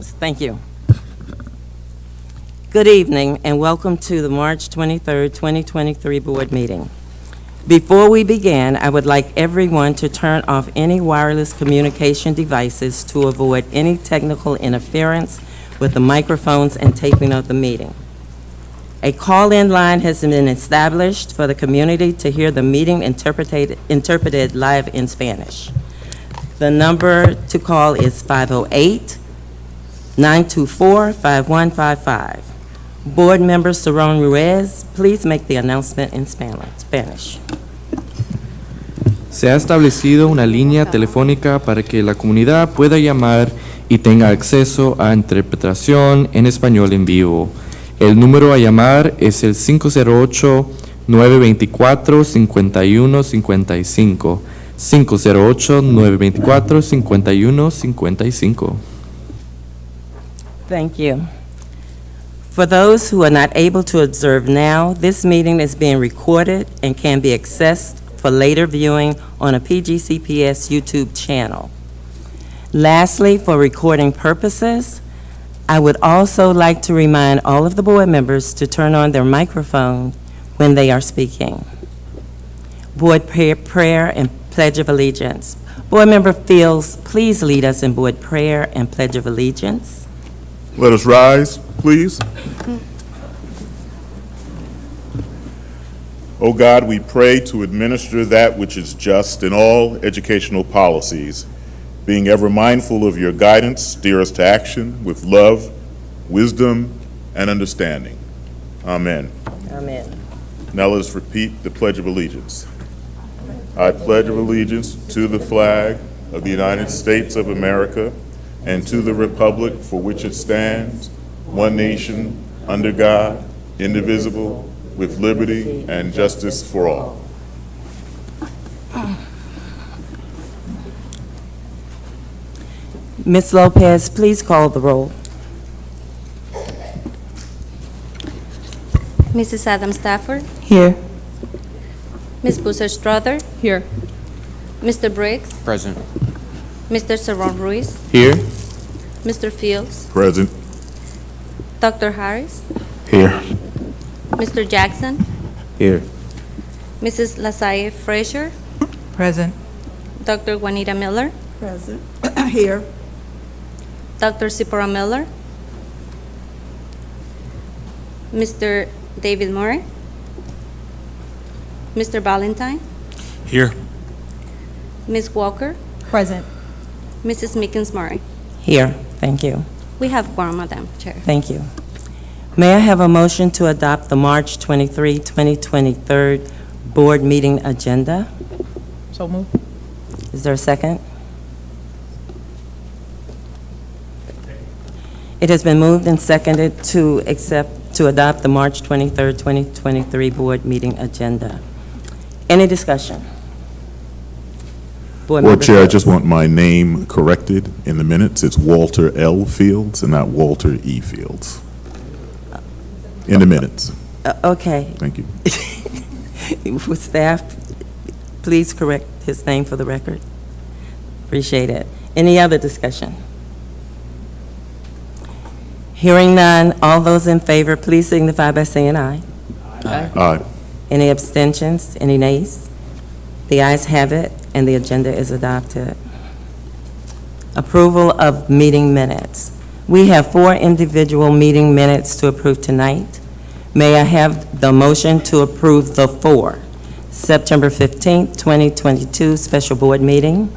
Thank you. Good evening, and welcome to the March 23rd, 2023 Board meeting. Before we begin, I would like everyone to turn off any wireless communication devices to avoid any technical interference with the microphones and taping of the meeting. A call-in line has been established for the community to hear the meeting interpreted live in Spanish. The number to call is 508-924-5155. Board Member Saron Ruiz, please make the announcement in Spanish. Se ha establecido una línea telefónica para que la comunidad pueda llamar y tenga acceso a interpretación en español en vivo. El número a llamar es el 508-924-5155. 508-924-5155. Thank you. For those who are not able to observe now, this meeting is being recorded and can be accessed for later viewing on a PGCPS YouTube channel. Lastly, for recording purposes, I would also like to remind all of the board members to turn on their microphone when they are speaking. Board prayer and Pledge of Allegiance. Board Member Fields, please lead us in board prayer and Pledge of Allegiance. Let us rise, please. O God, we pray to administer that which is just in all educational policies, being ever mindful of your guidance, steer us to action with love, wisdom, and understanding. Amen. Amen. Now let us repeat the Pledge of Allegiance. I pledge allegiance to the flag of the United States of America and to the republic for which it stands, one nation, under God, indivisible, with liberty and justice for all. Ms. Lopez, please call the roll. Mrs. Adam Stafford, Here. Ms. Busser Strother, Here. Mr. Briggs, Present. Mr. Saron Ruiz, Here. Mr. Fields, Present. Dr. Harris, Here. Mr. Jackson, Here. Mrs. Lasalle Frazier, Present. Dr. Juanita Miller, Present. Here. Dr. Zipporah Miller, Mr. David Murray, Mr. Valentine, Here. Ms. Walker, Present. Mrs. Mickens Murray. Here. Thank you. We have quorum, Madam Chair. Thank you. May I have a motion to adopt the March 23, 2023 board meeting agenda? So moved. Is there a second? It has been moved and seconded to adopt the March 23, 2023 board meeting agenda. Any discussion? Board Board Member Chair, I Fields. just want my name corrected in the minutes. It's Walter L. Fields and not Walter E. Fields. In the minutes. Okay. Thank you. With staff, please correct his name for the record. Appreciate it. Any other discussion? Hearing none, all those in favor, please signify by saying aye. Aye. Any abstentions? Any nays? The ayes have it, and the agenda is adopted. Approval of meeting minutes. We have 4 individual meeting minutes to approve tonight. May I have the motion to approve the 4? September 15th, 2022 special board meeting,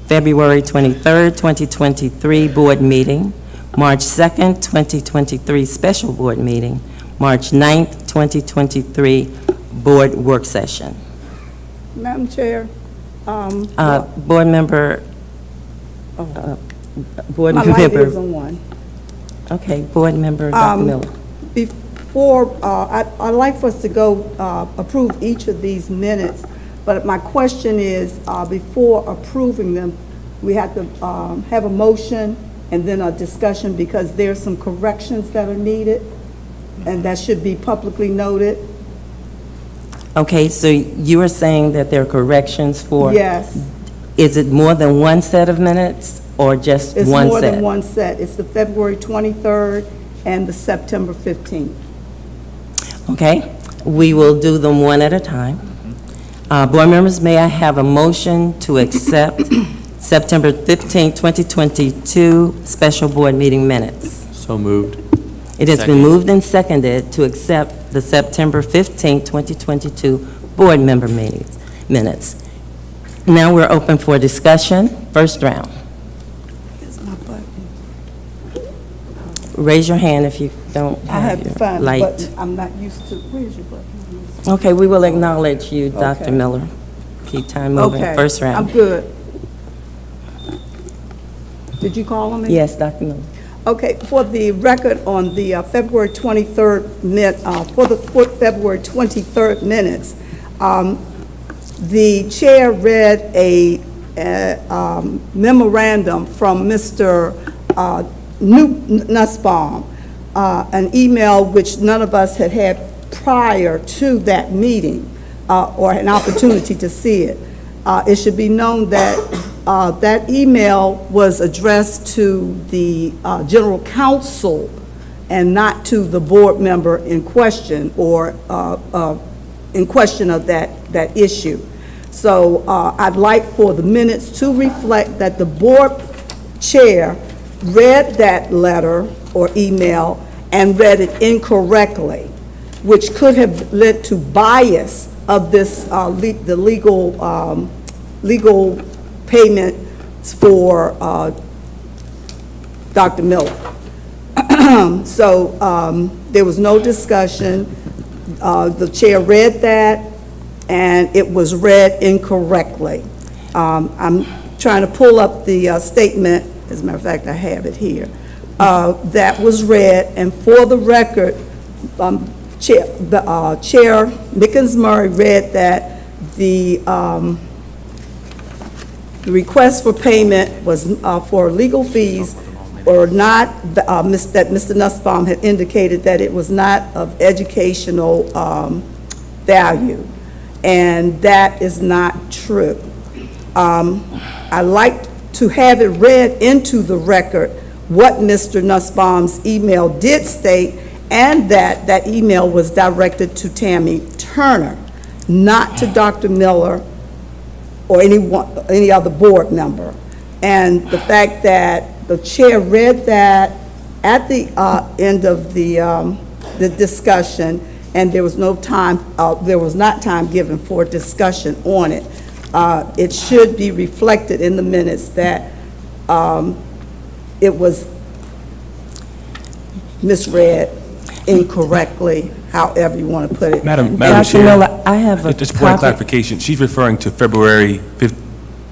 February 23rd, 2023 board meeting, March 2nd, 2023 special board meeting, March 9th, 2023 board work session. Madam Chair, Board member, board my light member, is on one. okay, board member Dr. Miller. Before, I'd like for us to go approve each of these minutes, but my question is, before approving them, we have to have a motion and then a discussion because there's some corrections that are needed, and that should be publicly noted. Okay, so you are saying that there are corrections for? Yes. Is it more than one set of minutes? or just It's one more set? than one set. It's the February 23rd and the September 15th. Okay, we will do them one at a time. Board members, may I have a motion to accept September 15, 2022 special board meeting minutes? So moved. It has been moved and seconded to accept the September 15, 2022 board member minutes. Now we're open for discussion. First round. It's my button. Raise your hand if you don't I have have to your find the light. button. I'm not used to, where's your button? Okay, we will acknowledge you, Dr. Okay. Miller. Keep time moving. Okay. First I'm round. good. Did you call on me? Yes, Dr. Miller. Okay, for the record on the February 23rd, for February 23rd minutes, the chair read a memorandum from Mr. Nussbaum, an email which none of us had had prior to that meeting, or an opportunity to see it. It should be known that that email was addressed to the general counsel and not to the board member in question, or in question of that issue. So I'd like for the minutes to reflect that the board chair read that letter or email and read it incorrectly, which could have led to bias of this, the legal payments for Dr. Miller. So there was no discussion. The chair read that, and it was read incorrectly. I'm trying to pull up the statement. As a matter of fact, I have it here. That was read, and for the record, Chair Mickens Murray read that the request for payment was for legal fees, or not, that Mr. Nussbaum had indicated that it was not of educational value, and that is not true. I like to have it read into the record what Mr. Nussbaum's email did state, and that email was directed to Tammy Turner, not to Dr. Miller or any other board member. And the fact that the chair read that at the end of the discussion, and there was not time given for discussion on it. It should be reflected in the minutes that it was misread incorrectly, however you want to put it. Madam Dr. Chair. Miller, I have a Just a point of copy. clarification. She's referring to February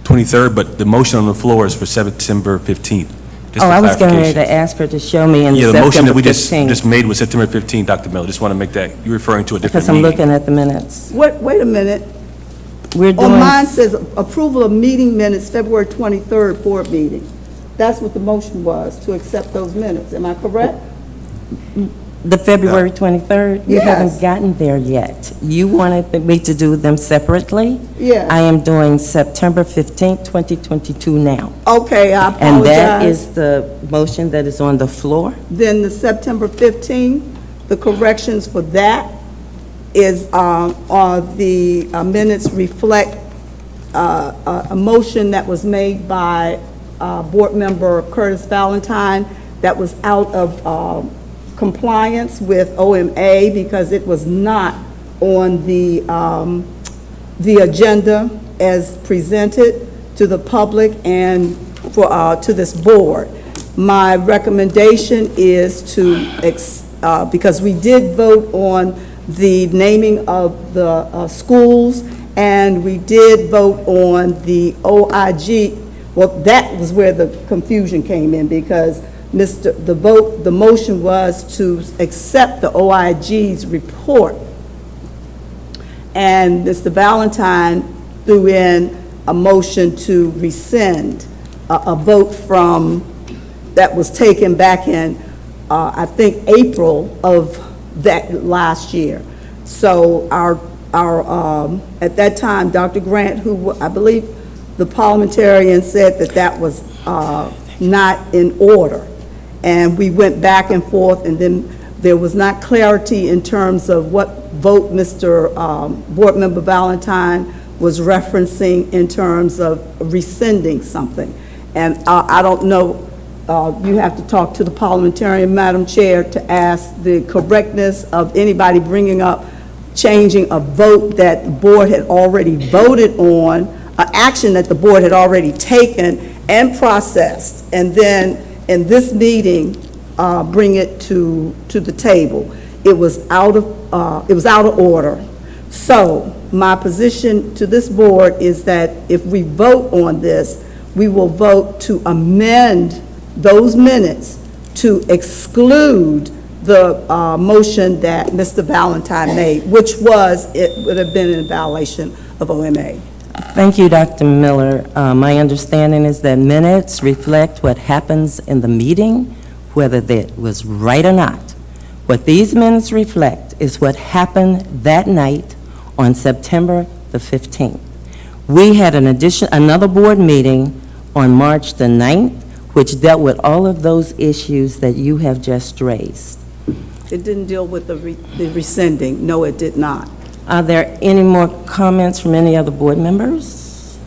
23rd, but the motion on the floor is for September 15th. Just Oh, for I was getting ready clarification. to ask her to show me in Yeah, the motion that September we just 15th, made was September 15th, Dr. Miller. Just want to make that, you're referring to a different because I'm meeting. looking at the minutes. Wait a minute. We're On doing, mine says approval of meeting minutes, February 23rd board meeting. That's what the motion was, to accept those minutes. Am I correct? the February 23rd, you Yes. haven't gotten there yet. You wanted me to do them separately? Yes. I am doing September 15th, 2022 now. Okay, I And that apologize. is the motion that is on the floor? Then the September 15th, the corrections for that is, the minutes reflect a motion that was made by Board Member Curtis Valentine that was out of compliance with OMA because it was not on the agenda as presented to the public and for, to this board. My recommendation is to, because we did vote on the naming of the schools, and we did vote on the OIG. Well, that was where the confusion came in, because the motion was to accept the OIG's report. And Mr. Valentine threw in a motion to rescind a vote from, that was taken back in, I think, April of that last year. So our at that time, Dr. Grant, who I believe the parliamentarian said that that was not in order. And we went back and forth, and then there was not clarity in terms of what vote Mr. Board Member Valentine was referencing in terms of rescinding something. And I don't know, you have to talk to the parliamentarian, Madam Chair, to ask the correctness of anybody bringing up changing a vote that the board had already voted on, an action that the board had already taken and processed, and then in this meeting, bring it to the table. It was out of order. So my position to this board is that if we vote on this, we will vote to amend those minutes to exclude the motion that Mr. Valentine made, which it would have been in violation of OMA. Thank you, Dr. Miller. My understanding is that minutes reflect what happens in the meeting, whether that was right or not. What these minutes reflect is what happened that night on September the 15th. We had another board meeting on March the 9th, which dealt with all of those issues that you have just raised. It didn't deal with the rescinding. No, it did not. Are there any more comments from any other board members?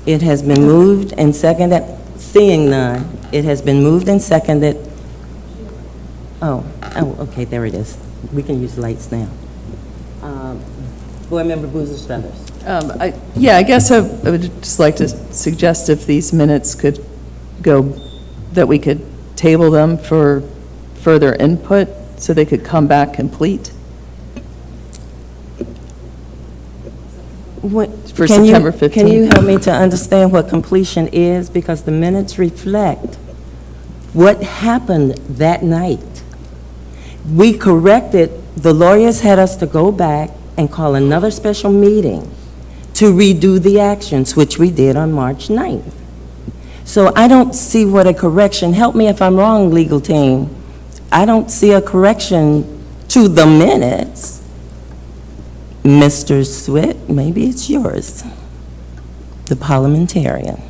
It has been moved and seconded. Seeing none, it has been moved and seconded. Oh, okay, there it is. We can use lights now. Board Member Boozer Struthers. Yeah, I guess I would just like to suggest if these minutes could go, that we could table them for further input so they could come back complete. For September 15th. Can you help me to understand what completion is? Because the minutes reflect what happened that night. We corrected, the lawyers had us to go back and call another special meeting to redo the actions, which we did on March 9th. So I don't see what a correction, help me if I'm wrong, legal team, I don't see a correction to the minutes. Mr. Swit, maybe it's yours, the parliamentarian.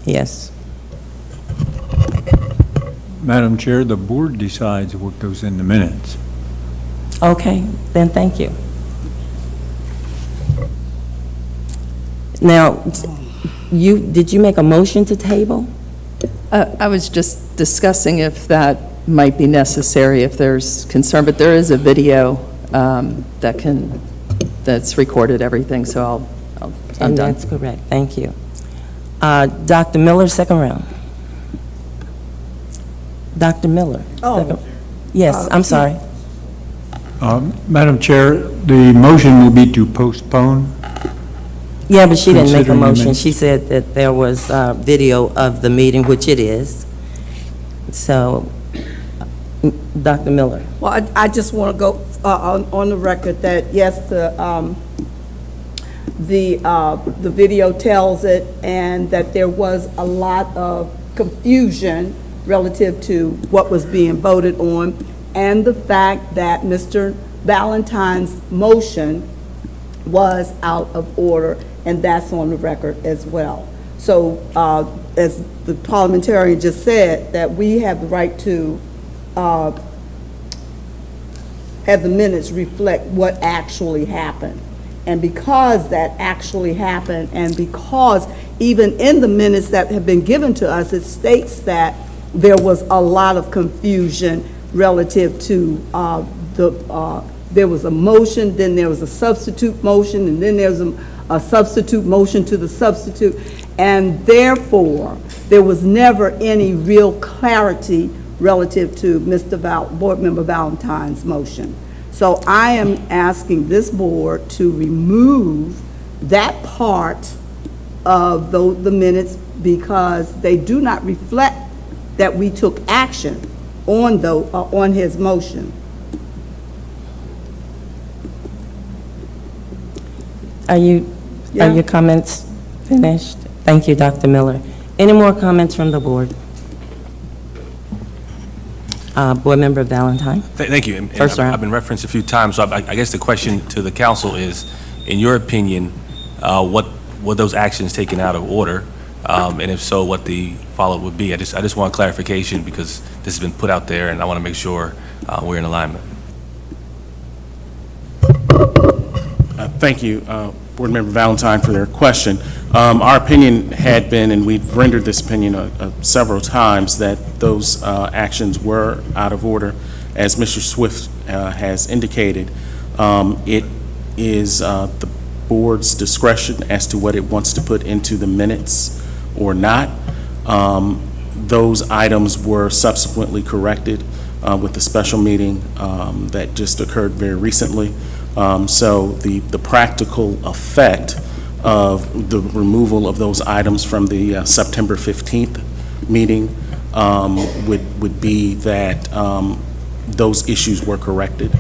Yes. Madam Chair, the board decides what goes in the minutes. Okay, then thank you. Now, did you make a motion to table? I was just discussing if that might be necessary, if there's concern, but there is a video that's recorded everything, so I'm And done. that's correct, thank you. Dr. Miller, second round. Dr. Miller. Oh. Yes, I'm sorry. Madam Chair, the motion will be to postpone. Yeah, but she didn't make a Considering the motion. minutes. She said that there was video of the meeting, which it is. So, Dr. Miller. Well, I just want to go on the record that, yes, the video tells it, and that there was a lot of confusion relative to what was being voted on, and the fact that Mr. Valentine's motion was out of order, and that's on the record as well. So, as the parliamentarian just said, that we have the right to have the minutes reflect what actually happened. And because that actually happened, and because even in the minutes that have been given to us, it states that there was a lot of confusion relative to there was a motion, then there was a substitute motion, and then there was a substitute motion to the substitute, and therefore, there was never any real clarity relative to Board Member Valentine's motion. So I am asking this board to remove that part of the minutes, because they do not reflect that we took action on his motion. Are your comments finished? Thank you, Dr. Miller. Any more comments from the board? Board Member Valentine? Thank you. And First round. I've been referenced a few times, so I guess the question to the council is, in your opinion, what were those actions taken out of order? And if so, what the follow-up would be? I just want clarification because this has been put out there, and I want to make sure we're in alignment. Thank you, Board Member Valentine, for their question. Our opinion had been, and we've rendered this opinion several times, that those actions were out of order. As Mr. Swift has indicated, it is the board's discretion as to what it wants to put into the minutes or not. Those items were subsequently corrected with the special meeting that just occurred very recently. So the practical effect of the removal of those items from the September 15th meeting would be that those issues were corrected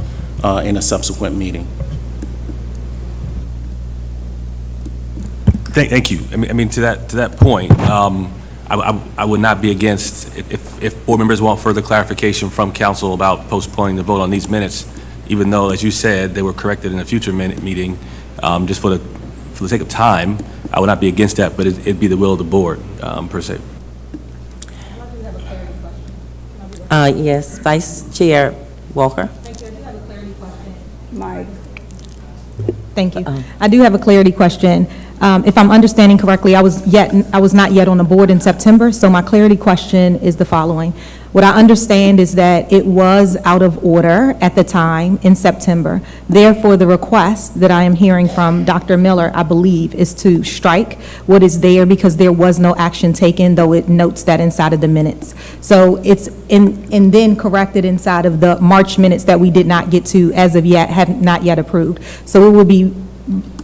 in a subsequent meeting. Thank you. I mean, to that point, I would not be against, if board members want further clarification from council about postponing the vote on these minutes, even though, as you said, they were corrected in a future meeting, just for the sake of time, I would not be against that, but it'd be the will of the board, per se. Yes, Vice Chair Walker? Mike? Thank you. I do have a clarity question. If I'm understanding correctly, I was not yet on the board in September, so my clarity question is the following. What I understand is that it was out of order at the time in September. Therefore, the request that I am hearing from Dr. Miller, I believe, is to strike what is there because there was no action taken, though it notes that inside of the minutes. So it's and then corrected inside of the March minutes that we did not get to as of yet, have not yet approved. So it would be,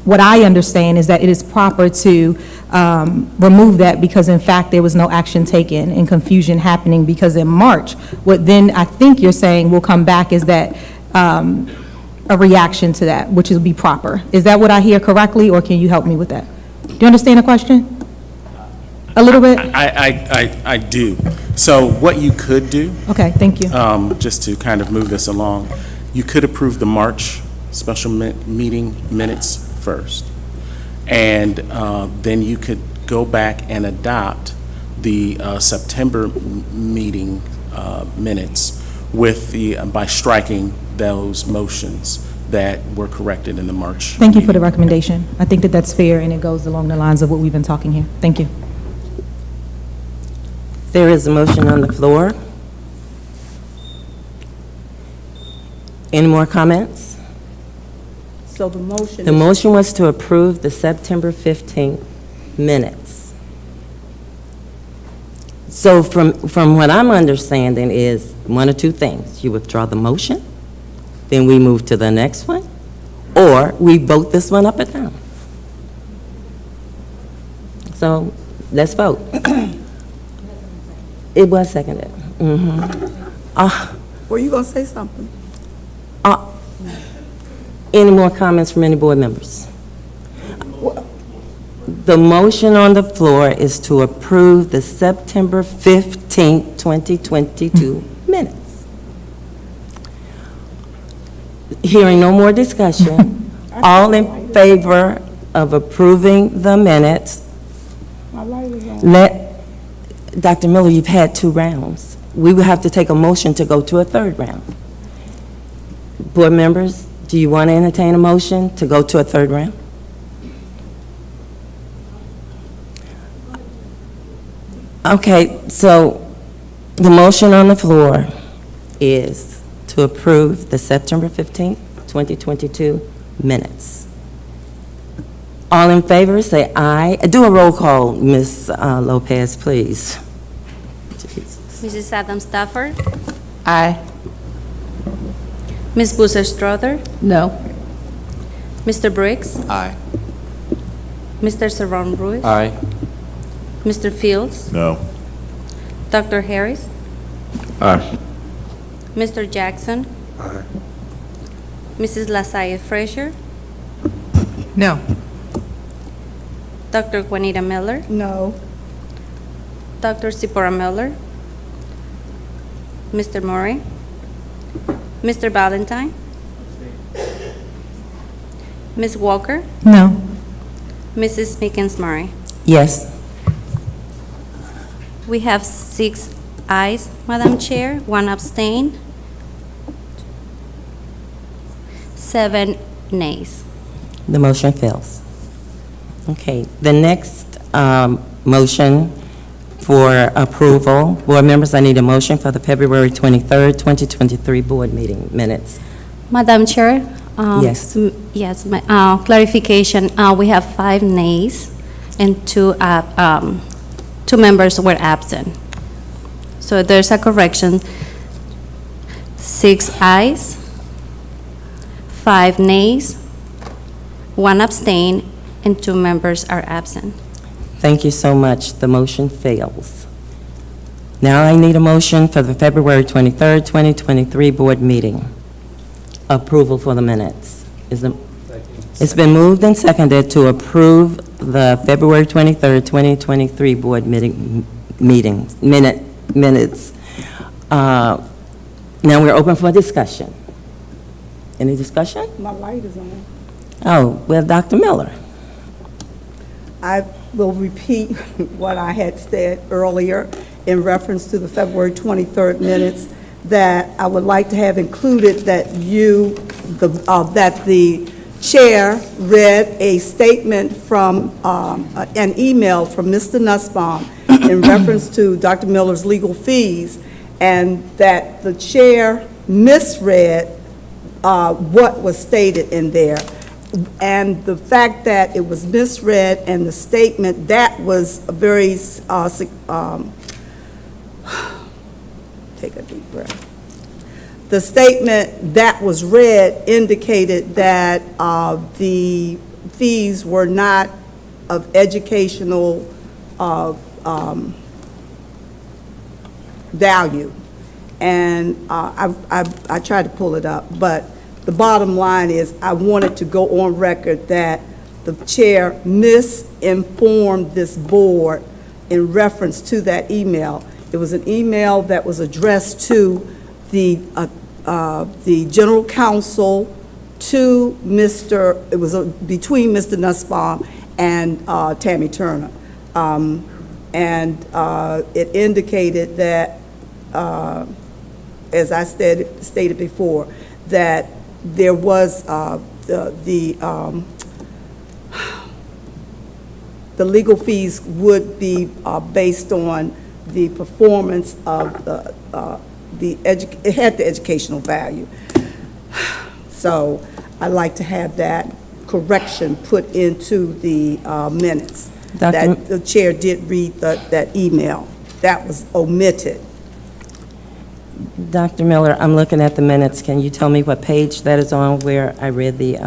what I understand is that it is proper to remove that because in fact there was no action taken and confusion happening because in March, what then I think you're saying will come back is that a reaction to that, which will be proper. Is that what I hear correctly, or can you help me with that? Do you understand the question? A little bit? I do. So what you could do, Okay, thank you. just to kind of move this along, you could approve the March special meeting minutes first. And then you could go back and adopt the September meeting minutes with by striking those motions that were corrected in the March. Thank you for the recommendation. I think that that's fair and it goes along the lines of what we've been talking here. Thank you. There is a motion on the floor. Any more comments? So the motion. The motion was to approve the September 15th minutes. So from what I'm understanding is one or two things. You withdraw the motion, then we move to the next one, or we vote this one up or down. So let's vote. It was seconded. Were you going to say something? Any more comments from any board members? The motion on the floor is to approve the September 15th, 2022 minutes. Hearing no more discussion, all in favor of approving the minutes, My light is on. Dr. Miller, you've had 2 rounds. We will have to take a motion to go to a 3rd round. Board members, do you want to entertain a motion to go to a 3rd round? Okay, so the motion on the floor is to approve the September 15th, 2022 minutes. All in favor, say aye. Do a roll call, Ms. Lopez, please. Mrs. Adam Stafford, Aye. Ms. Boozer Strother, No. Mr. Briggs, Aye. Mr. Saron Ruiz, Aye. Mr. Fields, No. Dr. Harris, Aye. Mr. Jackson, Mrs. Lasalle Frazier, No. Dr. Juanita Miller, No. Dr. Zipporah Miller, Mr. Murray? Mr. Valentine? Ms. Walker? No. Mrs. Mickens Murray? Yes. We have 6 ayes, Madam Chair, 1 abstain, 7 nays. The motion fails. Okay, the next motion for approval, board members, I need a motion for the February 23rd, 2023 board meeting minutes. Madam Chair? Yes. Yes, clarification, we have 5 nays and 2 members were absent. So there's a correction. 6 ayes, 5 nays, 1 abstain, and 2 members are absent. Thank you so much. The motion fails. Now I need a motion for the February 23rd, 2023 board meeting. Approval for the minutes. It's been moved and seconded to approve the February 23rd, 2023 board minutes. Now we're open for discussion. Any discussion? My light is on. Oh, well, Dr. Miller. I will repeat what I had said earlier in reference to the February 23rd minutes, that I would like to have included that that the chair read a statement from, an email from Mr. Nussbaum in reference to Dr. Miller's legal fees, and that the chair misread what was stated in there. And the fact that it was misread and the statement, that was a very, take a deep breath. The statement that was read indicated that the fees were not of educational value. And I tried to pull it up, but the bottom line is I wanted to go on record that the chair misinformed this board in reference to that email. It was an email that was addressed to the general counsel, to it was between Mr. Nussbaum and Tammy Turner. It indicated that, as I stated before, that there was the legal fees would be based on the performance of it had the educational value. So I'd like to have that correction put into the minutes. That the chair did read that email. That was omitted. Dr. Miller, I'm looking at the minutes. Can you tell me what page that is on where I read the,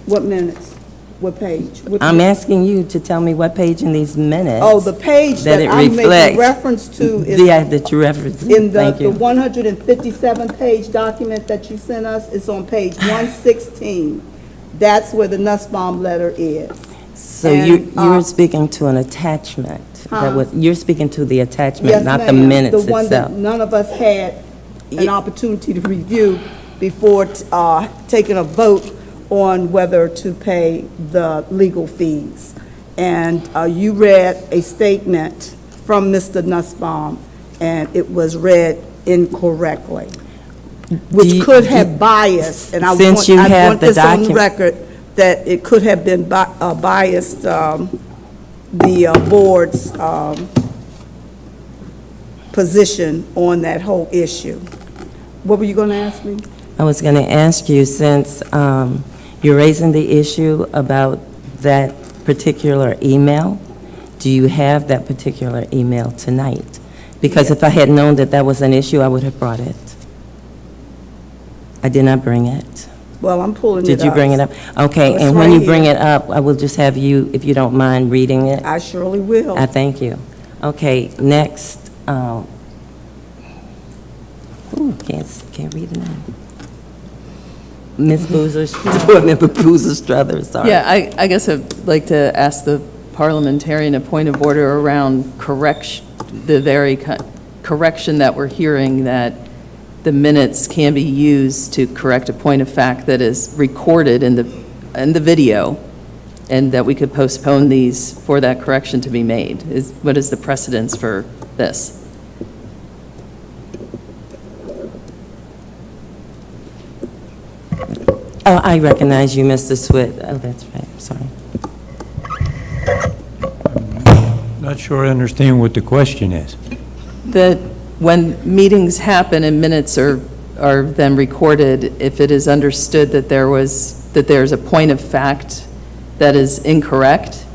What minutes? What page? I'm asking you to tell me what page in these minutes. Oh, the page that it I'm making reflects. reference to is That you referenced. in the Thank you. 157-page document that you sent us. It's on page 116. That's where the Nussbaum letter is. So and, you were speaking to an attachment. You're speaking to the attachment, Yes, not the ma'am. minutes The one that itself. none of us had an opportunity to review before taking a vote on whether to pay the legal fees. And you read a statement from Mr. Nussbaum, and it was read incorrectly, which could have biased, and I Since you have want the this on document- record, that it could have been biased, the board's position on that whole issue. What were you going to ask me? I was going to ask you, since you're raising the issue about that particular email, do you have that particular email tonight? Because if I had known that that was an issue, I would have brought it. I did not bring it. Well, I'm pulling it up. Did you bring it up? Okay, It's and when right you bring here. it up, I will just have you, if you don't mind reading it. I surely will. I thank you. Okay, next, can't read it now. Ms. Boozer, Board Member Boozer Struthers, sorry. Yeah, I guess I'd like to ask the parliamentarian a point of order around correction that we're hearing, that the minutes can be used to correct a point of fact that is recorded in the video, and that we could postpone these for that correction to be made? What is the precedence for this? Oh, I recognize you, Mr. Swit. Oh, that's right, I'm sorry. Not sure I understand what the question is. That when meetings happen and minutes are then recorded, if it is understood that there's a point of fact that is incorrect,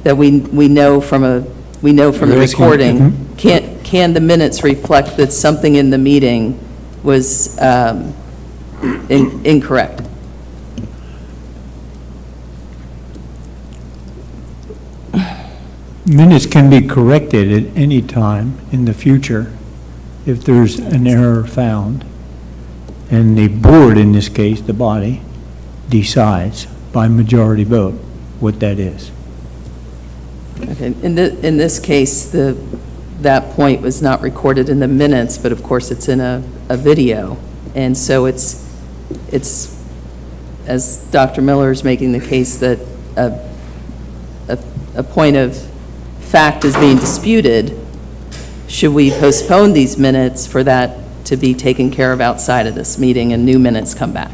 that we know from the You're asking- recording, can the minutes reflect that something in the meeting was incorrect? Minutes can be corrected at any time in the future if there's an error found. And the board, in this case, the body, decides by majority vote what that is. Okay. In this case, that point was not recorded in the minutes, but of course it's in a video. And so it's, as Dr. Miller is making the case that a point of fact is being disputed, should we postpone these minutes for that to be taken care of outside of this meeting and new minutes come back?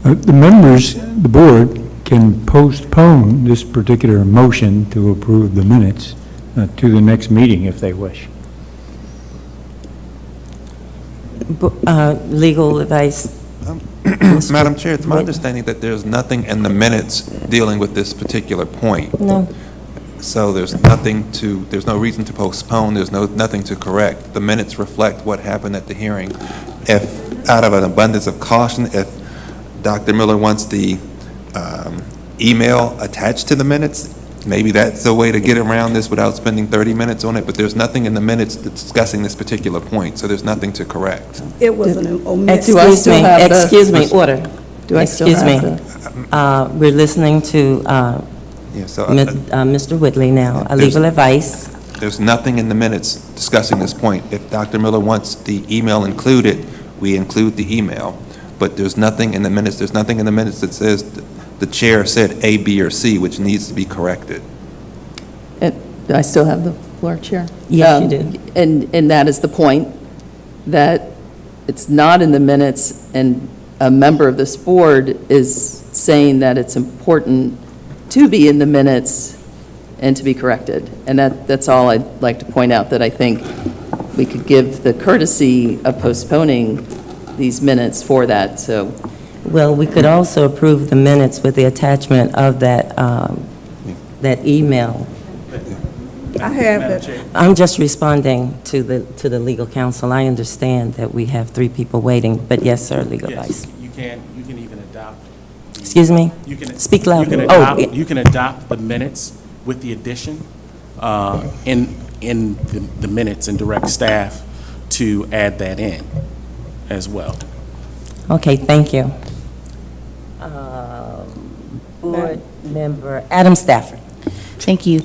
The members, the board, can postpone this particular motion to approve the minutes to the next meeting if they wish. Legal advice? Madam Chair, it's my understanding that there's nothing in the minutes dealing with this particular point. No. So there's no reason to postpone, there's nothing to correct. The minutes reflect what happened at the hearing. If, out of an abundance of caution, if Dr. Miller wants the email attached to the minutes, maybe that's a way to get around this without spending 30 minutes on it, but there's nothing in the minutes discussing this particular point, so there's nothing to correct. It was an omission. Do I still have the- Excuse me, order. Do I still Excuse have me. We're listening to Yeah, so Mr. Whitley now, a There's- legal advice. there's nothing in the minutes discussing this point. If Dr. Miller wants the email included, we include the email, but there's nothing in the minutes that says the chair said A, B, or C, which needs to be corrected. Do I still have the floor, Chair? Yes, you do. And that is the point, that it's not in the minutes, and a member of this board is saying that it's important to be in the minutes and to be corrected. And that's all I'd like to point out, that I think we could give the courtesy of postponing these minutes for that, so. Well, we could also approve the minutes with the attachment of that email. I have it. I'm just responding to the legal counsel. I understand that we have 3 people waiting, but yes, sir, legal advice. You can even adopt. Excuse me? You can- Speak louder. You can Oh, adopt, yeah. you can adopt the minutes with the addition in the minutes and direct staff to add that in as well. Okay, thank you. Board Member Adam Stafford. Thank you.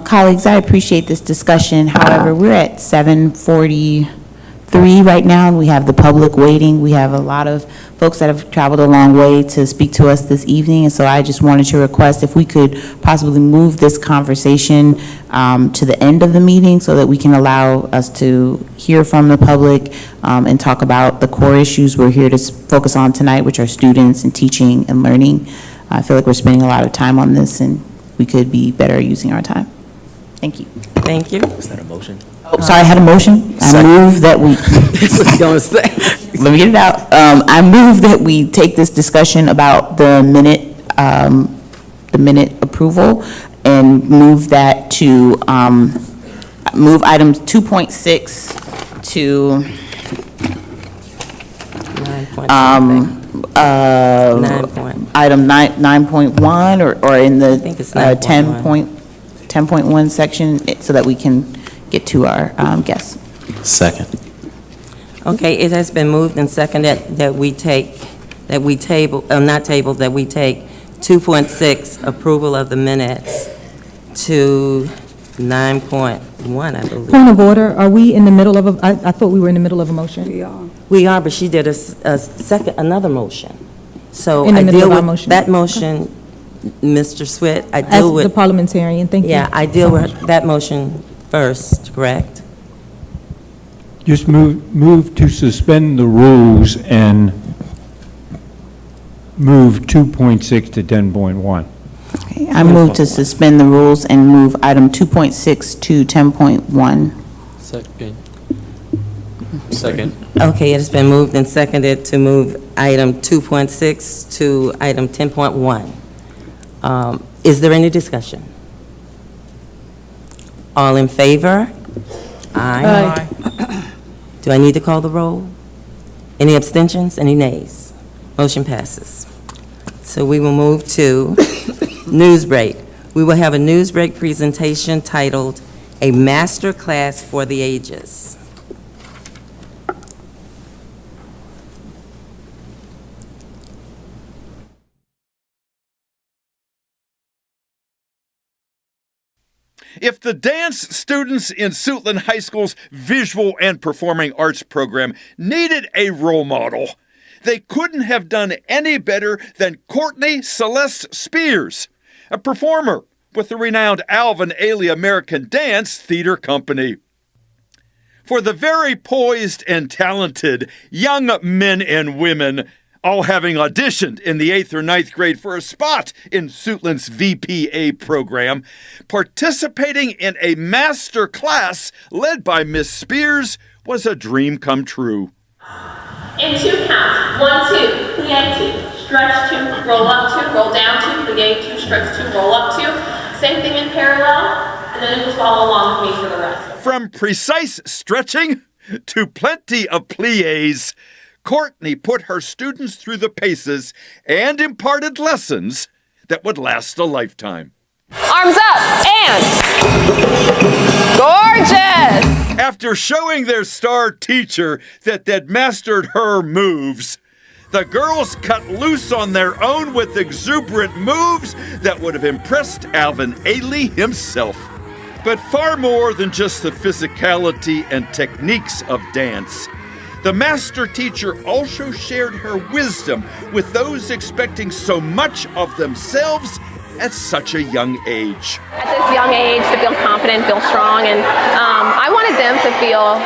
Colleagues, I appreciate this discussion. However, we're at 7:43 right now, and we have the public waiting. We have a lot of folks that have traveled a long way to speak to us this evening, and so I just wanted to request if we could possibly move this conversation to the end of the meeting so that we can allow us to hear from the public and talk about the core issues we're here to focus on tonight, which are students and teaching and learning. I feel like we're spending a lot of time on this, and we could be better using our time. Thank you. Thank you. Is that a motion? Oh, sorry, I had a motion. I move that we, Gonna say. let me get it out. I move that we take this discussion about the minute approval and move that to, move items 2.6 to, 9 point something. 9 point. item 9.1 or in the think it's 9.1. 10.1 section, so that we can get to our guests. Second. Okay, it has been moved and seconded that we take 2.6, approval of the minutes, to 9.1, I believe. Point of order, are we in the middle of I thought we were in the middle of a motion. We are, but she did another motion. So In the I middle deal of our with motion. that motion, Mr. Swett, I As deal the with, parliamentarian, thank you. yeah, I deal with that motion first, correct? Just move to suspend the rules and move 2.6 to 10.1. I move to suspend the rules and move item 2.6 to 10.1. Second. Okay, it has been moved and seconded to move item 2.6 to item 10.1. Is there any discussion? All in favor? Aye. Do I need to call the roll? Any abstentions, any nays? Motion passes. So we will move to news break. We will have a news break presentation titled, "A Master Class for the Ages." If the dance students in Suitland High School's Visual and Performing Arts program needed a role model, they couldn't have done any better than Courtney Celeste Spears, a performer with the renowned Alvin Ailey American Dance Theater Company. For the very poised and talented young men and women, all having auditioned in the 8th or 9th grade for a spot in Suitland's VPA program, participating in a master class led by Miss Spears was a dream come true. In 2 counts, 1, 2, plie 2, stretch 2, roll up 2, roll down 2, plie 2, stretch 2, roll up 2. Same thing in parallel, and then just follow along with me for the rest. From precise stretching to plenty of plies, Courtney put her students through the paces and imparted lessons that would last a lifetime. Arms up, and gorgeous! After showing their star teacher that they'd mastered her moves, the girls cut loose on their own with exuberant moves that would have impressed Alvin Ailey himself. But far more than just the physicality and techniques of dance, the master teacher also shared her wisdom with those expecting so much of themselves at such a young age. At this young age, to feel confident, feel strong, and I wanted them to feel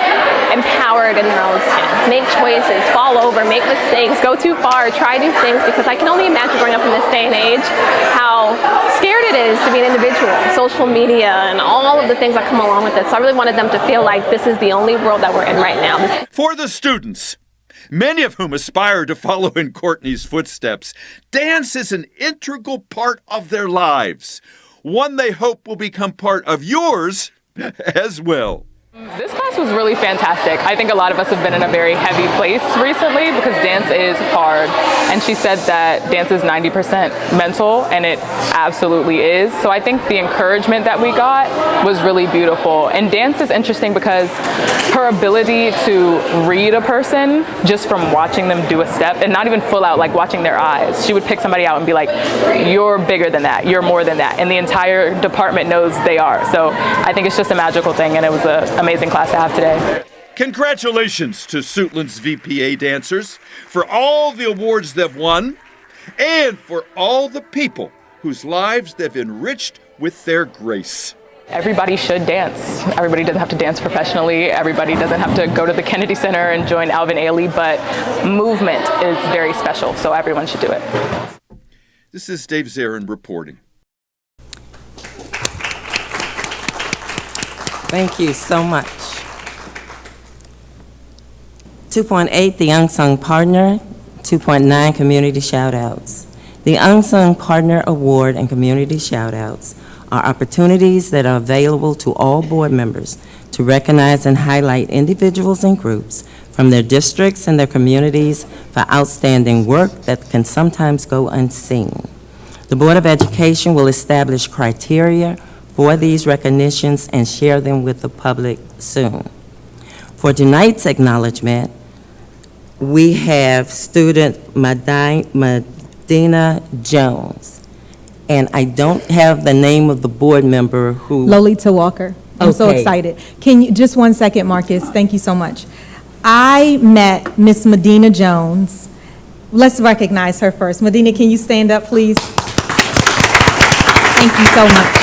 empowered in their own skin. Make choices, fall over, make mistakes, go too far, try new things, because I can only imagine growing up in this day and age how scared it is to be an individual, social media, and all of the things that come along with it. So I really wanted them to feel like this is the only world that we're in right now. For the students, many of whom aspire to follow in Courtney's footsteps, dance is an integral part of their lives, one they hope will become part of yours as well. This class was really fantastic. I think a lot of us have been in a very heavy place recently because dance is hard. And she said that dance is 90% mental, and it absolutely is. So I think the encouragement that we got was really beautiful. And dance is interesting because her ability to read a person just from watching them do a step, and not even full out, like watching their eyes. She would pick somebody out and be like, you're bigger than that, you're more than that. And the entire department knows they are. So I think it's just a magical thing, and it was an amazing class to have today. Congratulations to Suitland's VPA dancers for all the awards they've won and for all the people whose lives they've enriched with their grace. Everybody should dance. Everybody doesn't have to dance professionally. Everybody doesn't have to go to the Kennedy Center and join Alvin Ailey, but movement is very special, so everyone should do it. This is Dave Zarin reporting. Thank you so much. 2.8, the Unsung Partner. 2.9, Community Shoutouts. The Unsung Partner Award and Community Shoutouts are opportunities that are available to all board members to recognize and highlight individuals and groups from their districts and their communities for outstanding work that can sometimes go unseen. The Board of Education will establish criteria for these recognitions and share them with the public soon. For tonight's acknowledgement, we have student Medina Jones. and I don't have the name of the board member who... Lolita Walker. I'm so Okay. excited. Can you, just one second, Marcus, thank you so much. I met Miss Medina Jones. Let's recognize her first. Medina, can you stand up, please? Thank you so much.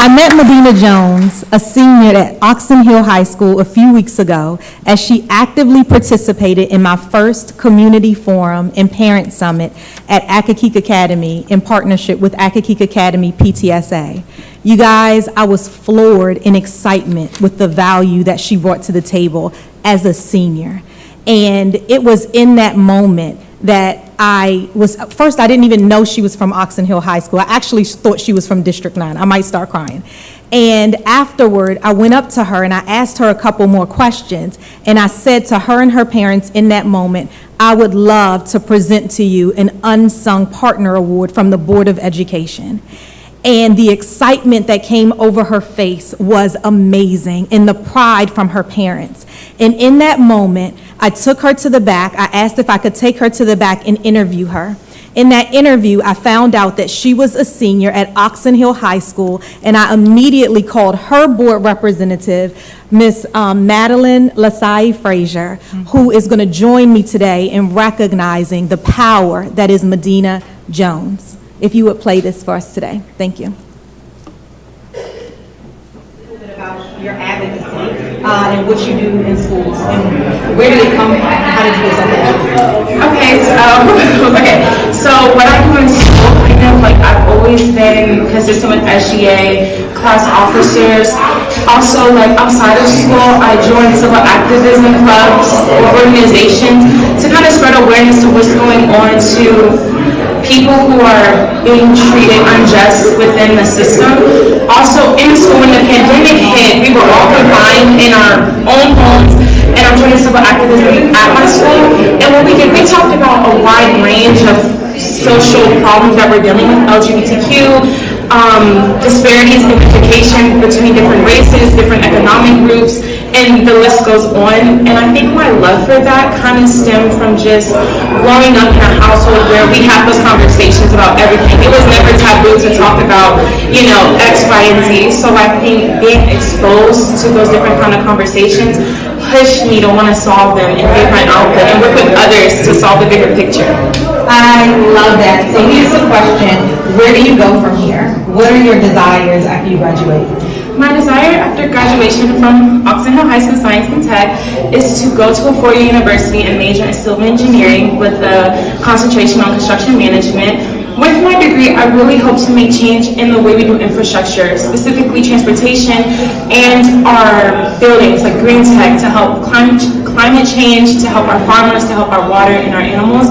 I met Medina Jones, a senior at Oxon Hill High School, a few weeks ago, as she actively participated in my first community forum and parent summit at Accokeek Academy in partnership with Accokeek Academy PTSA. You guys, I was floored in excitement with the value that she brought to the table as a senior. And it was in that moment that first I didn't even know she was from Oxon Hill High School. I actually thought she was from District 9. I might start crying. And afterward, I went up to her and I asked her a couple more questions. And I said to her and her parents in that moment, I would love to present to you an Unsung Partner Award from the Board of Education. And the excitement that came over her face was amazing, and the pride from her parents. And in that moment, I took her to the back. I asked if I could take her to the back and interview her. In that interview, I found out that she was a senior at Oxon Hill High School, and I immediately called her board representative, Miss Madeline Lasai Frazier, who is going to join me today in recognizing the power that is Medina Jones. If you would play this for us today. Thank you. About your advocacy and what you do in schools, and where did it come from? How did you get so passionate? So what I do in school, I've always been consistent with SGA, class officers. Also, outside of school, I joined civil activism clubs or organizations to kind of spread awareness to what's going on to people who are being treated unjust within the system. Also, in school, when the pandemic hit, we were all confined in our own homes, and I'm joining civil activism at my school. And when we talked about a wide range of social problems that we're dealing with, LGBTQ, disparities in education between different races, different economic groups, and the list goes on. And I think my love for that kind of stemmed from just growing up in a household where we have those conversations about everything. It was never taboo to talk about, X, Y, and Z. So I think being exposed to those different kind of conversations pushed me to want to solve them and give my output and work with others to solve the bigger picture. I love that. So here's the question: where do you go from here? What are your desires after you graduate? My desire after graduation from Oxon Hill High School Science and Tech is to go to a four-year university and major in civil engineering with a concentration on construction management. With my degree, I really hope to make change in the way we do infrastructure, specifically transportation and our buildings like green tech to help climate change, to help our farmers, to help our water and our animals.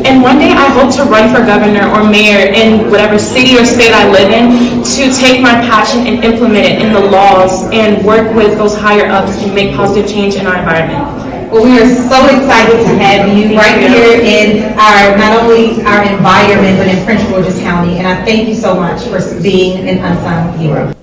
And one day I hope to run for governor or mayor in whatever city or state I live in to take my passion and implement it in the laws and work with those higher ups and make positive change in our environment. Well, we are so excited to have you right here in not only our environment, but in Prince George's County. And I thank you so much for being an unsung hero.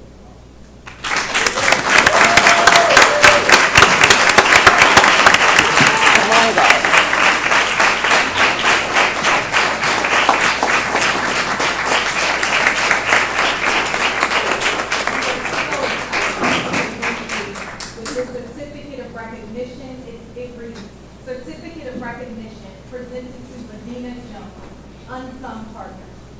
Certificate of Recognition presented to Medina Jones, Unsung Partner,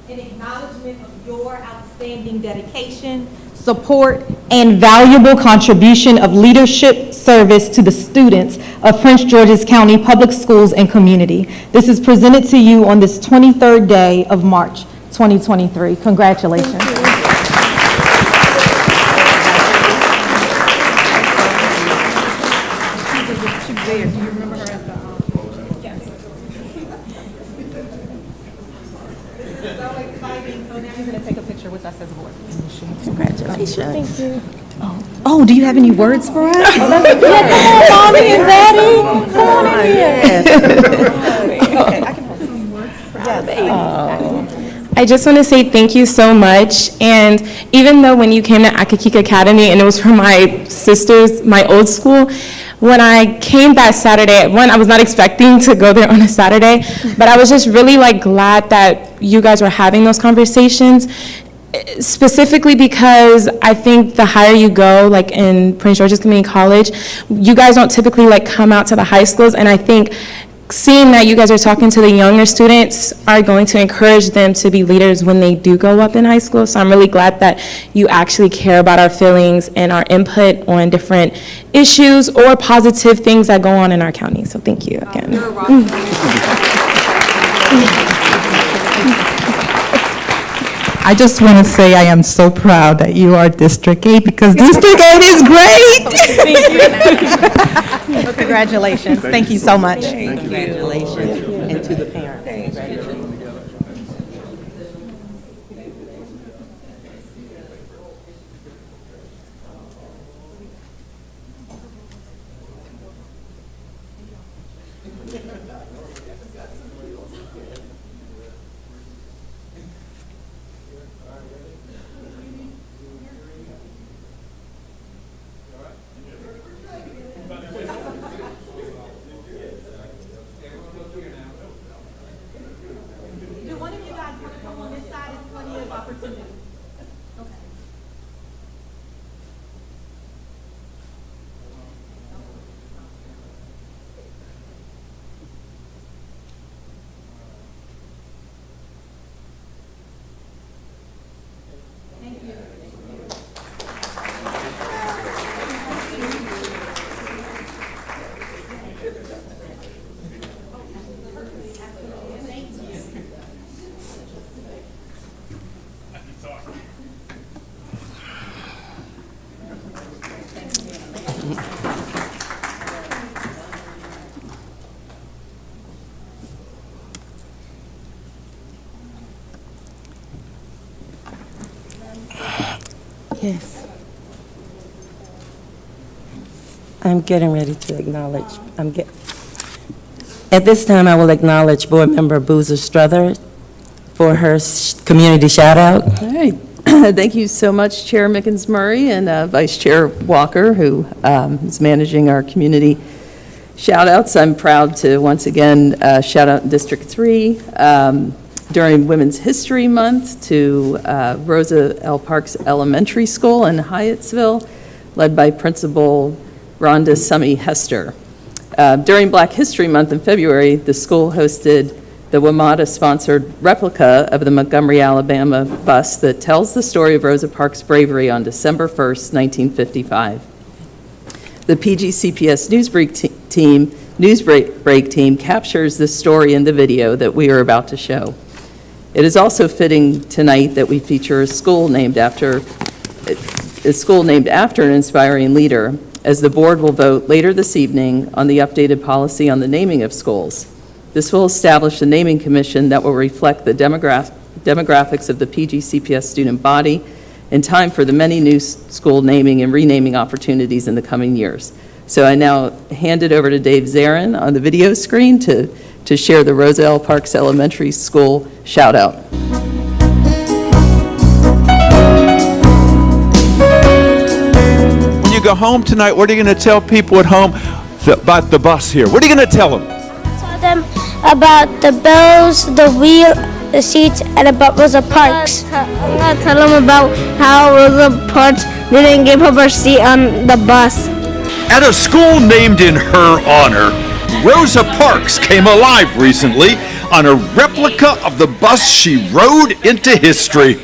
in acknowledgement of your outstanding dedication, support, and valuable contribution of leadership service to the students of Prince George's County Public Schools and community. This is presented to you on this 23rd day of March 2023. Congratulations. Congratulations. Thank you. Oh, do you have any words for us? Yeah, come on, Mommy and Daddy. Come on in here. Okay, I can hold some words for I just want to say thank you so much. And even though when you came to Accokeek Academy and it was for my sisters, my old school, when I came that Saturday, I was not expecting to go there on a Saturday, but I was just really like glad that you guys were having those conversations, specifically because I think the higher you go, like in Prince George's Community College, you guys don't typically like come out to the high schools, and I think seeing that you guys are talking to the younger students are going to encourage them to be leaders when they do go up in high school. So I'm really glad that you actually care about our feelings and our input on different issues or positive things that go on in our county. So thank you again. I just want to say I am so proud that you are District 8 because District 8 is great. Thank you. Well, congratulations. Thank you so much. Congratulations, and to the parents. Yes. I'm getting ready to acknowledge, at this time, I will acknowledge Board Member Boozer Struthers for her community shout-out. All right. Thank you so much, Chair Mickens Murray and Vice Chair Walker, who is managing our community shout-outs. I'm proud to once again shout out District 3 during Women's History Month to Rosa L. Parks Elementary School in Hyattsville, led by Principal Rhonda Summy Hester. During Black History Month in February, the school hosted the WMATA-sponsored replica of the Montgomery, Alabama bus that tells the story of Rosa Parks' bravery on December 1st, 1955. The PGCPS Newsbreak team captures this story in the video that we are about to show. It is also fitting tonight that we feature a school named after an inspiring leader, as the board will vote later this evening on the updated policy on the naming of schools. This will establish a naming commission that will reflect the demographics of the PGCPS student body in time for the many new school naming and renaming opportunities in the coming years. So I now hand it over to Dave Zarin on the video screen to share the Rosa L. Parks Elementary School shout out. When you go home tonight, what are you going to tell people at home about the bus here? What are you going to tell them? Tell them about the bells, the wheel, the seats, and about Rosa Parks. I'm going to tell them about how Rosa Parks didn't give up her seat on the bus. At a school named in her honor, Rosa Parks came alive recently on a replica of the bus she rode into history.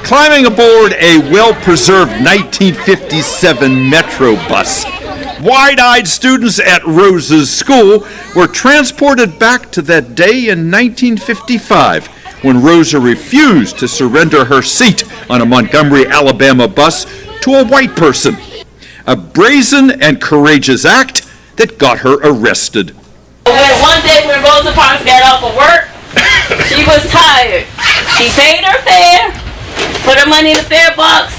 Climbing aboard a well-preserved 1957 Metro bus, wide-eyed students at Rosa's school were transported back to that day in 1955 when Rosa refused to surrender her seat on a Montgomery, Alabama bus to a white person. A brazen and courageous act that got her arrested. One day when Rosa Parks got off of work, she was tired. She paid her fare, put her money in the fare box,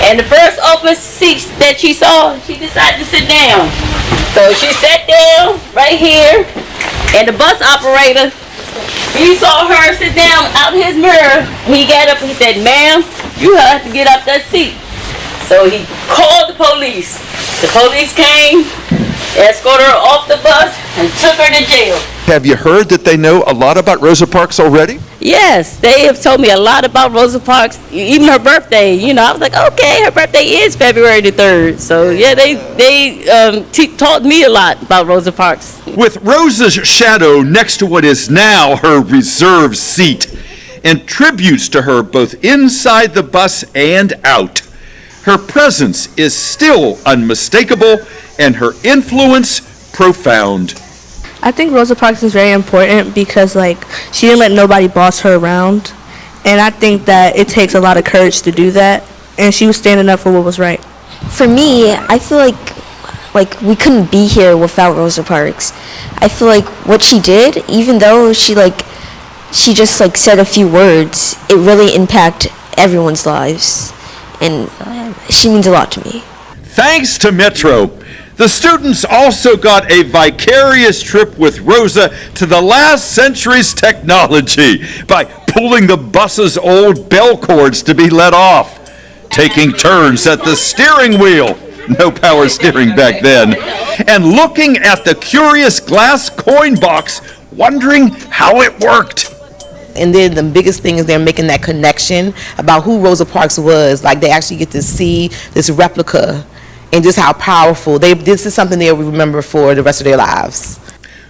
and the first open seat that she saw, she decided to sit down. So she sat down right here, and the bus operator, he saw her sit down out his mirror. He got up and he said, "Ma'am, you have to get up that seat." So he called the police. The police came. escorted her off the bus, and took her to jail. Have you heard that they know a lot about Rosa Parks already? Yes, they have told me a lot about Rosa Parks, even her birthday. You know, I was like, okay, her birthday is February the 3rd. So, yeah, they taught me a lot about Rosa Parks. With Rosa's shadow next to what is now her reserved seat, and tributes to her both inside the bus and out, her presence is still unmistakable and her influence profound. I think Rosa Parks is very important because, like, she didn't let nobody boss her around. And I think that it takes a lot of courage to do that. And she was standing up for what was right. For me, I feel like we couldn't be here without Rosa Parks. I feel like what she did, even though she just like said a few words, it really impacted everyone's lives. And she means a lot to me. Thanks to Metro, the students also got a vicarious trip with Rosa to the last century's technology by pulling the bus's old bell cords to be let off, taking turns at the steering wheel, no power steering back then, and looking at the curious glass coin box, wondering how it worked. And then the biggest thing is they're making that connection about who Rosa Parks was. Like, they actually get to see this replica and just how powerful. This is something they'll remember for the rest of their lives.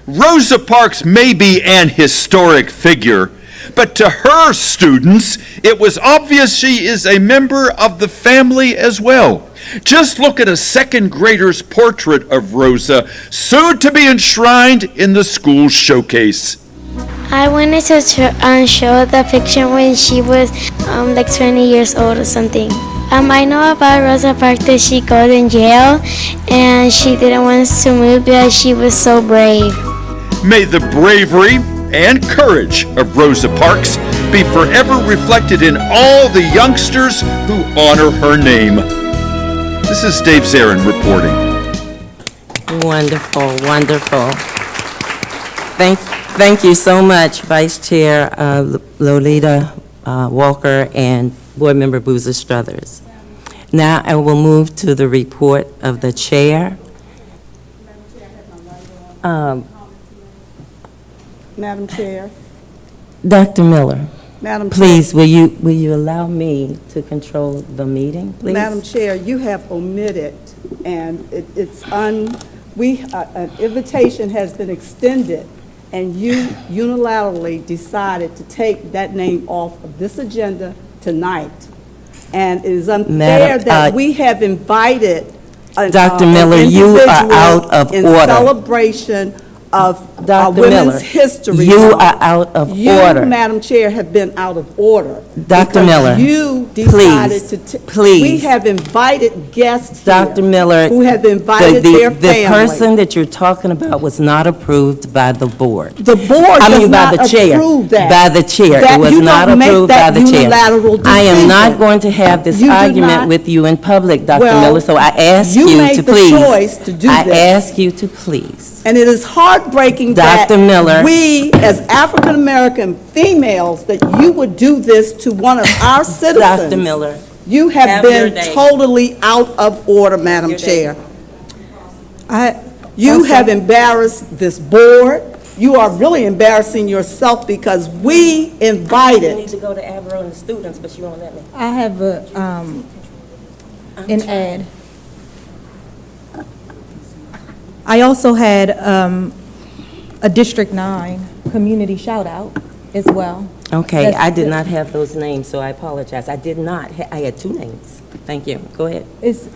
Rosa Parks may be an historic figure, but to her students, it was obvious she is a member of the family as well. Just look at a second grader's portrait of Rosa, soon to be enshrined in the school showcase. I wanted to show the picture when she was like 20 years old or something. I know about Rosa Parks that she got in jail and she didn't want us to move because she was so brave. May the bravery and courage of Rosa Parks be forever reflected in all the youngsters who honor her name. This is Dave Zarin reporting. Wonderful, wonderful. Thank you so much, Vice Chair Lolita Walker and Board Member Boozer Struthers. Now I will move to the report of the chair. Madam Chair. Dr. Miller, Madam please, Chair. will you allow me to control the meeting, please? Madam Chair, you have omitted, and an invitation has been extended, and you unilaterally decided to take that name off of this agenda tonight. And it is unfair that we have invited Dr. Miller, you are out of order. In celebration of women's history. You are out of order. You, Madam Chair, have been out of order. Dr. Miller, you decided please. We have invited guests here Dr. Miller, who have invited their family. The person that you're talking about was not approved by the board. The board does not approve that. By the chair. It was not approved by the chair. I am not going to have this argument with you in public, Dr. Miller, so I ask you to please. You made the choice to do this. I ask you to please. And it is heartbreaking that we, as African-American females, that you would do this to one of our citizens. Dr. Miller. You have been totally out of order, Madam Chair. You have embarrassed this board. You are really embarrassing yourself because we invited. You need to go to Avro and the students, but you won't let me. I have an ad. I also had a District 9 community shout-out as well. Okay, I did not have those names, so I apologize. I did not. I had two names. Thank you. Go ahead. It's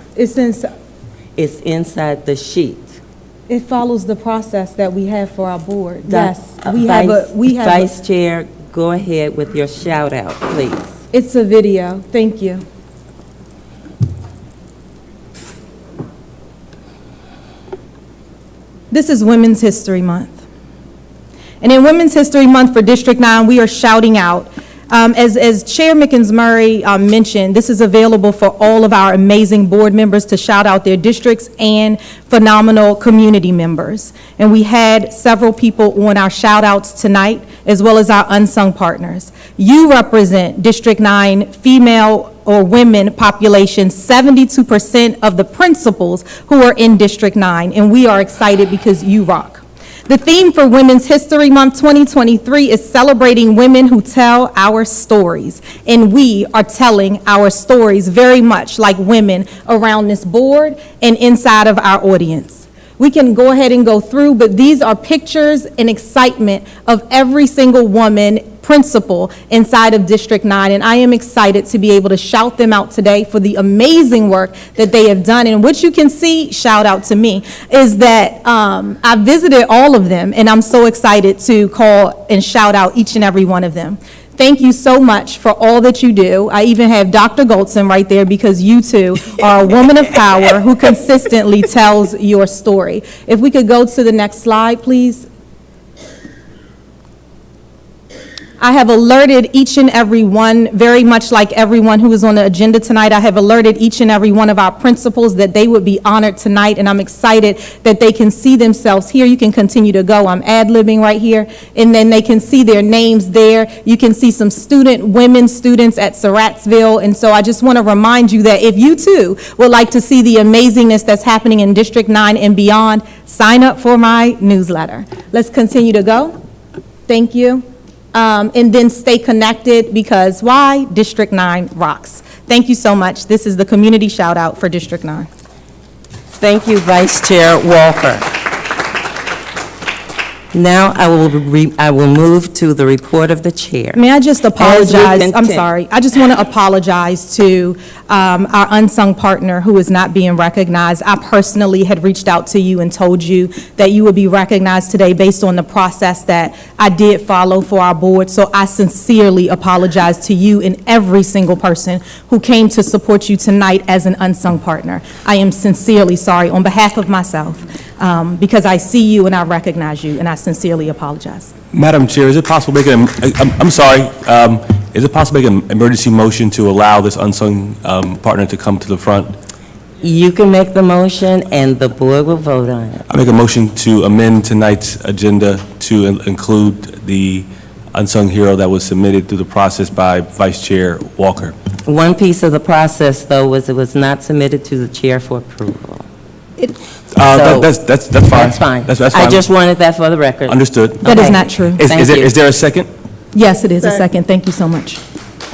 inside the sheet. It follows the process that we have for our board. Yes, Vice Chair, go ahead with your shout-out, please. It's a video. Thank you. This is Women's History Month. And in Women's History Month for District 9, we are shouting out As Chair Mickens-Murray mentioned, this is available for all of our amazing board members to shout out their districts and phenomenal community members. And we had several people on our shout-outs tonight, as well as our unsung partners. You represent District 9 female or women population, 72% of the principals who are in District 9, and we are excited because you rock. The theme for Women's History Month 2023 is celebrating women who tell our stories, and we are telling our stories very much like women around this board and inside of our audience. We can go ahead and go through, but these are pictures and excitement of every single woman principal inside of District 9, and I am excited to be able to shout them out today for the amazing work that they have done. And what you can see, shout out to me, is that I visited all of them, and I'm so excited to call and shout out each and every one of them. Thank you so much for all that you do. I even have Dr. Goldson right there because you too are a woman of power who consistently tells your story. If we could go to the next slide, please. I have alerted each and every one, very much like everyone who is on the agenda tonight, I have alerted each and every one of our principals that they would be honored tonight, and I'm excited that they can see themselves here. You can continue to go. I'm ad-libbing right here, and then they can see their names there. You can see some women students at Surrattsville, and so I just want to remind you that if you too would like to see the amazingness that's happening in District 9 and beyond, sign up for my newsletter. Let's continue to go. Thank you. And then stay connected because why? District 9 rocks. Thank you so much. This is the community shout out for District 9. Thank you, Vice Chair Walker. Now I will move to the report of the chair. May I just apologize? I'm continue. sorry. I just want to apologize to our unsung partner who is not being recognized. I personally had reached out to you and told you that you would be recognized today based on the process that I did follow for our board. So I sincerely apologize to you and every single person who came to support you tonight as an unsung partner. I am sincerely sorry on behalf of myself because I see you and I recognize you, and I sincerely apologize. Madam Chair, is it possible to make I'm sorry, is it possible to make an emergency motion to allow this unsung partner to come to the front? You can make the motion and the board will vote on it. I make a motion to amend tonight's agenda to include the unsung hero that was submitted through the process by Vice Chair Walker. One piece of the process, though, was it was not submitted to the chair for approval. That's fine. That's fine. That's fine. I just wanted that for the record. Understood. That is not true. Is there a second? Yes, it is a second. Thank you so much.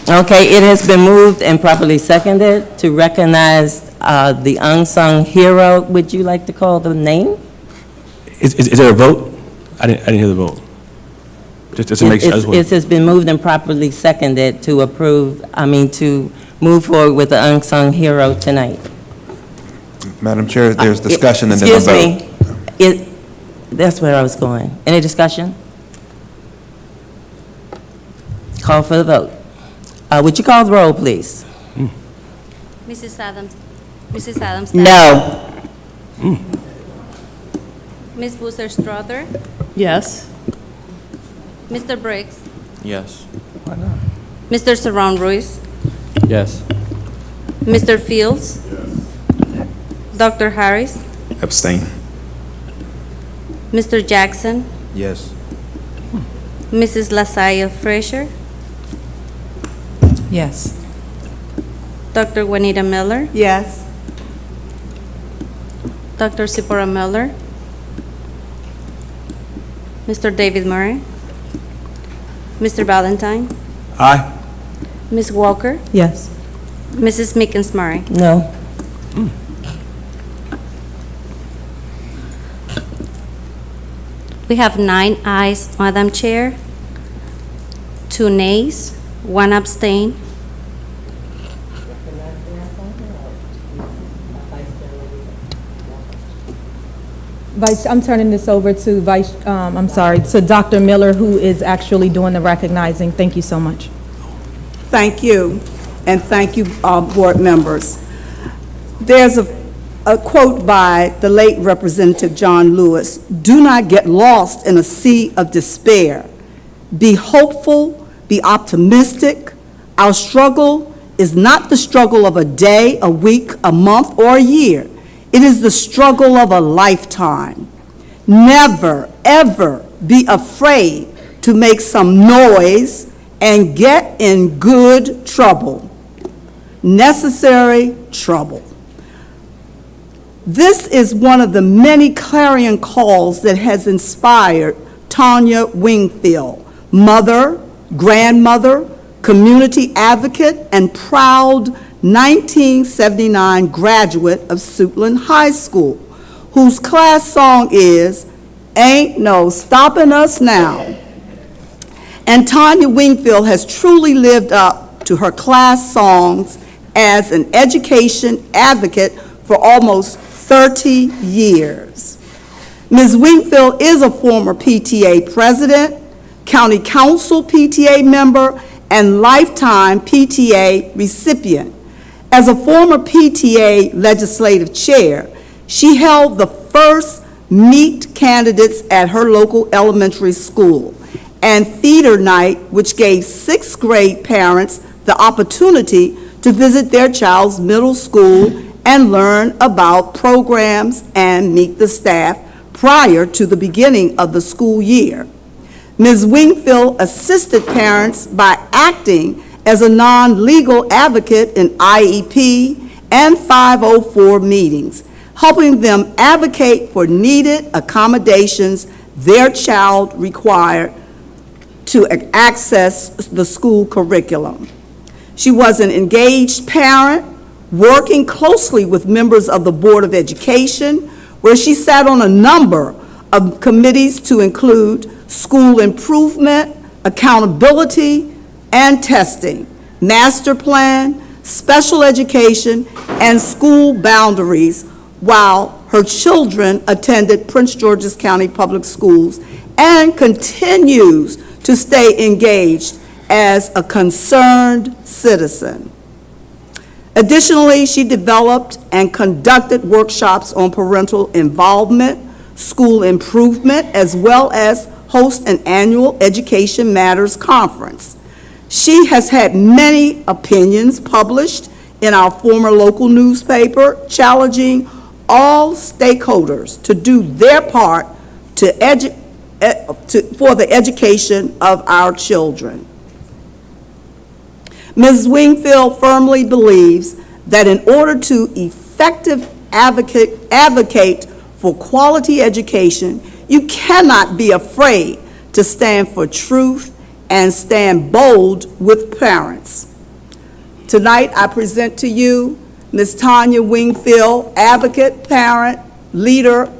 Okay, it has been moved and properly seconded to recognize the unsung hero. Would you like to call the name? Is there a vote? I didn't hear the vote. Just to make sure. It has been moved and properly seconded to to move forward with the unsung hero tonight. Madam Chair, there's discussion and then a vote. Excuse me. That's where I was going. Any discussion? Call for the vote. Would you call the roll, please? Mrs. Adams? No. Ms. Booster Strother? Yes. Mr. Briggs? Yes. Mr. Saron Ruiz? Yes. Mr. Fields? Dr. Harris? Abstain. Mr. Jackson? Yes. Mrs. Lasalle Frazier? Yes. Dr. Juanita Miller? Yes. Dr. Zipporah Miller? Mr. David Murray? Mr. Valentine? Aye. Ms. Walker? Yes. Mrs. Mickens-Murray? No. We have 9 ayes, Madam Chair, 2 nays, 1 abstain. I'm turning this over to to Dr. Miller, who is actually doing the recognizing. Thank you so much. Thank you, and thank you, board members. There's a quote by the late Representative John Lewis: "Do not get lost in a sea of despair. Be hopeful, be optimistic. Our struggle is not the struggle of a day, a week, a month, or a year. It is the struggle of a lifetime. Never, ever be afraid to make some noise and get in good trouble. Necessary trouble. This is one of the many clarion calls that has inspired Tanya Wingfield, mother, grandmother, community advocate, and proud 1979 graduate of Suitland High School, whose class song is "Ain't No Stopping Us Now." And Tanya Wingfield has truly lived up to her class songs as an education advocate for almost 30 years. Ms. Wingfield is a former PTA president, county council PTA member, and lifetime PTA recipient. As a former PTA legislative chair, she held the first Meet Candidates at her local elementary school and theater night, which gave sixth grade parents the opportunity to visit their child's middle school and learn about programs and meet the staff prior to the beginning of the school year. Ms. Wingfield assisted parents by acting as a non-legal advocate in IEP and 504 meetings, helping them advocate for needed accommodations their child required to access the school curriculum. She was an engaged parent, working closely with members of the Board of Education, where she sat on a number of committees to include school improvement, accountability, and testing, master plan, special education, and school boundaries, while her children attended Prince George's County Public Schools and continues to stay engaged as a concerned citizen. Additionally, she developed and conducted workshops on parental involvement, school improvement, as well as host an annual Education Matters Conference. She has had many opinions published in our former local newspaper, challenging all stakeholders to do their part for the education of our children. Ms. Wingfield firmly believes that in order to effectively advocate for quality education, you cannot be afraid to stand for truth and stand bold with parents. Tonight, I present to you Ms. Tanya Wingfield, advocate, parent, leader.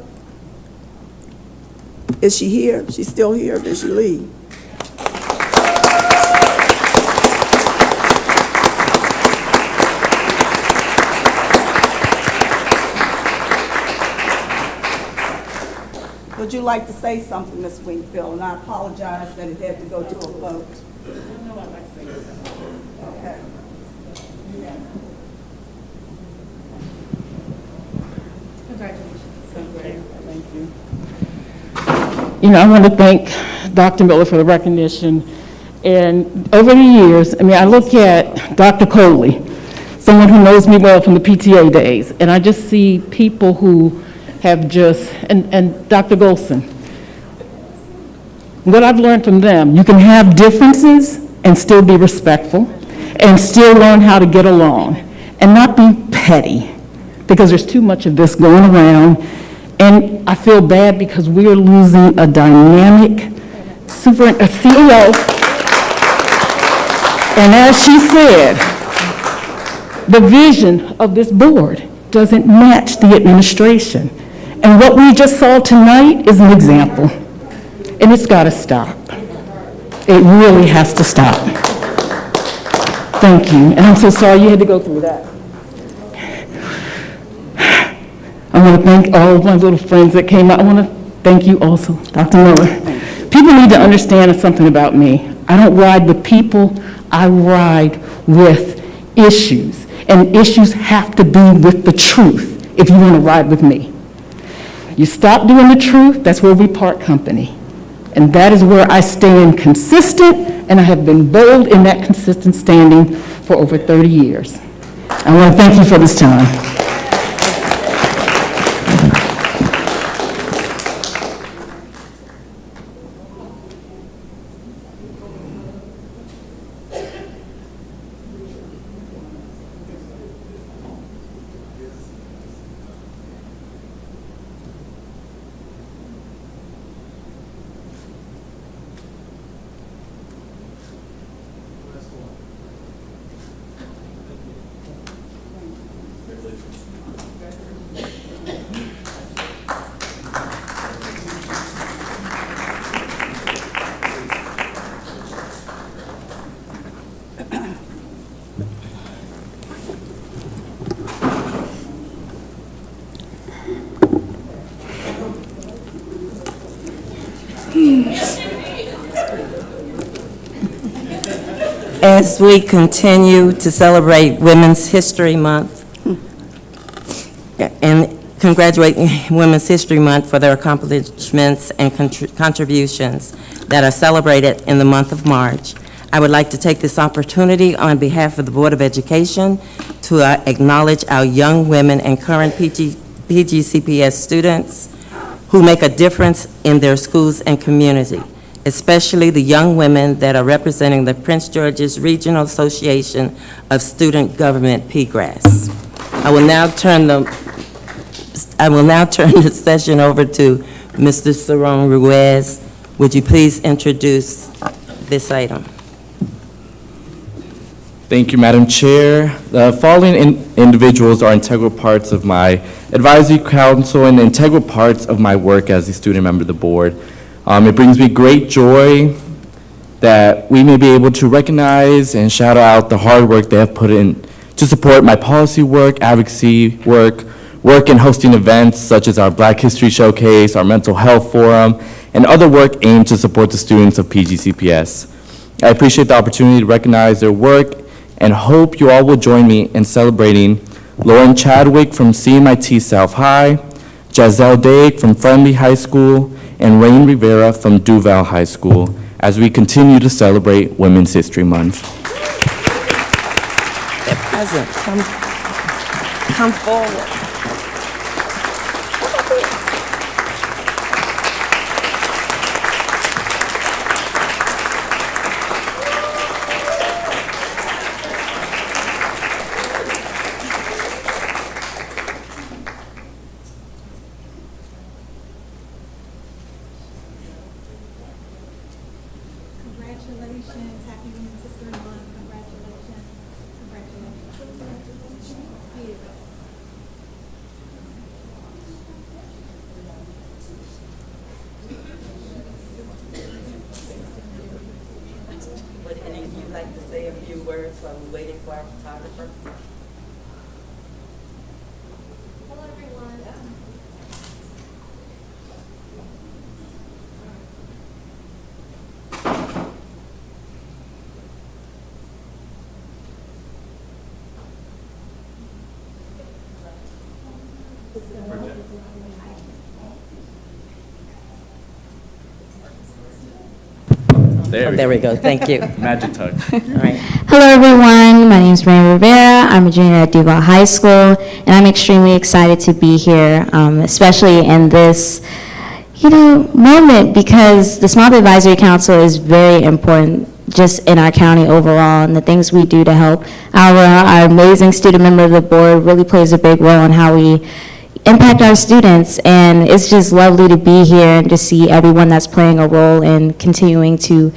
Is she here? She's still here. Did she leave? Would you like to say something, Ms. Wingfield? And I apologize that it had to go to a vote. No, I'd like to say something. Okay. Yeah. Congratulations. Thank you. You know, I want to thank Dr. Miller for the recognition. And over the years, I mean, I look at Dr. Coley, someone who knows me well from the PTA days, and I just see people who have just, and Dr. Golson. What I've learned from them, you can have differences and still be respectful and still learn how to get along and not be petty, because there's too much of this going around. And I feel bad because we are losing a dynamic a CEO. And as she said, the vision of this board doesn't match the administration. And what we just saw tonight is an example. And it's got to stop. It really has to stop. Thank you. And I'm so sorry you had to go through that. I want to thank all of my little friends that came out. I want to thank you also, Dr. Miller. People need to understand something about me. I don't ride with people. I ride with issues. And issues have to be with the truth if you want to ride with me. You stop doing the truth, that's where we part company. And that is where I stand consistent, and I have been bold in that consistent standing for over 30 years. I want to thank you for this time. As we continue to celebrate Women's History Month and congratulate Women's History Month for their accomplishments and contributions that are celebrated in the month of March, I would like to take this opportunity on behalf of the Board of Education to acknowledge our young women and current PGCPS students who make a difference in their schools and community, especially the young women that are representing the Prince George's Regional Association of Student Government, PGRAS. I will now turn the session over to Mr. Saron Ruiz. Would you please introduce this item? Thank you, Madam Chair. The following individuals are integral parts of my advisory council and integral parts of my work as a student member of the board. It brings me great joy that we may be able to recognize and shout out the hard work they have put in to support my policy work, advocacy work in hosting events such as our Black History Showcase, our Mental Health Forum, and other work aimed to support the students of PGCPS. I appreciate the opportunity to recognize their work and hope you all will join me in celebrating Lauren Chadwick from CMIT South High, Giselle Dake from Friendly High School, and Rain Rivera from Duval High School as we continue to celebrate Women's History Month. At present, come forward. Congratulations, happy Women's History Month, congratulations, Would any of you like to say a few words while we're waiting for our photographer? Hello, everyone. There we go, thank you. Magic touch. All right. Hello, everyone. My name is Rain Rivera. I'm a junior at Duval High School, and I'm extremely excited to be here, especially in this, moment, because the Small Business Advisory Council is very important just in our county overall, and the things we do to help our amazing student member of the board really plays a big role in how we impact our students, and it's just lovely to be here and to see everyone that's playing a role in continuing to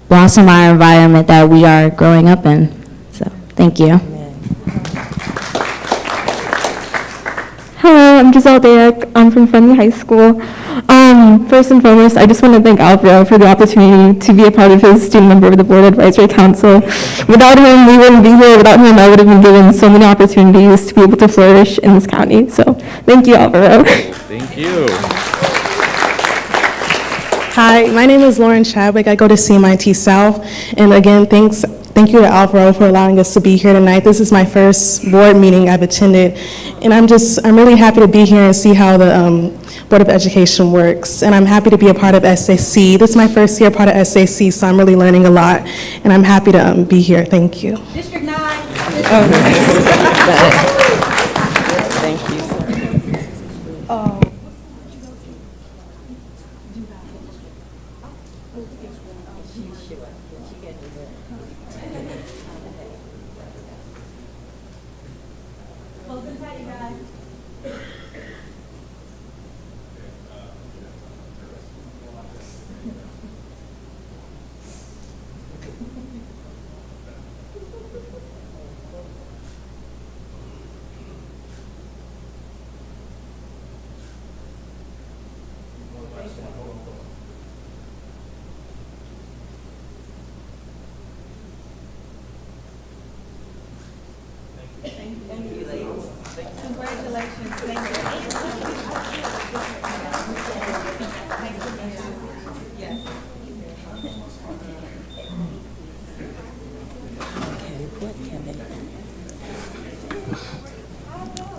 blossom our environment that we are growing up in. So, thank you. Hello, I'm Giselle Dayak. I'm from Friendly High School. First and foremost, I just want to thank Alvaro for the opportunity to be a part of his student member of the Board Advisory Council. Without him, we wouldn't be here. Without him, I would have been given so many opportunities to be able to flourish in this county. So, thank you, Alvaro. Thank you. Hi, my name is Lauren Chadwick. I go to CMIT South. And again, thank you to Alvaro for allowing us to be here tonight. This is my first board meeting I've attended. And I'm really happy to be here and see how the Board of Education works, and I'm happy to be a part of SAC. This is my first year part of SAC, so I'm really learning a lot, and I'm happy to be here. Thank you. District 9. Thank you.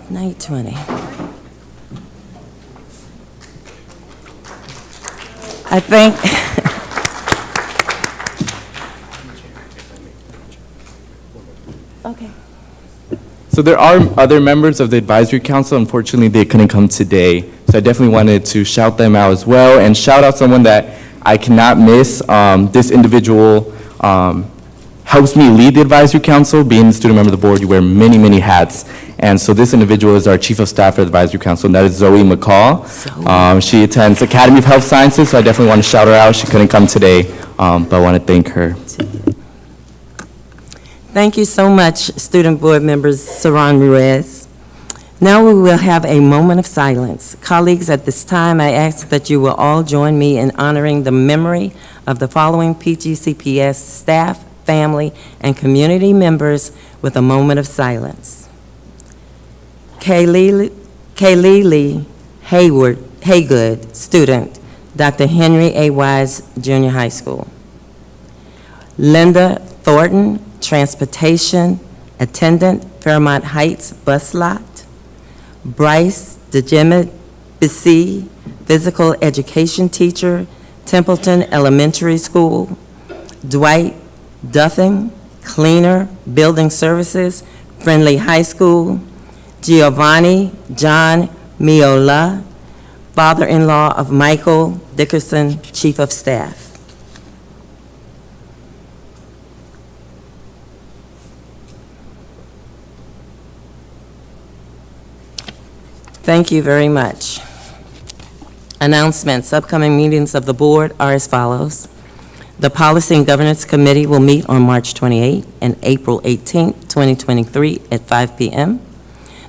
Night 20. I think, okay. So there are other members of the advisory council. Unfortunately, they couldn't come today. So I definitely wanted to shout them out as well and shout out someone that I cannot miss. This individual helps me lead the advisory council. Being a student member of the board, you wear many, many hats. And so this individual is our chief of staff for the advisory council, and that is Zoe McCall. She attends Academy of Health Sciences, so I definitely want to shout her out. She couldn't come today, but I want to thank her. Thank you so much, student board members Saran Ruiz. Now we will have a moment of silence. Colleagues, at this time, I ask that you will all join me in honoring the memory of the following PGCPS staff, family, and community members with a moment of silence. Kaylee Haygood, student, Dr. Henry A. Wise Junior High School. Linda Thornton, transportation attendant, Fairmont Heights bus lot. Bryce DeGemet Bissey, physical education teacher, Templeton Elementary School. Dwight Duffin, cleaner, building services, Friendly High School. Giovanni John Miola, father-in-law of Michael Dickerson, chief of staff. Thank you very much. Announcements. Upcoming meetings of the board are as follows. The Policy and Governance Committee will meet on March 28 and April 18, 2023 at 5 p.m.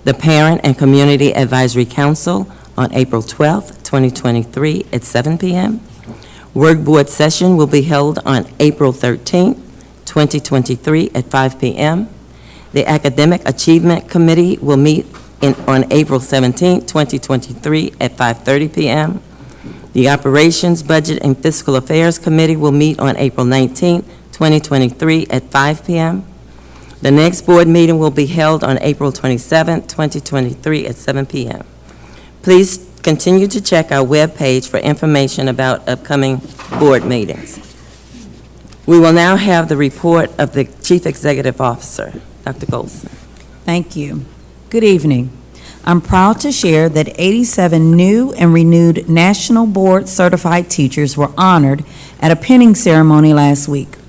The Parent and Community Advisory Council on April 12, 2023 at 7 p.m. Work Board session will be held on April 13, 2023 at 5 p.m. The Academic Achievement Committee will meet on April 17, 2023 at 5:30 p.m. The Operations, Budget, and Fiscal Affairs Committee will meet on April 19, 2023 at 5 p.m. The next board meeting will be held on April 27, 2023 at 7 p.m. Please continue to check our webpage for information about upcoming board meetings. We will now have the report of the Chief Executive Officer, Dr. Golson. Thank you. Good evening. I'm proud to share that 87 new and renewed National Board Certified Teachers were honored at a pinning ceremony last week.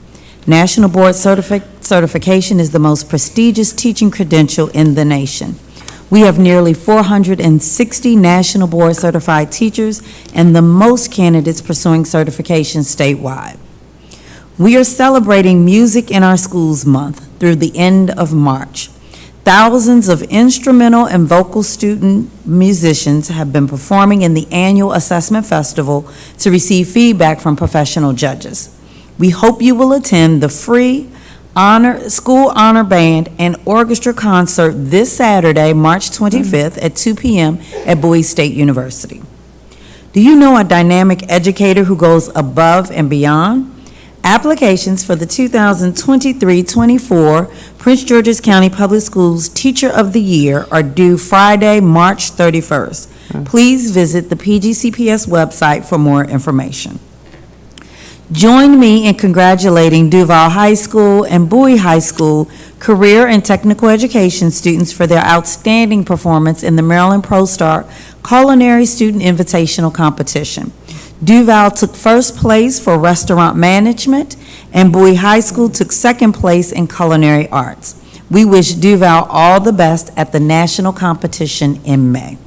National Board Certification is the most prestigious teaching credential in the nation. We have nearly 460 National Board Certified teachers and the most candidates pursuing certification statewide. We are celebrating Music in Our Schools Month through the end of March. Thousands of instrumental and vocal student musicians have been performing in the annual Assessment Festival to receive feedback from professional judges. We hope you will attend the free School Honor Band and Orchestra concert this Saturday, March 25th at 2 p.m. at Bowie State University. Do you know a dynamic educator who goes above and beyond? Applications for the 2023-24 Prince George's County Public Schools Teacher of the Year are due Friday, March 31st. Please visit the PGCPS website for more information. Join me in congratulating Duval High School and Bowie High School career and technical education students for their outstanding performance in the Maryland ProStar Culinary Student Invitational Competition. Duval took first place for restaurant management, and Bowie High School took second place in culinary arts. We wish Duval all the best at the national competition in May.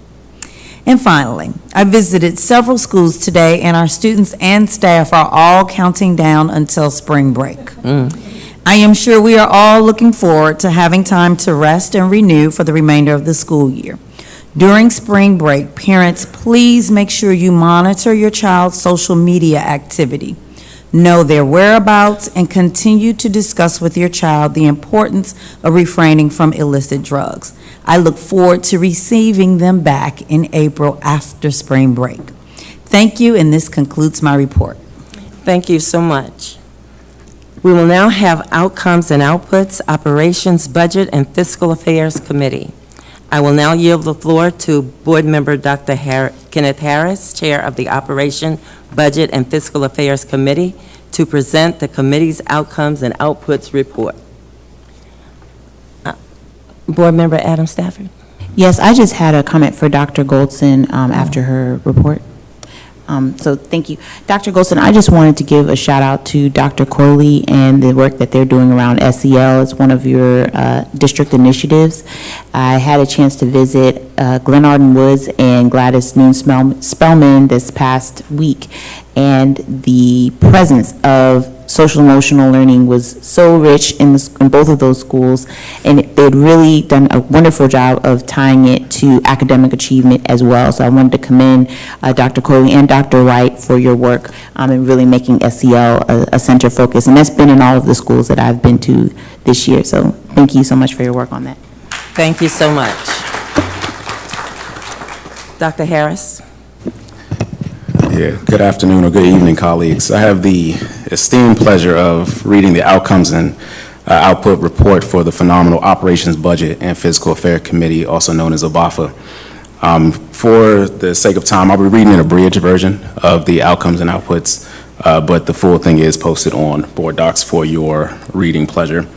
And finally, I visited several schools today, and our students and staff are all counting down until spring break. I am sure we are all looking forward to having time to rest and renew for the remainder of the school year. During spring break, parents, please make sure you monitor your child's social media activity. Know their whereabouts and continue to discuss with your child the importance of refraining from illicit drugs. I look forward to receiving them back in April after spring break. Thank you, and this concludes my report. Thank you so much. We will now have Outcomes and Outputs, Operations, Budget, and Fiscal Affairs Committee. I will now yield the floor to Board Member Dr. Kenneth Harris, Chair of the Operation, Budget, and Fiscal Affairs Committee, to present the committee's Outcomes and Outputs report. Board Member Adam Stafford. Yes, I just had a comment for Dr. Goldson after her report. So thank you. Dr. Goldson, I just wanted to give a shout out to Dr. Coley and the work that they're doing around SEL. It's one of your district initiatives. I had a chance to visit Glen Arden Woods and Gladys Noon Spellman this past week, and the presence of social emotional learning was so rich in both of those schools, and they'd really done a wonderful job of tying it to academic achievement as well. So I wanted to commend Dr. Coley and Dr. White for your work in really making SEL a center focus, and that's been in all of the schools that I've been to this year. So thank you so much for your work on that. Thank you so much. Dr. Harris. Yeah, good afternoon or good evening, colleagues. I have the esteemed pleasure of reading the Outcomes and Output report for the Phenomenal Operations, Budget, and Fiscal Affairs Committee, also known as OBAFA. For the sake of time, I'll be reading an abridged version of the Outcomes and Outputs, but the full thing is posted on Board Docs for your reading pleasure.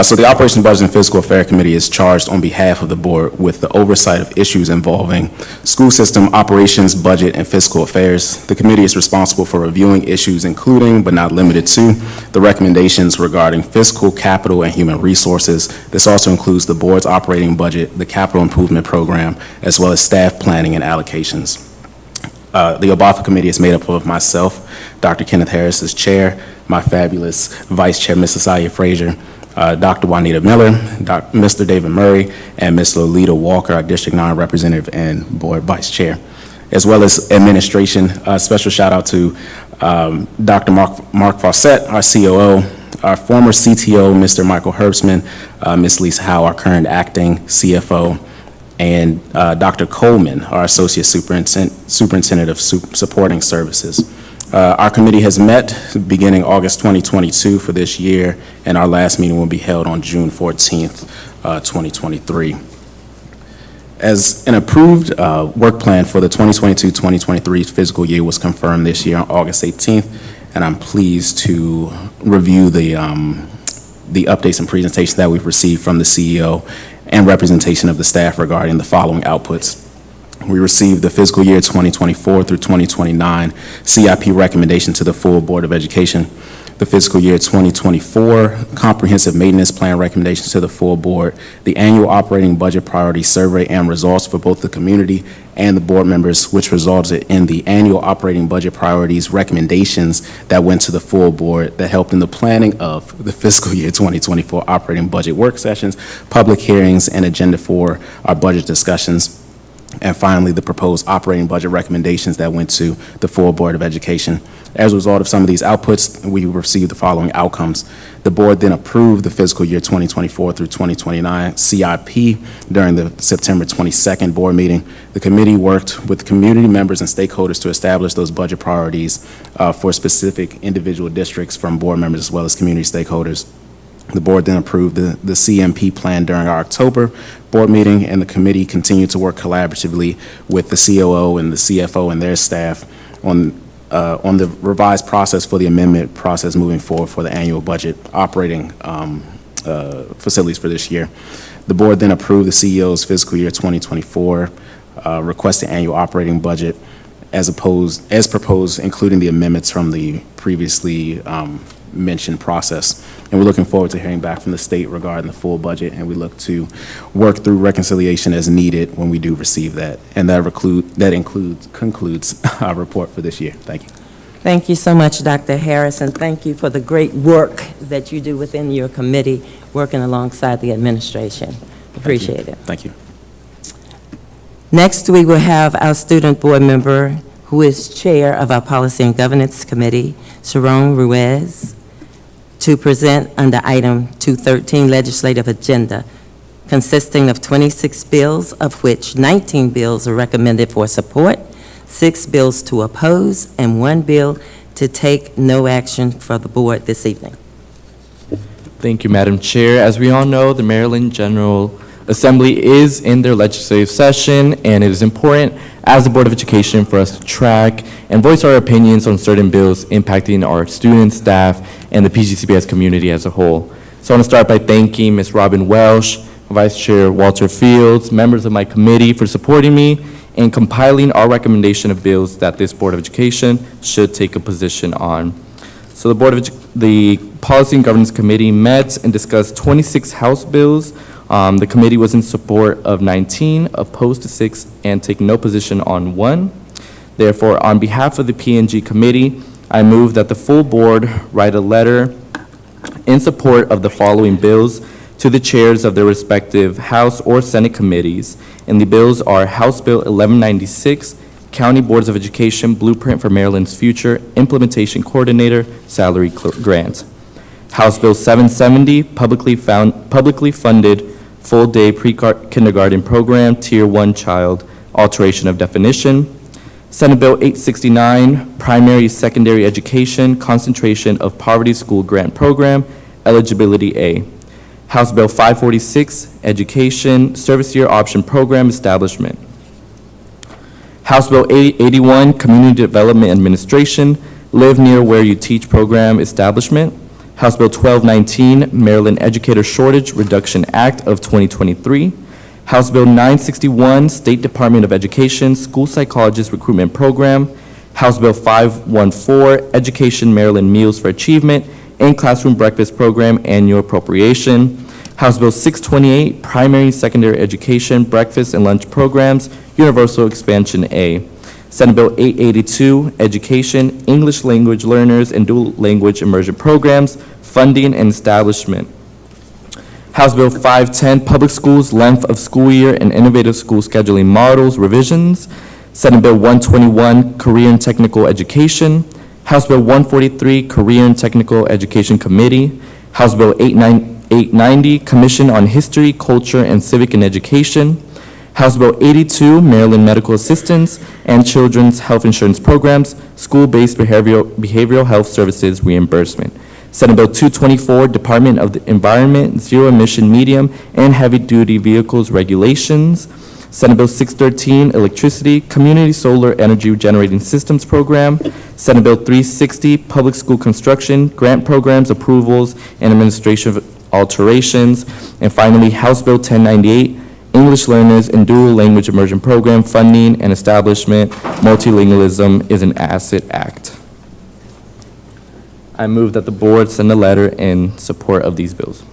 So the Operations, Budget, and Fiscal Affairs Committee is charged on behalf of the board with the oversight of issues involving school system operations, budget, and fiscal affairs. The committee is responsible for reviewing issues including, but not limited to, the recommendations regarding fiscal, capital, and human resources. This also includes the board's operating budget, the capital improvement program, as well as staff planning and allocations. The OBAFA committee is made up of myself, Dr. Kenneth Harris as chair, my fabulous vice chair, Ms. Isaiah Frazier, Dr. Juanita Miller, Mr. David Murray, and Ms. Lolita Walker, our District 9 representative and board vice chair, as well as administration. Special shout out to Dr. Mark Fawcett, our COO, our former CTO, Mr. Michael Herbstman, Ms. Lisa Howe, our current acting CFO, and Dr. Coleman, our associate superintendent of supporting services. Our committee has met beginning August 2022 for this year, and our last meeting will be held on June 14th, 2023. As an approved work plan for the 2022-2023 fiscal year was confirmed this year on August 18th, and I'm pleased to review the updates and presentations that we've received from the CEO and representation of the staff regarding the following outputs. We received the fiscal year 2024 through 2029 CIP recommendation to the full Board of Education, the fiscal year 2024 comprehensive maintenance plan recommendations to the full board, the annual operating budget priority survey and results for both the community and the board members, which resulted in the annual operating budget priorities recommendations that went to the full board that helped in the planning of the fiscal year 2024 operating budget work sessions, public hearings, and agenda for our budget discussions. And finally, the proposed operating budget recommendations that went to the full Board of Education. As a result of some of these outputs, we received the following outcomes. The board then approved the fiscal year 2024 through 2029 CIP during the September 22nd board meeting. The committee worked with community members and stakeholders to establish those budget priorities for specific individual districts from board members as well as community stakeholders. The board then approved the CMP plan during our October board meeting, and the committee continued to work collaboratively with the COO and the CFO and their staff on the revised process for the amendment process moving forward for the annual budget operating facilities for this year. The board then approved the CEO's fiscal year 2024 requested annual operating budget as proposed, including the amendments from the previously mentioned process. And we're looking forward to hearing back from the state regarding the full budget, and we look to work through reconciliation as needed when we do receive that. And that concludes our report for this year. Thank you. Thank you so much, Dr. Harris, and thank you for the great work that you do within your committee, working alongside the administration. Appreciate it. Thank you. Next, we will have our student board member, who is chair of our Policy and Governance Committee, Sharon Ruiz, to present under item 213 legislative agenda, consisting of 26 bills, of which 19 bills are recommended for support, 6 bills to oppose, and 1 bill to take no action for the board this evening. Thank you, Madam Chair. As we all know, the Maryland General Assembly is in their legislative session, and it is important as the Board of Education for us to track and voice our opinions on certain bills impacting our students, staff, and the PGCPS community as a whole. So I want to start by thanking Ms. Robin Welsh, Vice Chair Walter Fields, members of my committee for supporting me in compiling our recommendation of bills that this Board of Education should take a position on. So the Policy and Governance Committee met and discussed 26 House bills. The committee was in support of 19, opposed to 6, and take no position on 1. Therefore, on behalf of the P&G committee, I move that the full board write a letter in support of the following bills to the chairs of their respective House or Senate committees. And the bills are House Bill 1196, County Boards of Education Blueprint for Maryland's Future Implementation Coordinator Salary Grant. House Bill 770, publicly funded full-day pre-kindergarten program, Tier 1 child, alteration of definition. Senate Bill 869, primary secondary education, concentration of poverty school grant program, eligibility A. House Bill 546, education, service year option program establishment. House Bill 81, community development administration, live near where you teach program establishment. House Bill 1219, Maryland Educator Shortage Reduction Act of 2023. House Bill 961, State Department of Education School Psychologist Recruitment Program. House Bill 514, Education Maryland Meals for Achievement and Classroom Breakfast Program Annual Appropriation. House Bill 628, Primary Secondary Education Breakfast and Lunch Programs, Universal Expansion A. Senate Bill 882, Education, English Language Learners and Dual Language Immersion Programs, Funding and Establishment. House Bill 510, Public Schools, Length of School Year and Innovative School Scheduling Models, Revisions. Senate Bill 121, Career and Technical Education. House Bill 143, Career and Technical Education Committee. House Bill 890, Commission on History, Culture, and Civic and Education. House Bill 82, Maryland Medical Assistance and Children's Health Insurance Programs, School-Based Behavioral Health Services Reimbursement. Senate Bill 224, Department of the Environment, Zero Emission Medium and Heavy Duty Vehicles Regulations. Senate Bill 613, Electricity, Community Solar Energy Generating Systems Program. Senate Bill 360, Public School Construction, Grant Programs, Approvals, and Administration Alterations. And finally, House Bill 1098, English Learners and Dual Language Immersion Program Funding and Establishment. Multilingualism is an Asset Act. I move that the board send a letter in support of these bills.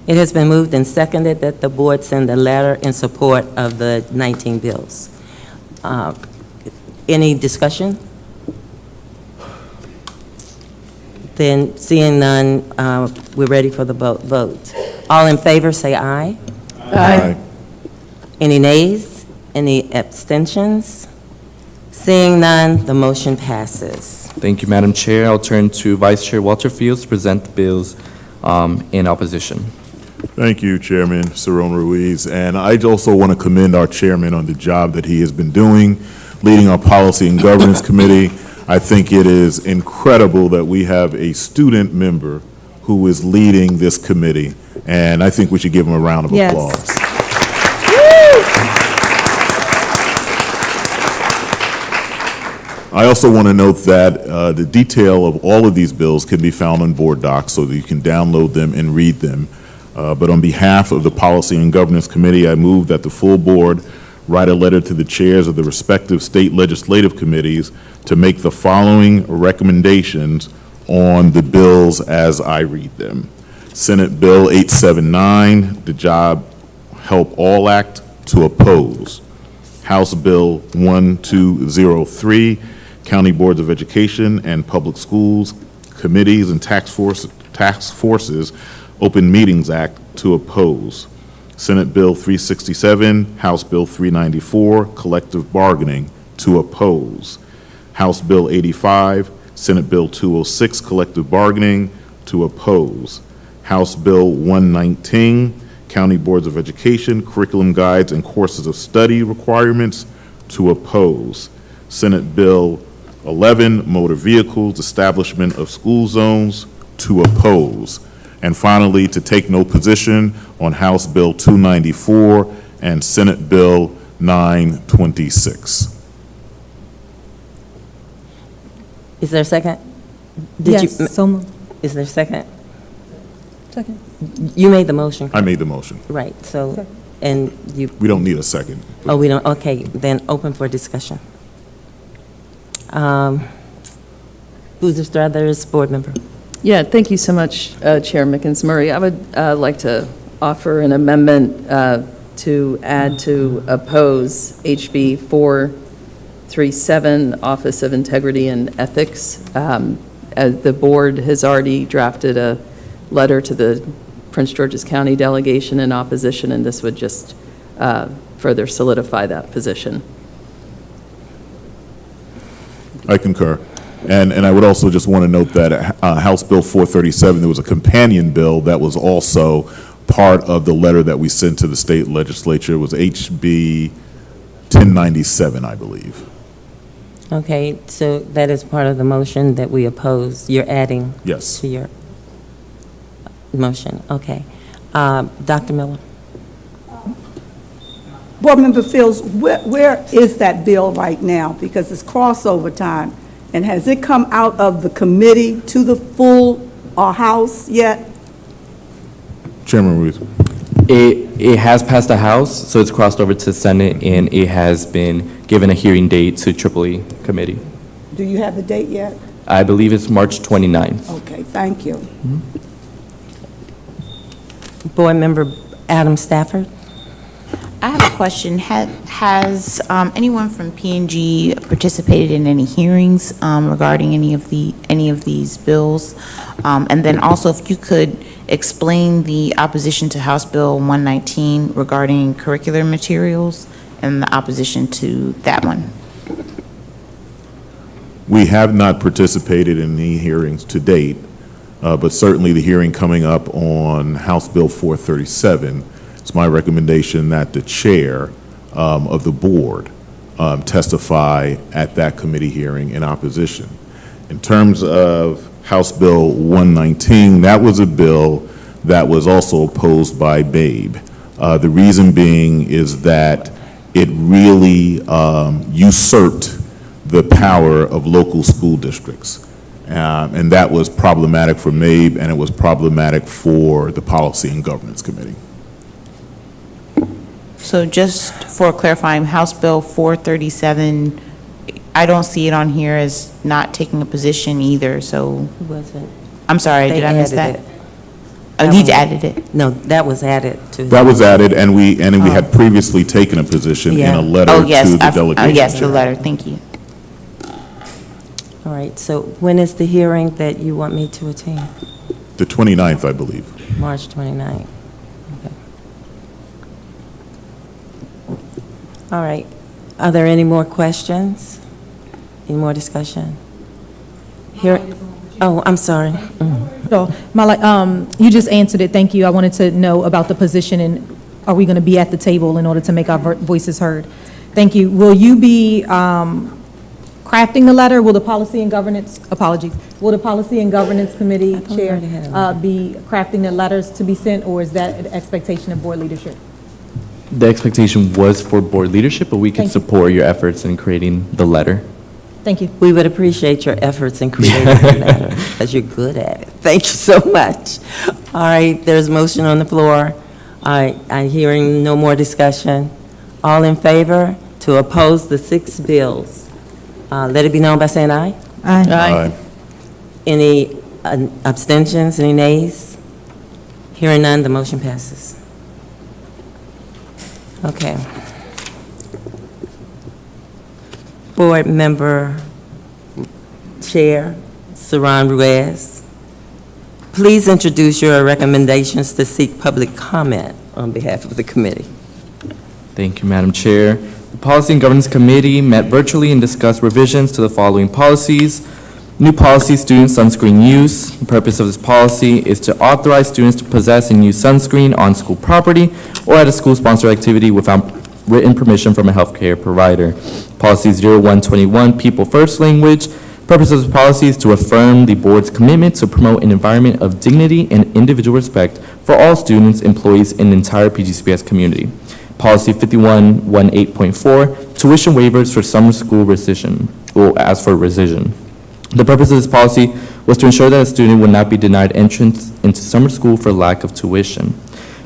It has been moved and seconded that the board send a letter in support of the 19 bills. Any discussion? Then, seeing none, we're ready for the vote. All in favor, say aye. Aye. Any nays? Any abstentions? Seeing none, the motion passes. Thank you, Madam Chair. I'll turn to Vice Chair Walter Fields to present the bills in opposition. Thank you, Chairman Cerrone Ruiz. And I also want to commend our chairman on the job that he has been doing, leading our Policy and Governance Committee. I think it is incredible that we have a student member who is leading this committee, and I think we should give him a round of applause. I also want to note that the detail of all of these bills can be found on Board Docs, so that you can download them and read them. But on behalf of the Policy and Governance Committee, I move that the full board write a letter to the chairs of the respective state legislative committees to make the following recommendations on the bills as I read them. Senate Bill 879, the Job Help All Act, to oppose. House Bill 1203, County Boards of Education and Public Schools Committees and Task Forces Open Meetings Act, to oppose. Senate Bill 367, House Bill 394, Collective Bargaining, to oppose. House Bill 85, Senate Bill 206, Collective Bargaining, to oppose. House Bill 119, County Boards of Education, Curriculum Guides and Courses of Study Requirements, to oppose. Senate Bill 11, Motor Vehicles, Establishment of School Zones, to oppose. And finally, to take no position on House Bill 294 and Senate Bill 926. Is there a second? Yes, so moved. Is there a second? Second. You made the motion. I made the motion. Right, so, and you, We don't need a second. oh, we don't, okay, then open for discussion. Boozer Struthers, board member. Yeah, thank you so much, Chair Mickens Murray. I would like to offer an amendment to add to oppose HB 437, Office of Integrity and Ethics. As the board has already drafted a letter to the Prince George's County delegation in opposition, and this would just further solidify that position. I concur. And I would also just want to note that House Bill 437, there was a companion bill that was also part of the letter that we sent to the state legislature. It was HB 1097, I believe. Okay, so that is part of the motion that we oppose. You're adding Yes. to your motion, okay. Dr. Miller? Board Member Fields, where is that bill right now? Because it's crossover time. And has it come out of the committee to the full House yet? Chairman Ruiz. It has passed the House, so it's crossed over to Senate, and it has been given a hearing date to EEE committee. Do you have the date yet? I believe it's March 29th. Okay, thank you. Board member Adam Stafford? I have a question. Has anyone from P&G participated in any hearings regarding any of these bills? And then also, if you could explain the opposition to House Bill 119 regarding curricular materials and the opposition to that one. We have not participated in any hearings to date, but certainly the hearing coming up on House Bill 437, it's my recommendation that the chair of the board testify at that committee hearing in opposition. In terms of House Bill 119, that was a bill that was also opposed by BABE. The reason being is that it really usurped the power of local school districts. And that was problematic for MABE, and it was problematic for the Policy and Governance Committee. So just for clarifying, House Bill 437, I don't see it on here as not taking a position either, so. Who was it? I'm sorry, They did I miss added that? it. Oh, he added it. No, that was added to. That was added, and we had previously taken a position in Yeah. a letter Oh, to yes, the delegation. yes, the chair. letter, thank you. All right, so when is the hearing that you want me to attend? The 29th, I believe. March 29th. Okay. All right. Are there any more questions? Any more discussion? Here, oh, I'm sorry. So, you just answered it, thank you. I wanted to know about the position and are we going to be at the table in order to make our voices heard? Thank you. Will you be crafting the letter? Will the Policy and Governance, will the Policy and Governance Committee Chair be crafting the letters to be sent, or is that an expectation of board leadership? The expectation was for board leadership, but we can support your efforts in creating the letter. Thank you. We would appreciate your efforts in creating the letter, because you're good at it. Thank you so much. All right, there's a motion on the floor. I'm hearing no more discussion. All in favor to oppose the 6 bills? Let it be known by saying aye. Aye. Any abstentions, any nays? Hearing none, the motion passes. Okay. Board Member Chair Saran Ruiz, please introduce your recommendations to seek public comment on behalf of the committee. Thank you, Madam Chair. The Policy and Governance Committee met virtually and discussed revisions to the following policies. New policy, student sunscreen use. The purpose of this policy is to authorize students to possess and use sunscreen on school property or at a school-sponsored activity without written permission from a healthcare provider. Policy 0121, People First language. Purpose of this policy is to affirm the board's commitment to promote an environment of dignity and individual respect for all students, employees, and the entire PGCPS community. Policy 5118.4, tuition waivers for summer school rescission, or as for rescission. The purpose of this policy was to ensure that a student would not be denied entrance into summer school for lack of tuition.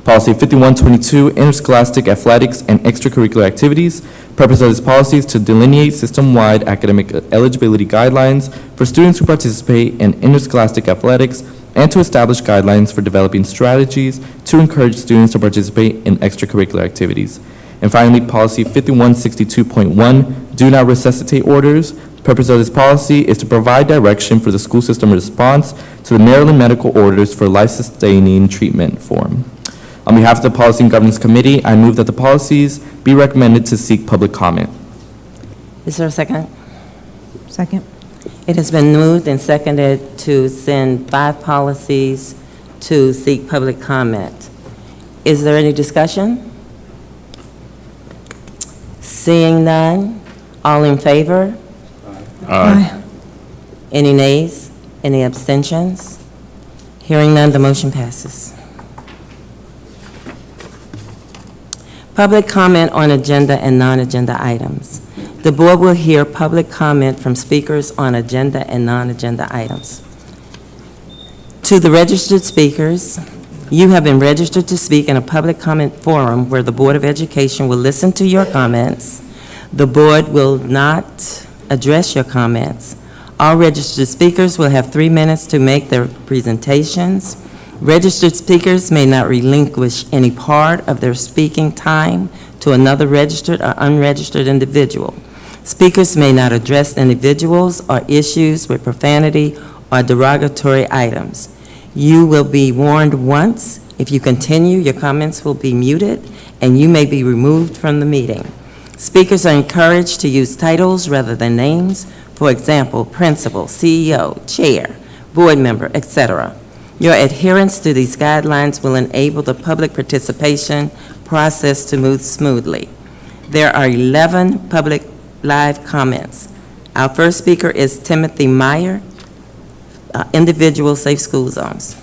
Policy 5122, interscholastic athletics and extracurricular activities. Purpose of this policy is to delineate system-wide academic eligibility guidelines for students who participate in interscholastic athletics and to establish guidelines for developing strategies to encourage students to participate in extracurricular activities. And finally, policy 5162.1, do not resuscitate orders. Purpose of this policy is to provide direction for the school system response to the Maryland medical orders for life-sustaining treatment form. On behalf of the Policy and Governance Committee, I move that the policies be recommended to seek public comment. Is there a second? Second. It has been moved and seconded to send 5 policies to seek public comment. Is there any discussion? Seeing none, all in favor? Aye. Any nays? Any abstentions? Hearing none, the motion passes. Public comment on agenda and non-agenda items. The board will hear public comment from speakers on agenda and non-agenda items. To the registered speakers, you have been registered to speak in a public comment forum where the Board of Education will listen to your comments. The board will not address your comments. All registered speakers will have 3 minutes to make their presentations. Registered speakers may not relinquish any part of their speaking time to another registered or unregistered individual. Speakers may not address individuals or issues with profanity or derogatory items. You will be warned once. If you continue, your comments will be muted and you may be removed from the meeting. Speakers are encouraged to use titles rather than names. For example, principal, CEO, chair, board member, etc. Your adherence to these guidelines will enable the public participation process to move smoothly. There are 11 public live comments. Our first speaker is Timothy Meyer, Individual Safe School Zones.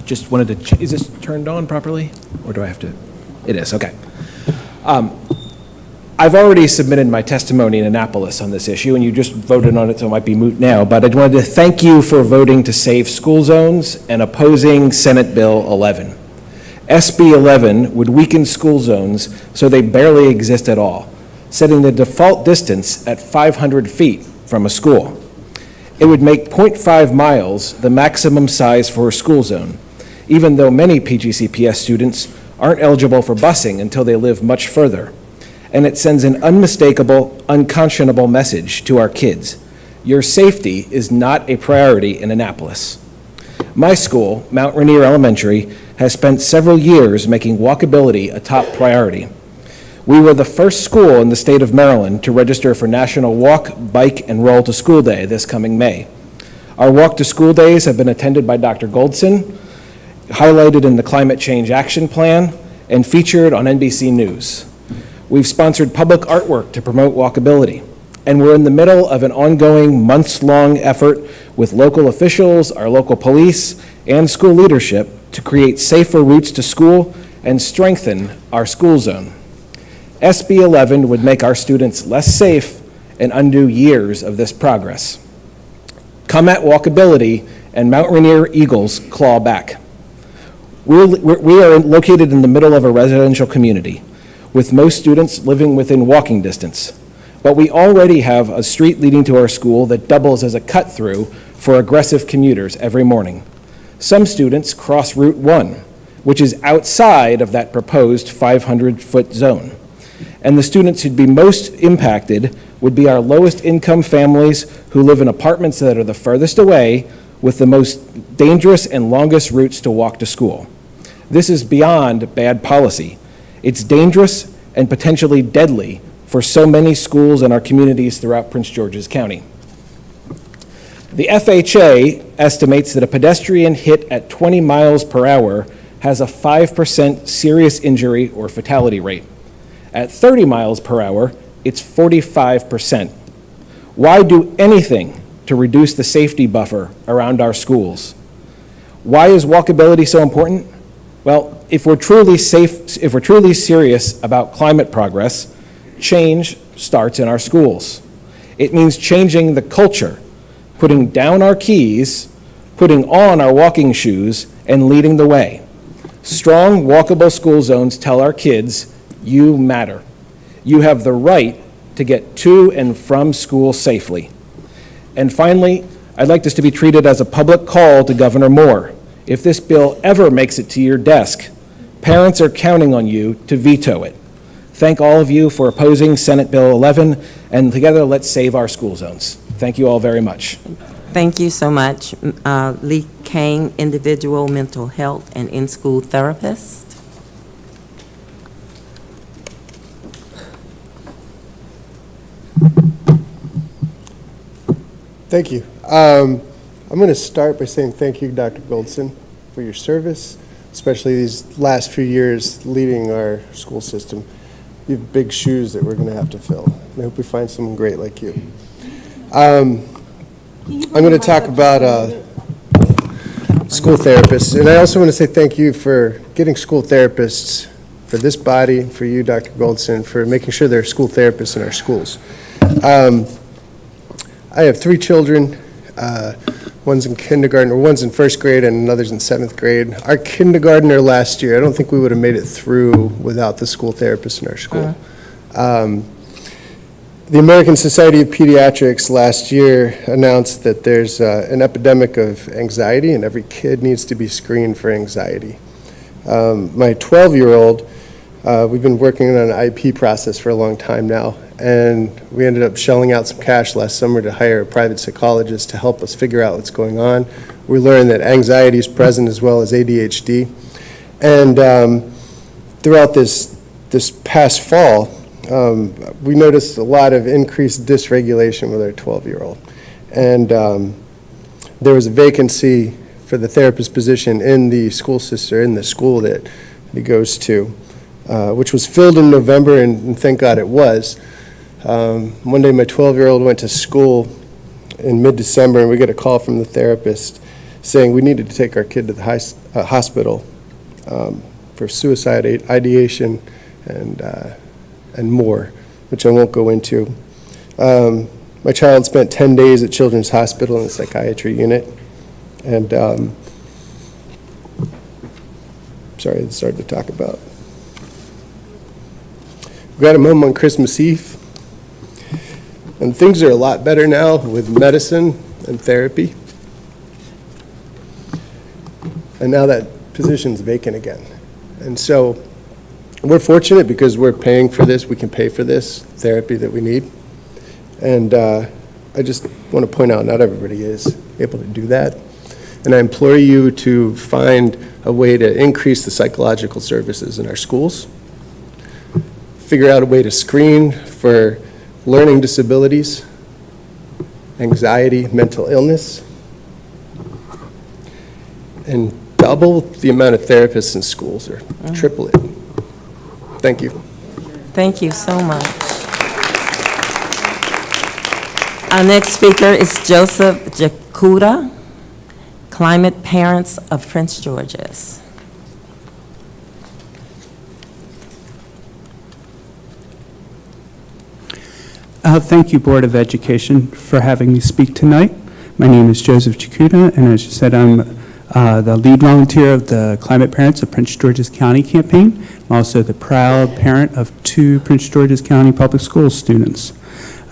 Just wanted to, is this turned on properly? Or do I have to? It is, okay. I've already submitted my testimony in Annapolis on this issue, and you just voted on it, so it might be moot now. But I wanted to thank you for voting to save school zones and opposing Senate Bill 11. SB 11 would weaken school zones so they barely exist at all, setting the default distance at 500 feet from a school. It would make 0.5 miles the maximum size for a school zone, even though many PGCPS students aren't eligible for busing until they live much further. And it sends an unmistakable, unconscionable message to our kids. Your safety is not a priority in Annapolis. My school, Mount Rainier Elementary, has spent several years making walkability a top priority. We were the first school in the state of Maryland to register for National Walk, Bike, and Roll to School Day this coming May. Our Walk to School Days have been attended by Dr. Goldson, highlighted in the Climate Change Action Plan, and featured on NBC News. We've sponsored public artwork to promote walkability, and we're in the middle of an ongoing months-long effort with local officials, our local police, and school leadership to create safer routes to school and strengthen our school zone. SB 11 would make our students less safe and undo years of this progress. Come at walkability, and Mount Rainier Eagles claw back. We are located in the middle of a residential community, with most students living within walking distance. But we already have a street leading to our school that doubles as a cut-through for aggressive commuters every morning. Some students cross Route 1, which is outside of that proposed 500-foot zone. And the students who'd be most impacted would be our lowest income families who live in apartments that are the furthest away with the most dangerous and longest routes to walk to school. This is beyond bad policy. It's dangerous and potentially deadly for so many schools in our communities throughout Prince George's County. The FHA estimates that a pedestrian hit at 20 miles per hour has a 5% serious injury or fatality rate. At 30 miles per hour, it's 45%. Why do anything to reduce the safety buffer around our schools? Why is walkability so important? Well, if we're truly serious about climate progress, change starts in our schools. It means changing the culture, putting down our keys, putting on our walking shoes, and leading the way. Strong, walkable school zones tell our kids, you matter. You have the right to get to and from school safely. And finally, I'd like this to be treated as a public call to Governor Moore. If this bill ever makes it to your desk, parents are counting on you to veto it. Thank all of you for opposing Senate Bill 11, and together let's save our school zones. Thank you all very much. Thank you so much. Lee Kane, individual mental health and in-school therapist. Thank you. I'm going to start by saying thank you, Dr. Goldson, for your service, especially these last few years leading our school system. You have big shoes that we're going to have to fill. And I hope we find someone great like you. I'm going to talk about school therapists, and I also want to say thank you for getting school therapists for this body, for you, Dr. Goldson, for making sure there are school therapists in our schools. I have 3 children. One's in kindergarten, or one's in first grade, and another's in 7th grade. Our kindergartner last year, I don't think we would have made it through without the school therapists in our school. The American Society of Pediatrics last year announced that there's an epidemic of anxiety, and every kid needs to be screened for anxiety. My 12-year-old, we've been working on an IP process for a long time now, and we ended up shelling out some cash last summer to hire a private psychologist to help us figure out what's going on. We learned that anxiety is present as well as ADHD. And throughout this past fall, we noticed a lot of increased dysregulation with our 12-year-old. And there was a vacancy for the therapist position in the school system, in the school that he goes to, which was filled in November, and thank God it was. One day my 12-year-old went to school in mid-December, and we get a call from the therapist saying we needed to take our kid to the hospital for suicide ideation and more, which I won't go into. My child spent 10 days at Children's Hospital in the psychiatry unit, and sorry, it's hard to talk about. We got him home on Christmas Eve. And things are a lot better now with medicine and therapy. And now that position's vacant again. And so we're fortunate because we're paying for this, we can pay for this therapy that we need. And I just want to point out, not everybody is able to do that. And I implore you to find a way to increase the psychological services in our schools, figure out a way to screen for learning disabilities, anxiety, mental illness, and double the amount of therapists in schools, or triple it. Thank you. Thank you so much. Our next speaker is Joseph Jakuda, Climate Parents of Prince George's. Thank you, Board of Education, for having me speak tonight. My name is Joseph Jakuda, and as you said, I'm the lead volunteer of the Climate Parents of Prince George's County campaign. I'm also the proud parent of 2 Prince George's County Public Schools students.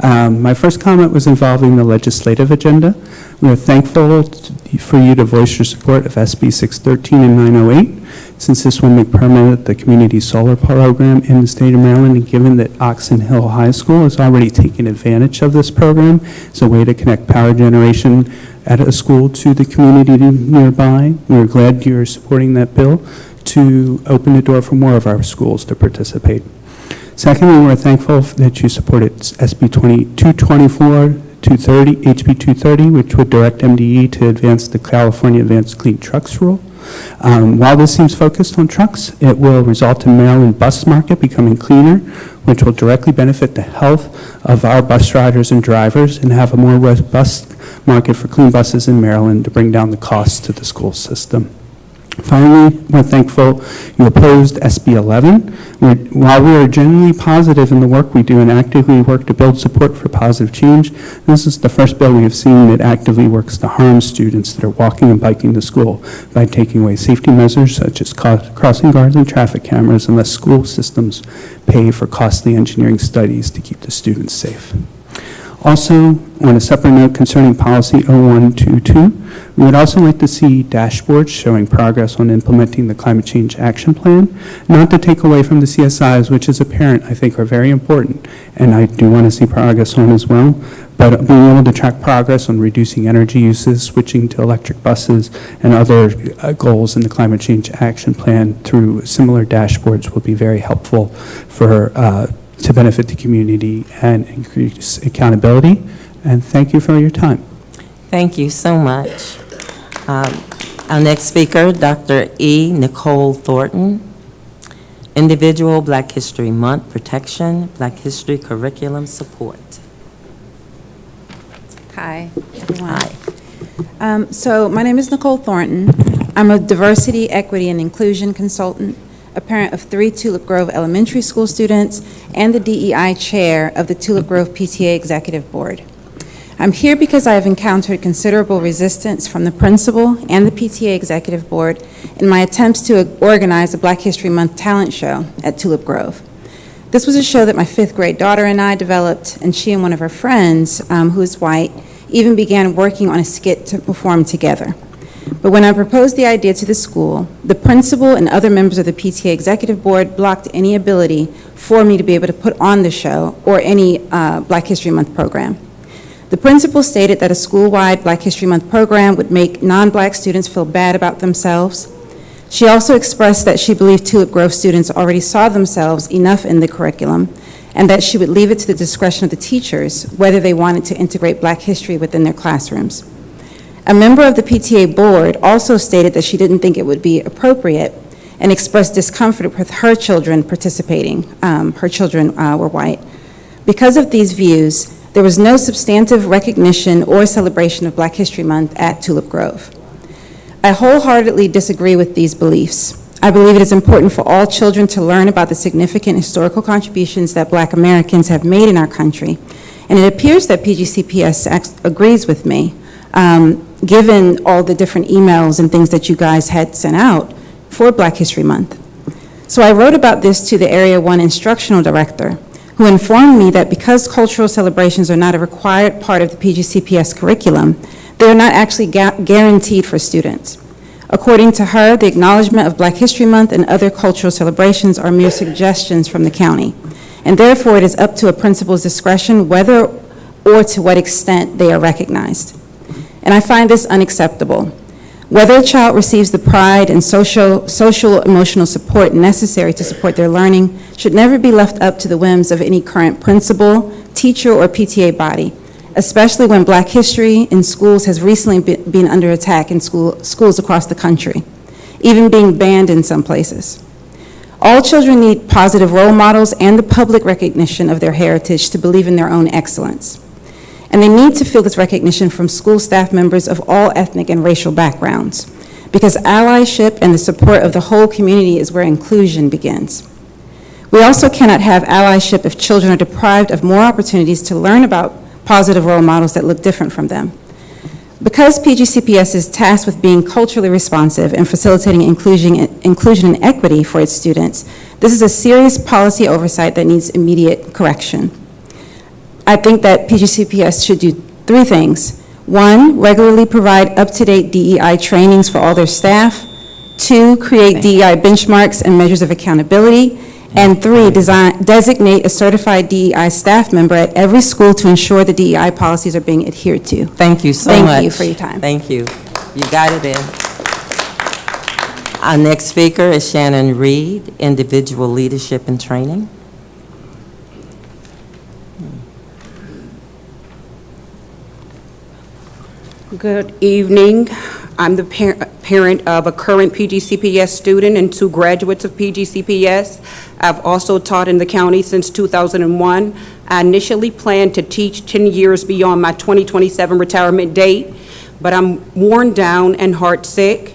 My first comment was involving the legislative agenda. We are thankful for you to voice your support of SB 613 and 908, since this will make permanent the community solar program in the state of Maryland, and given that Oxon Hill High School has already taken advantage of this program, it's a way to connect power generation at a school to the community nearby. We're glad you're supporting that bill to open the door for more of our schools to participate. Secondly, we're thankful that you supported SB 224, 230, HB 230, which would direct MDE to advance the California Advanced Clean Trucks rule. While this seems focused on trucks, it will result in Maryland bus market becoming cleaner, which will directly benefit the health of our bus riders and drivers, and have a more robust market for clean buses in Maryland to bring down the costs to the school system. Finally, we're thankful you opposed SB 11. While we are genuinely positive in the work we do and actively work to build support for positive change, this is the first bill we have seen that actively works to harm students that are walking and biking to school by taking away safety measures such as crossing guards and traffic cameras, unless school systems pay for costly engineering studies to keep the students safe. Also, on a separate note concerning policy 0122, we would also like to see dashboards showing progress on implementing the climate change action plan, not to take away from the CSIs, which as a parent I think are very important, and I do want to see progress on as well, but being able to track progress on reducing energy uses, switching to electric buses, and other goals in the climate change action plan through similar dashboards will be very helpful for to benefit the community and increase accountability. And thank you for your time. Thank you so much. Our next speaker, Dr. E. Nicole Thornton, Individual Black History Month Protection, Black History Curriculum Support. Hi, everyone. Hi. So my name is Nicole Thornton. I'm a diversity, equity, and inclusion consultant, a parent of 3 Tulip Grove Elementary School students, and the DEI chair of the Tulip Grove PTA Executive Board. I'm here because I have encountered considerable resistance from the principal and the PTA Executive Board in my attempts to organize a Black History Month talent show at Tulip Grove. This was a show that my 5th grade daughter and I developed, and she and one of her friends, who is white, even began working on a skit to perform together. But when I proposed the idea to the school, the principal and other members of the PTA Executive Board blocked any ability for me to be able to put on the show or any Black History Month program. The principal stated that a school-wide Black History Month program would make non-Black students feel bad about themselves. She also expressed that she believed Tulip Grove students already saw themselves enough in the curriculum, and that she would leave it to the discretion of the teachers whether they wanted to integrate Black history within their classrooms. A member of the PTA board also stated that she didn't think it would be appropriate and expressed discomfort with her children participating. Her children were white. Because of these views, there was no substantive recognition or celebration of Black History Month at Tulip Grove. I wholeheartedly disagree with these beliefs. I believe it is important for all children to learn about the significant historical contributions that Black Americans have made in our country, and it appears that PGCPS agrees with me. Given all the different emails and things that you guys had sent out for Black History Month. So I wrote about this to the Area 1 instructional director, who informed me that because cultural celebrations are not a required part of the PGCPS curriculum, they are not actually guaranteed for students. According to her, the acknowledgement of Black History Month and other cultural celebrations are mere suggestions from the county, and therefore it is up to a principal's discretion whether or to what extent they are recognized. And I find this unacceptable. Whether a child receives the pride and social emotional support necessary to support their learning should never be left up to the whims of any current principal, teacher, or PTA body, especially when Black history in schools has recently been under attack in schools across the country, even being banned in some places. All children need positive role models and the public recognition of their heritage to believe in their own excellence. And they need to feel this recognition from school staff members of all ethnic and racial backgrounds, because allyship and the support of the whole community is where inclusion begins. We also cannot have allyship if children are deprived of more opportunities to learn about positive role models that look different from them. Because PGCPS is tasked with being culturally responsive and facilitating inclusion and equity for its students, this is a serious policy oversight that needs immediate correction. I think that PGCPS should do 3 things. 1, regularly provide up-to-date DEI trainings for all their staff. 2, create DEI benchmarks and measures of accountability. And 3, designate a certified DEI staff member at every school to ensure the DEI policies are being adhered to. Thank you so much. Thank you for your time. Thank you. You got it in. Our next speaker is Shannon Reed, Individual Leadership and Training. Good evening. I'm the parent of a current PGCPS student and 2 graduates of PGCPS. I've also taught in the county since 2001. I initially planned to teach 10 years beyond my 2027 retirement date, but I'm worn down and heartsick.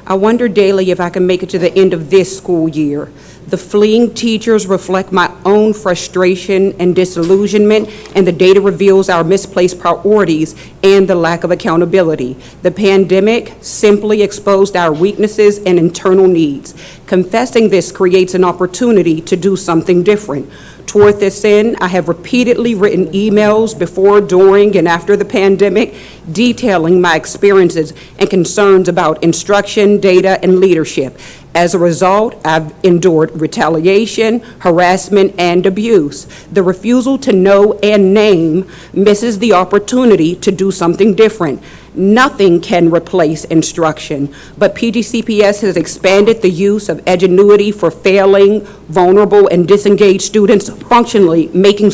I wonder daily if I can make it to the end of this school year. The fleeing teachers reflect my own frustration and disillusionment, and the data reveals our misplaced priorities and the lack of accountability. The pandemic simply exposed our weaknesses and internal needs. Confessing this creates an opportunity to do something different. Toward this end, I have repeatedly written emails before, during, and after the pandemic detailing my experiences and concerns about instruction, data, and leadership. As a result, I've endured retaliation, harassment, and abuse. The refusal to know and name misses the opportunity to do something different. Nothing can replace instruction, but PGCPS has expanded the use of Edgenuity for failing, vulnerable, and disengaged students, functionally making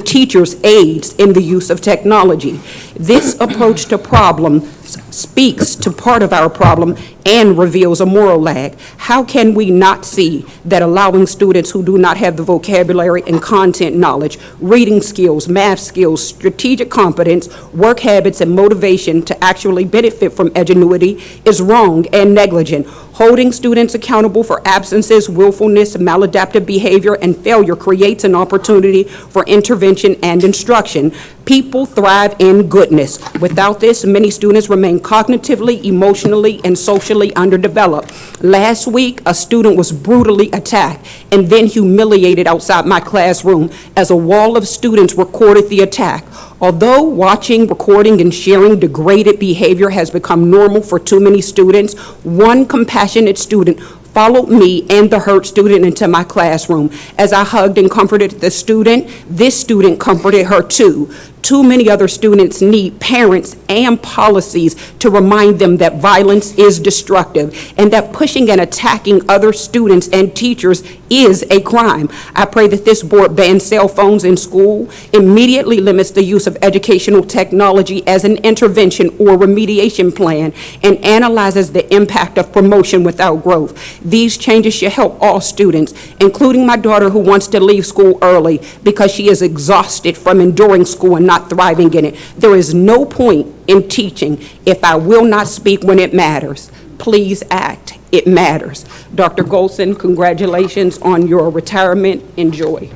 teachers aides in the use of technology. This approach to problem speaks to part of our problem and reveals a moral lag. How can we not see that allowing students who do not have the vocabulary and content knowledge, reading skills, math skills, strategic competence, work habits, and motivation to actually benefit from Edgenuity is wrong and negligent? Holding students accountable for absences, willfulness, maladaptive behavior, and failure creates an opportunity for intervention and instruction. People thrive in goodness. Without this, many students remain cognitively, emotionally, and socially underdeveloped. Last week, a student was brutally attacked and then humiliated outside my classroom as a wall of students recorded the attack. Although watching, recording, and sharing degraded behavior has become normal for too many students, one compassionate student followed me and the hurt student into my classroom. As I hugged and comforted the student, this student comforted her too. Too many other students need parents and policies to remind them that violence is destructive and that pushing and attacking other students and teachers is a crime. I pray that this board bans cell phones in school, immediately limits the use of educational technology as an intervention or remediation plan, and analyzes the impact of promotion without growth. These changes should help all students, including my daughter who wants to leave school early because she is exhausted from enduring school and not thriving in it. There is no point in teaching if I will not speak when it matters. Please act. It matters. Dr. Goldson, congratulations on your retirement. Enjoy.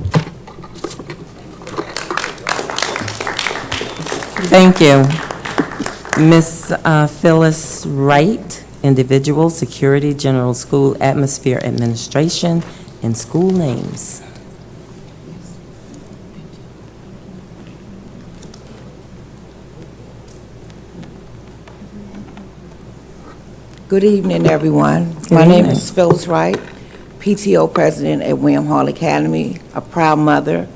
Thank you. Ms. Phyllis Wright, Individual Security, General School Atmosphere Administration, and School Names. Good evening, everyone. My name is Phyllis Wright, PTO President at William Hall Academy, a proud mother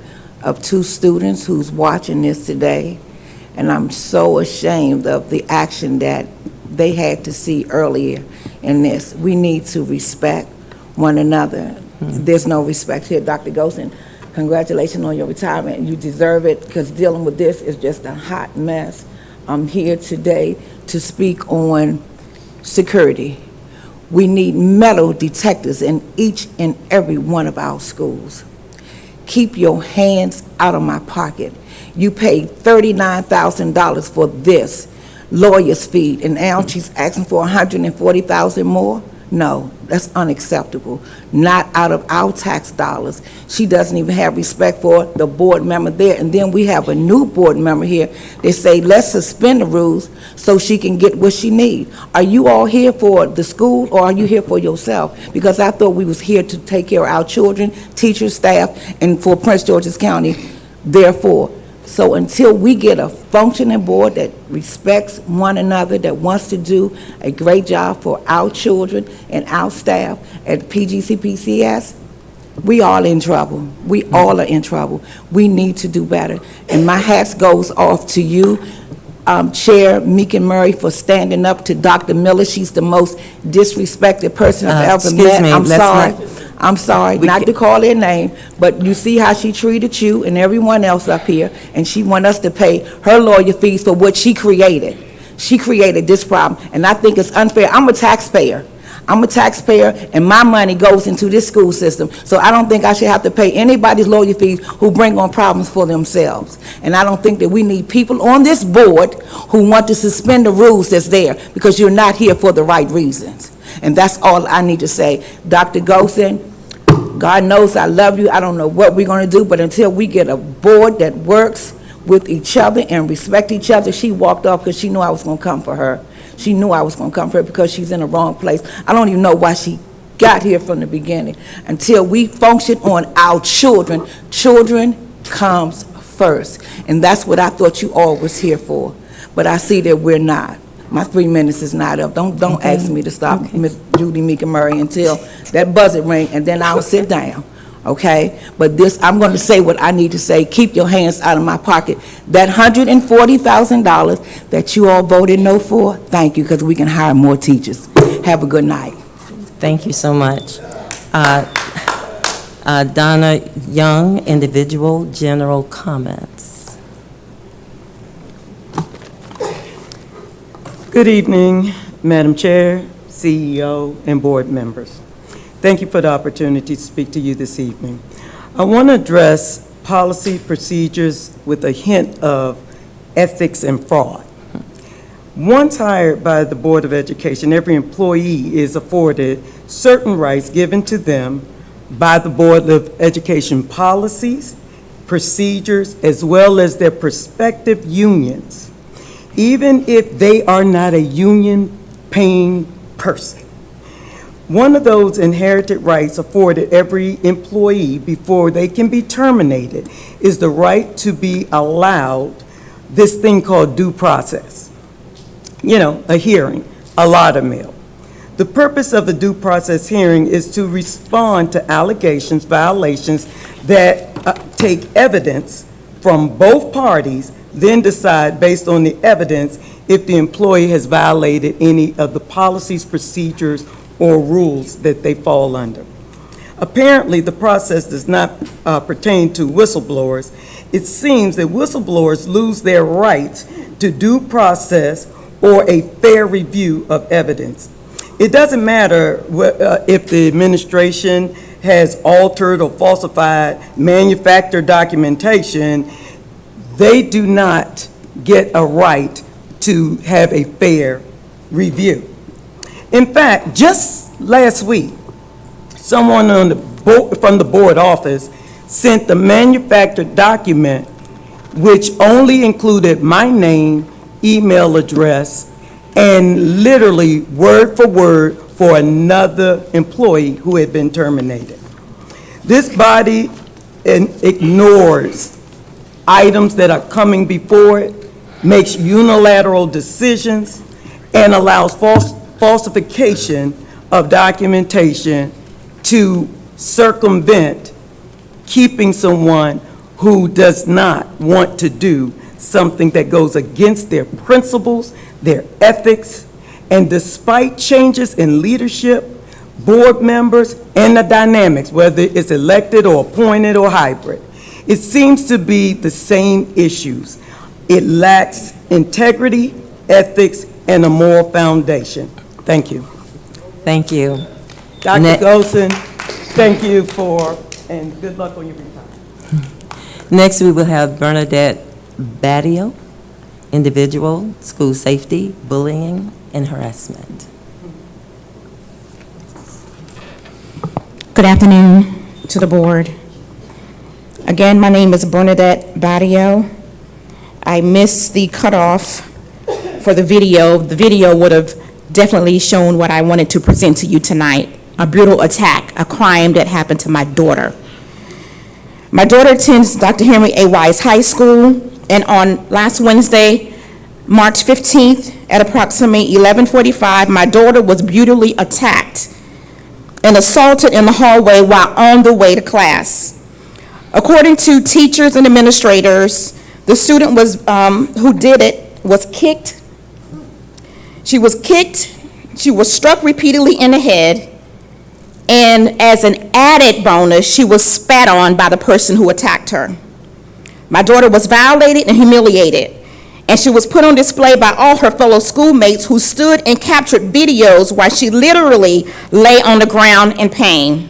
of 2 students who's watching this today, and I'm so ashamed of the action that they had to see earlier in this. We need to respect one another. There's no respect here. Dr. Golson, congratulations on your retirement. You deserve it, because dealing with this is just a hot mess. I'm here today to speak on security. We need metal detectors in each and every one of our schools. Keep your hands out of my pocket. You paid $39,000 for this lawyer's fee, and now she's asking for $140,000 more? No, that's unacceptable. Not out of our tax dollars. She doesn't even have respect for the board member there. And then we have a new board member here. They say, let's suspend the rules so she can get what she needs. Are you all here for the school, or are you here for yourself? Because I thought we was here to take care of our children, teachers, staff, and for Prince George's County, therefore. So until we get a functioning board that respects one another, that wants to do a great job for our children and our staff at PGCPCS, we all in trouble. We all are in trouble. We need to do better. And my hat goes off to you, Chair Meekin Murray, for standing up to Dr. Miller. She's the most disrespected person I've ever Excuse met. me, I'm let's sorry. not- I'm sorry, not to call their name, but you see how she treated you and everyone else up here, and she want us to pay her lawyer fees for what she created. She created this problem, and I think it's unfair. I'm a taxpayer. And my money goes into this school system, so I don't think I should have to pay anybody's lawyer fees who bring on problems for themselves. And I don't think that we need people on this board who want to suspend the rules that's there, because you're not here for the right reasons. And that's all I need to say. Dr. Golson, God knows I love you. I don't know what we're going to do, but until we get a board that works with each other and respect each other. She walked off because she knew I was going to come for her. She knew I was going to come for her because she's in the wrong place. I don't even know why she got here from the beginning. Until we function on our children, children comes first. And that's what I thought you all was here for. But I see that we're not. My 3 minutes is not up. Don't ask me to stop, Miss Judy Meekin Murray, until that buzzer ring, and then I'll sit down, okay? But this, I'm going to say what I need to say. Keep your hands out of my pocket. That $140,000 that you all voted no for, thank you, because we can hire more teachers. Have a good night. Thank you so much. Donna Young, individual general comments. Good evening, Madam Chair, CEO, and board members. Thank you for the opportunity to speak to you this evening. I want to address policy procedures with a hint of ethics and fraud. Once hired by the Board of Education, every employee is afforded certain rights given to them by the Board of Education policies, procedures, as well as their prospective unions, even if they are not a union-paying person. One of those inherited rights afforded every employee before they can be terminated is the right to be allowed this thing called due process. You know, a hearing, a laudermill. The purpose of a due process hearing is to respond to allegations, violations that take evidence from both parties, then decide based on the evidence if the employee has violated any of the policies, procedures, or rules that they fall under. Apparently, the process does not pertain to whistleblowers. It seems that whistleblowers lose their rights to due process or a fair review of evidence. It doesn't matter if the administration has altered or falsified manufactured documentation, they do not get a right to have a fair review. In fact, just last week, someone on the from the board office sent the manufactured document which only included my name, email address, and literally word for word for another employee who had been terminated. This body ignores items that are coming before it, makes unilateral decisions, and allows falsification of documentation to circumvent keeping someone who does not want to do something that goes against their principles, their ethics, And despite changes in leadership, board members, and the dynamics, whether it's elected or appointed or hybrid, it seems to be the same issues. It lacks integrity, ethics, and a moral foundation. Thank you. Thank you. Dr. Golson, thank you and good luck on your retirement. Next, we will have Bernadette Badio, individual, school safety, bullying, and harassment. Good afternoon to the board. Again, my name is Bernadette Badio. I missed the cutoff for the video. The video would have definitely shown what I wanted to present to you tonight, a brutal attack, a crime that happened to my daughter. My daughter attends Dr. Henry A. Wise High School, and on last Wednesday, March 15th, at approximately 11:45, my daughter was brutally attacked and assaulted in the hallway while on the way to class. According to teachers and administrators, the student who did it was kicked. She was kicked, she was struck repeatedly in the head, and as an added bonus, she was spat on by the person who attacked her. My daughter was violated and humiliated, and she was put on display by all her fellow schoolmates who stood and captured videos while she literally lay on the ground in pain.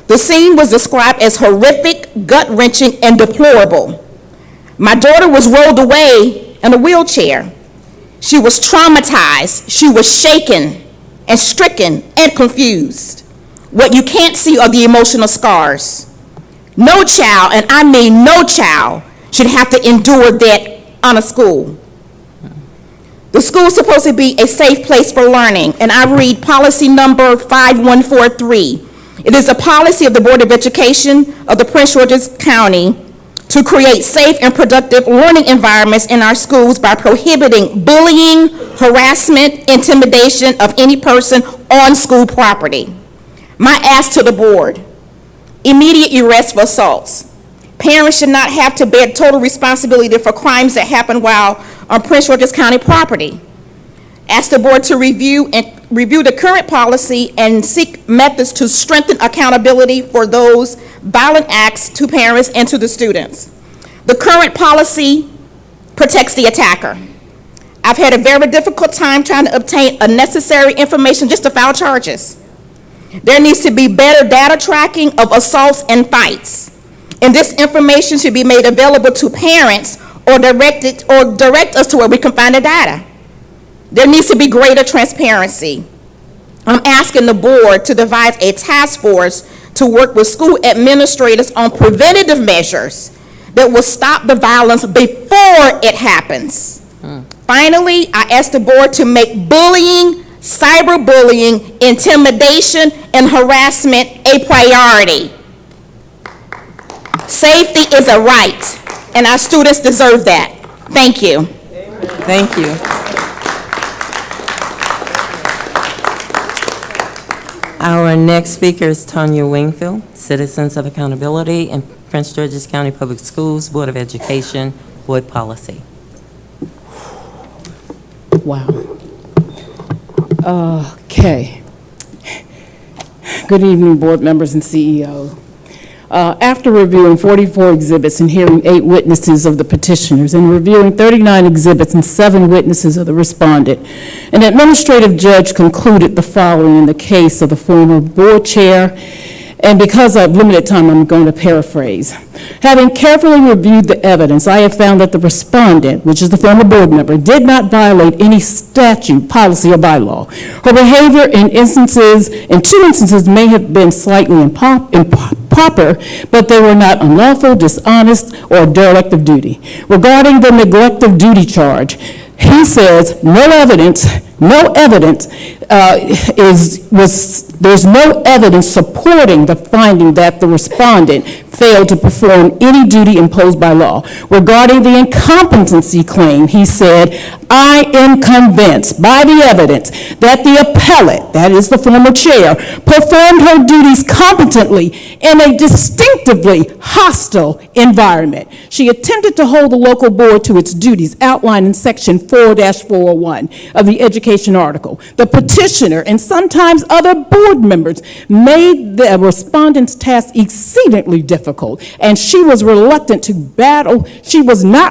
The scene was described as horrific, gut-wrenching, and deplorable. My daughter was rolled away in a wheelchair. She was traumatized, she was shaken and stricken and confused. What you can't see are the emotional scars. No child, and I mean no child, should have to endure that on a school. The school is supposed to be a safe place for learning, and I read policy number 5143. It is a policy of the Board of Education of the Prince George's County to create safe and productive learning environments in our schools by prohibiting bullying, harassment, intimidation of any person on school property. My ask to the board, immediate arrest for assaults. Parents should not have to bear total responsibility for crimes that happen while on Prince George's County property. Ask the board to review the current policy and seek methods to strengthen accountability for those violent acts to parents and to the students. The current policy protects the attacker. I've had a very difficult time trying to obtain necessary information just to file charges. There needs to be better data tracking of assaults and fights, and this information should be made available to parents or direct us to where we can find the data. There needs to be greater transparency. I'm asking the board to devise a task force to work with school administrators on preventative measures that will stop the violence before it happens. Finally, I ask the board to make bullying, cyberbullying, intimidation, and harassment a priority. Safety is a right, and our students deserve that. Thank you. Thank you. Our next speaker is Tanya Wingfield, Citizens of Accountability in Prince George's County Public Schools, Board of Education, Board Policy. Wow. Okay. Good evening, board members and CEO. After reviewing 44 exhibits and hearing 8 witnesses of the petitioners and reviewing 39 exhibits and 7 witnesses of the respondent, an administrative judge concluded the following in the case of the former board chair, and because I have limited time, I'm going to paraphrase. Having carefully reviewed the evidence, I have found that the respondent, which is the former board member, did not violate any statute, policy, or bylaw. Her behavior in 2 instances may have been slightly improper, but they were not unlawful, dishonest, or derelict of duty. Regarding the neglect of duty charge, he says there's no evidence supporting the finding that the respondent failed to perform any duty imposed by law. Regarding the incompetency claim, he said, I am convinced by the evidence that the appellate, that is the former chair, performed her duties competently in a distinctively hostile environment. She attempted to hold the local board to its duties outlined in Section 4-401 of the Education Education article. The petitioner and sometimes other board members made the respondent's task exceedingly difficult, and she was not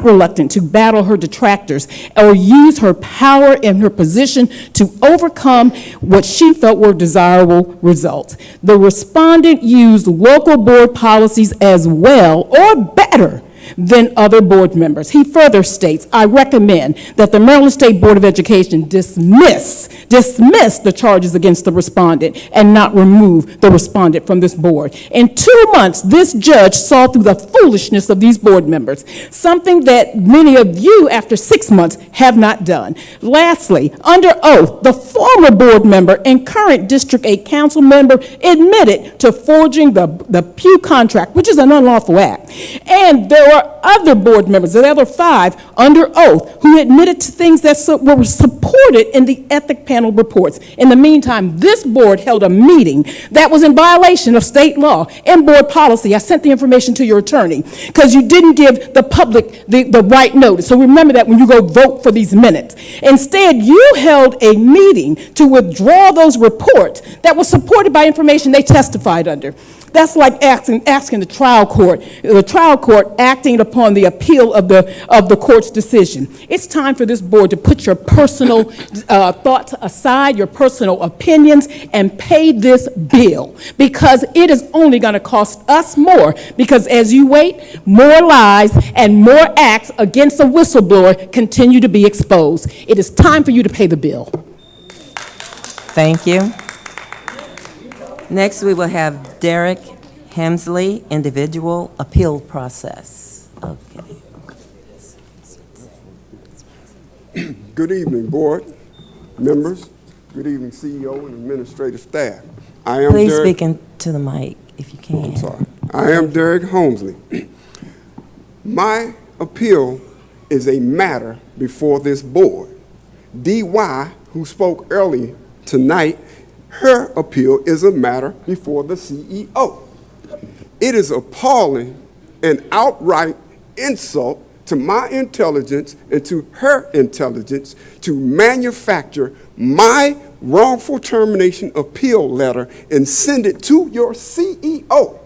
reluctant to battle her detractors or use her power and her position to overcome what she felt were desirable results. The respondent used local board policies as well or better than other board members. He further states, I recommend that the Maryland State Board of Education dismiss the charges against the respondent and not remove the respondent from this board. In 2 months, this judge saw through the foolishness of these board members, something that many of you, after 6 months, have not done. Lastly, under oath, the former board member and current District 8 council member admitted to forging the Pew contract, which is an unlawful act. And there are other board members, the other 5, under oath, who admitted to things that were supported in the ethic panel reports. In the meantime, this board held a meeting that was in violation of state law and board policy. I sent the information to your attorney because you didn't give the public the right notice. So remember that when you go vote for these minutes. Instead, you held a meeting to withdraw those reports that were supported by information they testified under. That's like asking the trial court acting upon the appeal of the court's decision. It's time for this board to put your personal thoughts aside, your personal opinions, and pay this bill, because it is only going to cost us more, because as you wait, more lies and more acts against a whistleblower continue to be exposed. It is time for you to pay the bill. Thank you. Next, we will have Derek Hemsley, individual appeal process. Okay. Good evening, board members. Good evening, CEO and administrative staff. Please speak into the mic if you can. I'm sorry. I am Derek Holmesley. My appeal is a matter before this board. DY, who spoke earlier tonight, her appeal is a matter before the CEO. It is appalling and outright insult to my intelligence and to her intelligence to manufacture my wrongful termination appeal letter and send it to your CEO.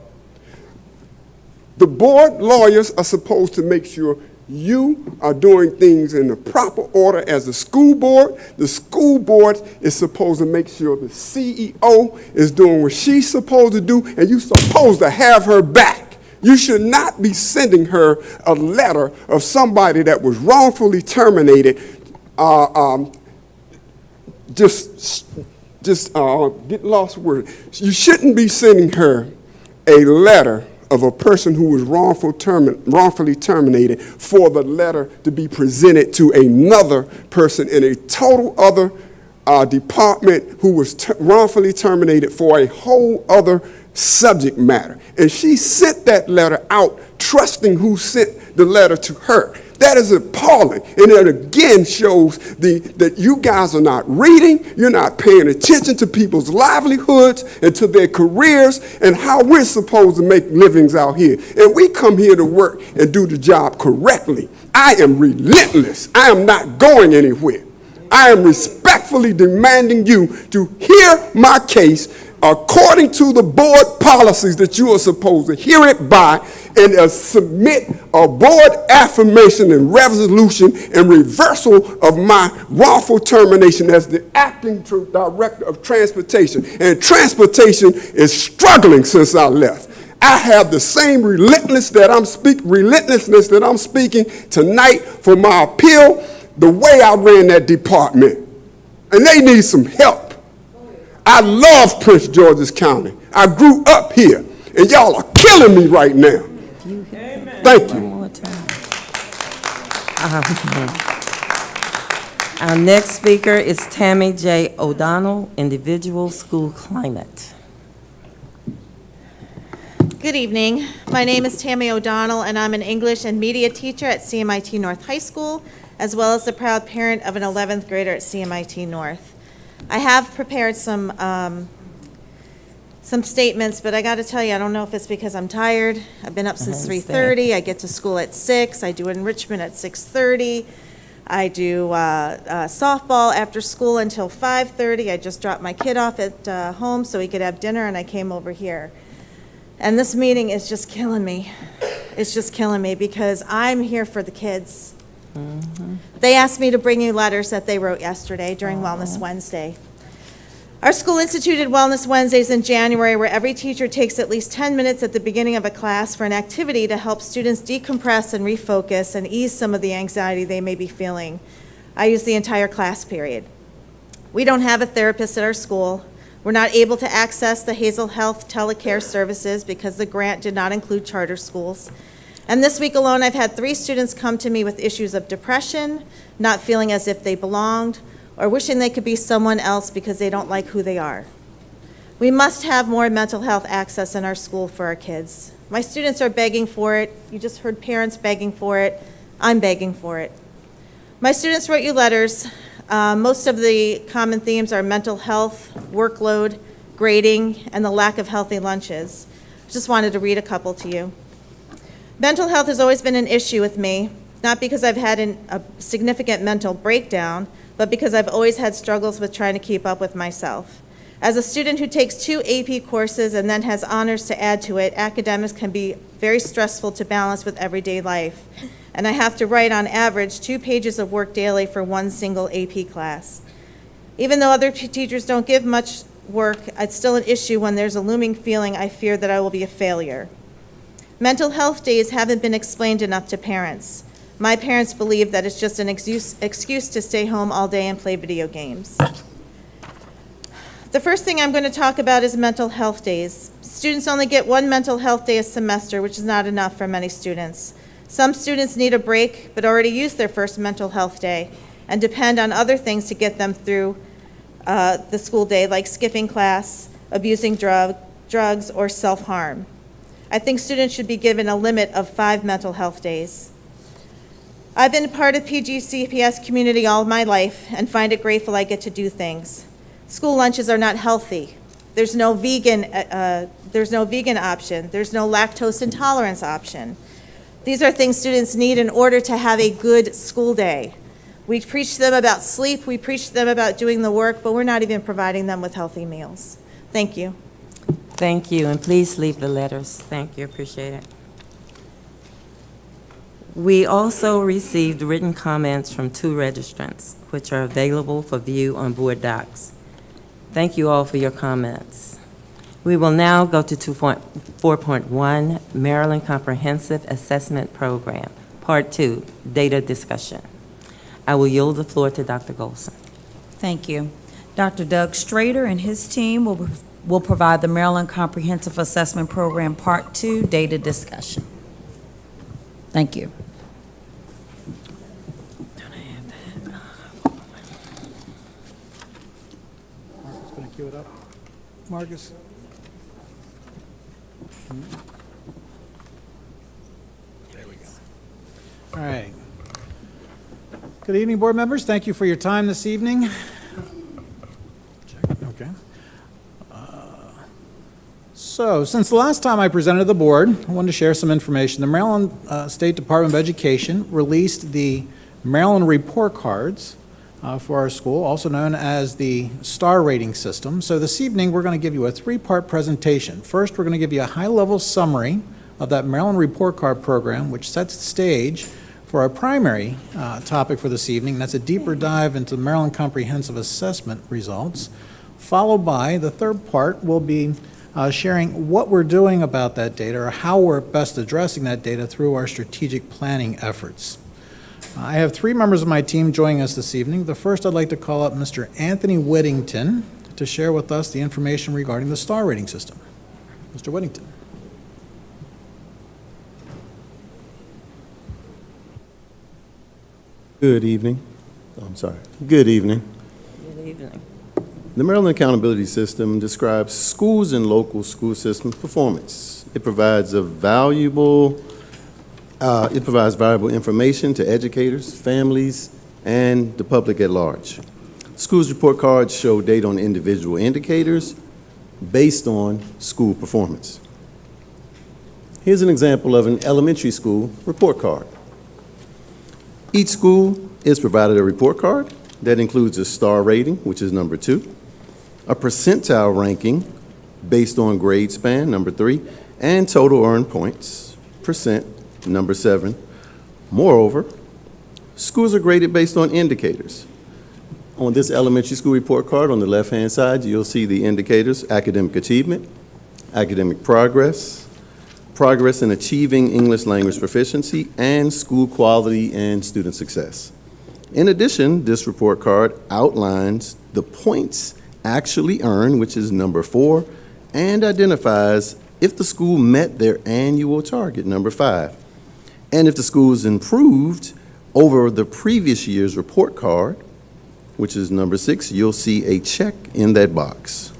The board lawyers are supposed to make sure you are doing things in the proper order as a school board. The school board is supposed to make sure the CEO is doing what she's supposed to do, and you're supposed to have her back. You should not be sending her a letter of somebody that was wrongfully terminated. Get lost word. You shouldn't be sending her a letter of a person who was wrongfully terminated for the letter to be presented to another person in a total other department who was wrongfully terminated for a whole other subject matter. And she sent that letter out trusting who sent the letter to her. That is appalling. And it again shows that you guys are not reading, you're not paying attention to people's livelihoods and to their careers and how we're supposed to make livings out here. And we come here to work and do the job correctly. I am relentless. I am not going anywhere. I am respectfully demanding you to hear my case according to the board policies that you are supposed to hear it by, and submit a board affirmation and resolution and reversal of my wrongful termination as the acting director of transportation. And transportation is struggling since I left. I have the same relentlessness that I'm speaking tonight for my appeal, the way I ran that department. And they need some help. I love Prince George's County. I grew up here, and y'all are killing me right now. Thank you. Our next speaker is Tammy J. O'Donnell, individual school climate. Good evening. My name is Tammy O'Donnell, and I'm an English and media teacher at CMIT North High School, as well as the proud parent of an 11th grader at CMIT North. I have prepared some statements, but I got to tell you, I don't know if it's because I'm tired. I've been up since 3:30. I get to school at 6. I do enrichment at 6:30. I do softball after school until 5:30. I just dropped my kid off at home so he could have dinner, and I came over here. And this meeting is just killing me. It's just killing me because I'm here for the kids. They asked me to bring you letters that they wrote yesterday during Wellness Wednesday. Our school instituted Wellness Wednesdays in January, where every teacher takes at least 10 minutes at the beginning of a class for an activity to help students decompress and refocus and ease some of the anxiety they may be feeling. I use the entire class period. We don't have a therapist at our school. We're not able to access the Hazel Health telecare services because the grant did not include charter schools. And this week alone, I've had 3 students come to me with issues of depression, not feeling as if they belonged, or wishing they could be someone else because they don't like who they are. We must have more mental health access in our school for our kids. My students are begging for it. You just heard parents begging for it. I'm begging for it. My students wrote you letters. Most of the common themes are mental health, workload, grading, and the lack of healthy lunches. Just wanted to read a couple to you. Mental health has always been an issue with me, not because I've had a significant mental breakdown, but because I've always had struggles with trying to keep up with myself. As a student who takes 2 AP courses and then has honors to add to it, academics can be very stressful to balance with everyday life. And I have to write on average 2 pages of work daily for 1 single AP class. Even though other teachers don't give much work, it's still an issue when there's a looming feeling I fear that I will be a failure. Mental health days haven't been explained enough to parents. My parents believe that it's just an excuse to stay home all day and play video games. The first thing I'm going to talk about is mental health days. Students only get 1 mental health day a semester, which is not enough for many students. Some students need a break, but already used their first mental health day and depend on other things to get them through the school day, like skipping class, abusing drugs, or self-harm. I think students should be given a limit of 5 mental health days. I've been a part of PGCPS community all my life and find it grateful I get to do things. School lunches are not healthy. There's no vegan option. There's no lactose intolerance option. These are things students need in order to have a good school day. We preach to them about sleep, we preach to them about doing the work, but we're not even providing them with healthy meals. Thank you. Thank you, and please leave the letters. Thank you, appreciate it. We also received written comments from 2 registrants, which are available for view on board docs. Thank you all for your comments. We will now go to 4.1, Maryland Comprehensive Assessment Program, Part 2, Data Discussion. I will yield the floor to Dr. Golson. Thank you. Dr. Doug Strader and his team will provide the Maryland Comprehensive Assessment Program Part 2 Data Discussion. Thank you. Marcus, going to cue it up. Marcus. There we go. All right. Good evening, board members. Thank you for your time this evening. Okay. So, since the last time I presented to the board, I wanted to share some information. The Maryland State Department of Education released the Maryland Report Cards for our school, also known as the STAR rating system. So this evening, we're going to give you a 3-part presentation. First, we're going to give you a high-level summary of that Maryland Report Card program, which sets the stage for our primary topic for this evening. That's a deeper dive into Maryland Comprehensive Assessment results. Followed by, the third part will be sharing what we're doing about that data or how we're best addressing that data through our strategic planning efforts. I have 3 members of my team joining us this evening. The first, I'd like to call up Mr. Anthony Whittington to share with us the information regarding the STAR rating system. Mr. Whittington. Good evening. Oh, I'm sorry. Good evening. Good evening. The Maryland Accountability System describes schools and local school system performance. It provides valuable information to educators, families, and the public at large. Schools report cards show data on individual indicators based on school performance. Here's an example of an elementary school report card. Each school is provided a report card that includes a star rating, which is number 2, a percentile ranking based on grade span, number 3, and total earned points, percent, number 7. Moreover, schools are graded based on indicators. On this elementary school report card, on the left-hand side, you'll see the indicators: academic achievement, academic progress, progress in achieving English language proficiency, and school quality and student success. In addition, this report card outlines the points actually earned, which is number 4, and identifies if the school met their annual target, number 5. And if the school is improved over the previous year's report card, which is number 6, you'll see a check in that box.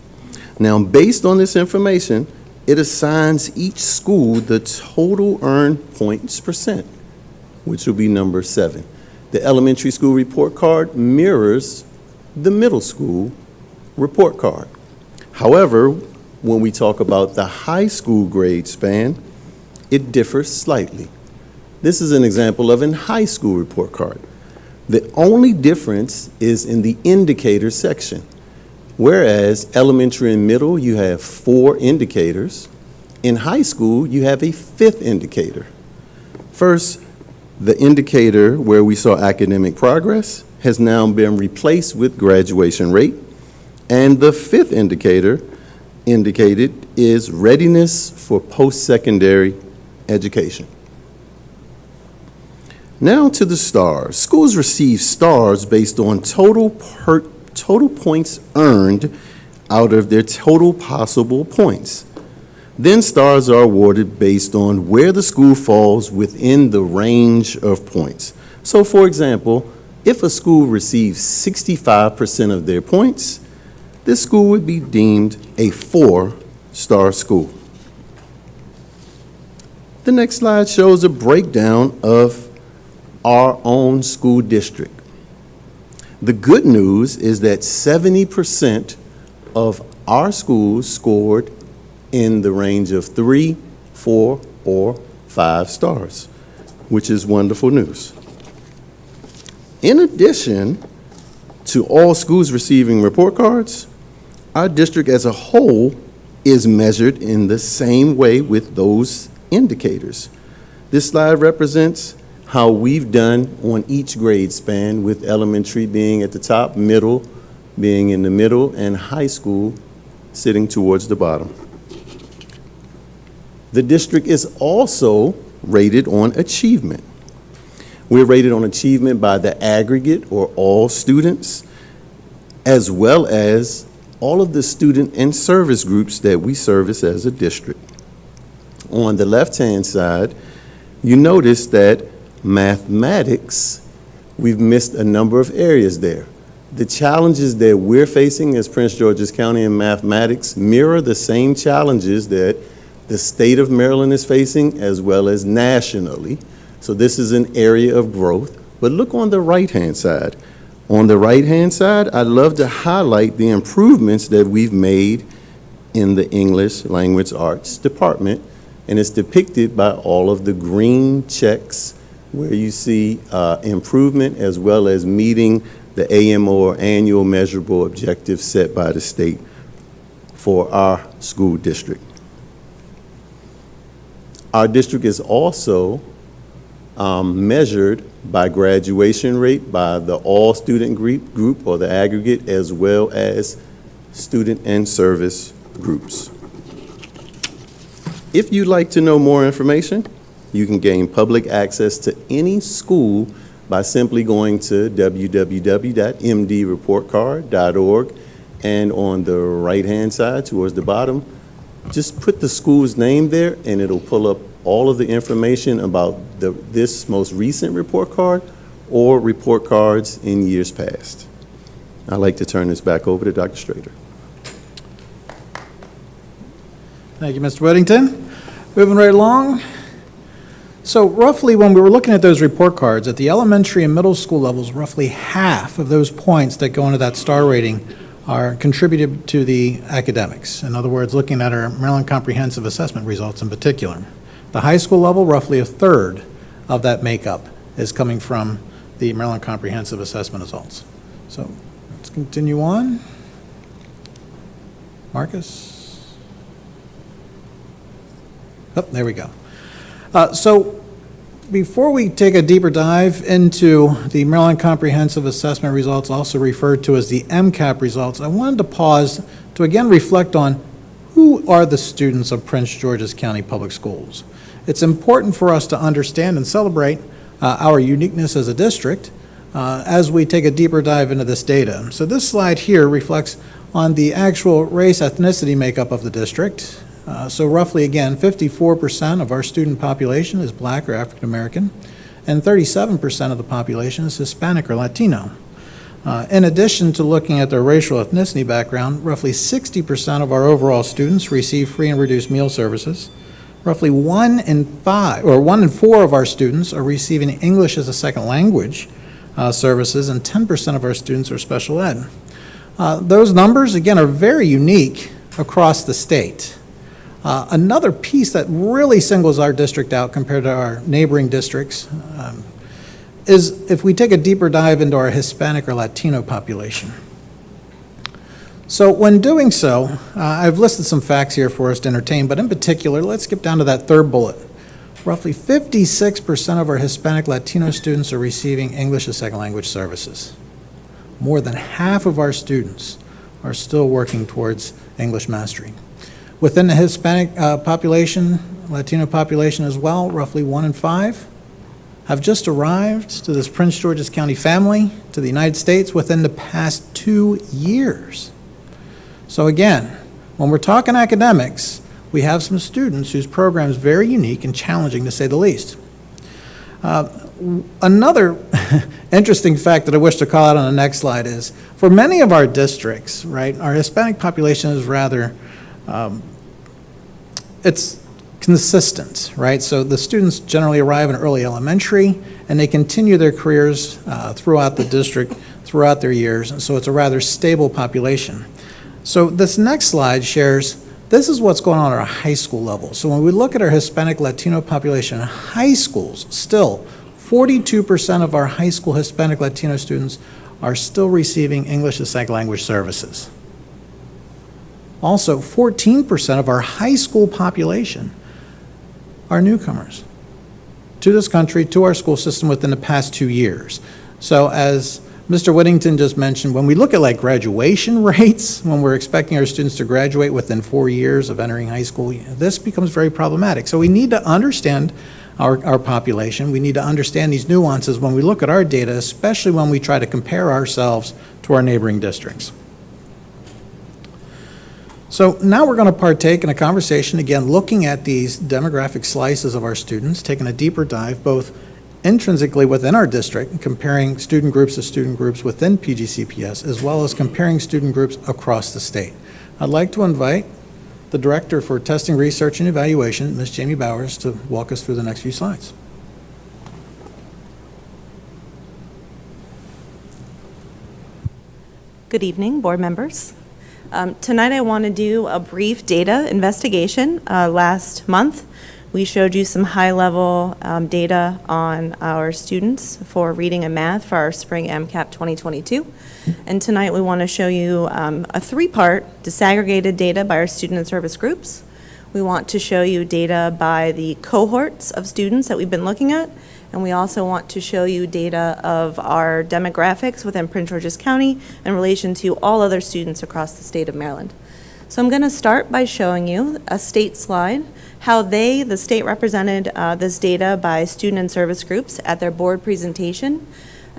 Now, based on this information, it assigns each school the total earned points percent, which will be number 7. The elementary school report card mirrors the middle school report card. However, when we talk about the high school grade span, it differs slightly. This is an example of a high school report card. The only difference is in the indicator section. Whereas elementary and middle, you have 4 indicators. In high school, you have a 5th indicator. First, the indicator where we saw academic progress has now been replaced with graduation rate. And the 5th indicator indicated is readiness for post-secondary education. Now to the stars. Schools receive stars based on total points earned out of their total possible points. Then stars are awarded based on where the school falls within the range of points. So for example, if a school receives 65% of their points, this school would be deemed a 4-star school. The next slide shows a breakdown of our own school district. The good news is that 70% of our schools scored in the range of 3, 4, or 5 stars, which is wonderful news. In addition to all schools receiving report cards, our district as a whole is measured in the same way with those indicators. This slide represents how we've done on each grade span, with elementary being at the top, middle being in the middle, and high school sitting towards the bottom. The district is also rated on achievement. We're rated on achievement by the aggregate, or all students, as well as all of the student and service groups that we service as a district. On the left-hand side, you notice that mathematics, we've missed a number of areas there. The challenges that we're facing as Prince George's County in mathematics mirror the same challenges that the state of Maryland is facing, as well as nationally. So this is an area of growth. But look on the right-hand side. On the right-hand side, I'd love to highlight the improvements that we've made in the English Language Arts Department, and it's depicted by all of the green checks where you see improvement, as well as meeting the AMO, or annual measurable objectives, set by the state for our school district. Our district is also measured by graduation rate by the all student group or the aggregate, as well as student and service groups. If you'd like to know more information, you can gain public access to any school by simply going to www.mdreportcard.org, and on the right-hand side towards the bottom, just put the school's name there and it'll pull up all of the information about this most recent report card or report cards in years past. I'd like to turn this back over to Dr. Strader. Thank you, Mr. Whittington. Moving right along. So roughly, when we were looking at those report cards, at the elementary and middle school levels, roughly half of those points that go into that star rating are contributed to the academics. In other words, looking at our Maryland Comprehensive Assessment results in particular. The high school level, roughly a third of that makeup is coming from the Maryland Comprehensive Assessment results. So let's continue on. Marcus? Oh, there we go. So before we take a deeper dive into the Maryland Comprehensive Assessment results, also referred to as the MCAP results, I wanted to pause to again reflect on who are the students of Prince George's County Public Schools. It's important for us to understand and celebrate our uniqueness as a district as we take a deeper dive into this data. So this slide here reflects on the actual race ethnicity makeup of the district. So roughly, again, 54% of our student population is Black or African American, and 37% of the population is Hispanic or Latino. In addition to looking at their racial ethnicity background, roughly 60% of our overall students receive free and reduced meal services. Roughly 1 in 4 of our students are receiving English as a second language services, and 10% of our students are special ed. Those numbers, again, are very unique across the state. Another piece that really singles our district out compared to our neighboring districts is if we take a deeper dive into our Hispanic or Latino population. So when doing so, I've listed some facts here for us to entertain, but in particular, let's skip down to that third bullet. Roughly 56% of our Hispanic Latino students are receiving English as second language services. More than half of our students are still working towards English mastery. Within the Hispanic population, Latino population as well, roughly 1 in 5 have just arrived to this Prince George's County family, to the United States, within the past 2 years. So again, when we're talking academics, we have some students whose program is very unique and challenging, to say the least. Another interesting fact that I wish to call out on the next slide is, for many of our districts, right, our Hispanic population is rather, it's consistent, right? So the students generally arrive in early elementary, and they continue their careers throughout the district, throughout their years, and so it's a rather stable population. So this next slide shares, this is what's going on at our high school level. So when we look at our Hispanic Latino population in high schools, still 42% of our high school Hispanic Latino students are still receiving English as second language services. Also, 14% of our high school population are newcomers to this country, to our school system within the past 2 years. So as Mr. Whittington just mentioned, when we look at like graduation rates, when we're expecting our students to graduate within 4 years of entering high school, this becomes very problematic. So we need to understand our population. We need to understand these nuances when we look at our data, especially when we try to compare ourselves to our neighboring districts. So now we're going to partake in a conversation, again, looking at these demographic slices of our students, taking a deeper dive, both intrinsically within our district, and comparing student groups to student groups within PGCPS, as well as comparing student groups across the state. I'd like to invite the Director for Testing, Research, and Evaluation, Ms. Jamie Bowers, to walk us through the next few slides. Good evening, board members. Tonight I want to do a brief data investigation. Last month, we showed you some high-level data on our students for reading and math for our spring MCAP 2022. And tonight we want to show you a three-part disaggregated data by our student and service groups. We want to show you data by the cohorts of students that we've been looking at. And we also want to show you data of our demographics within Prince George's County in relation to all other students across the state of Maryland. So I'm going to start by showing you a state slide, how the state represented this data by student and service groups at their board presentation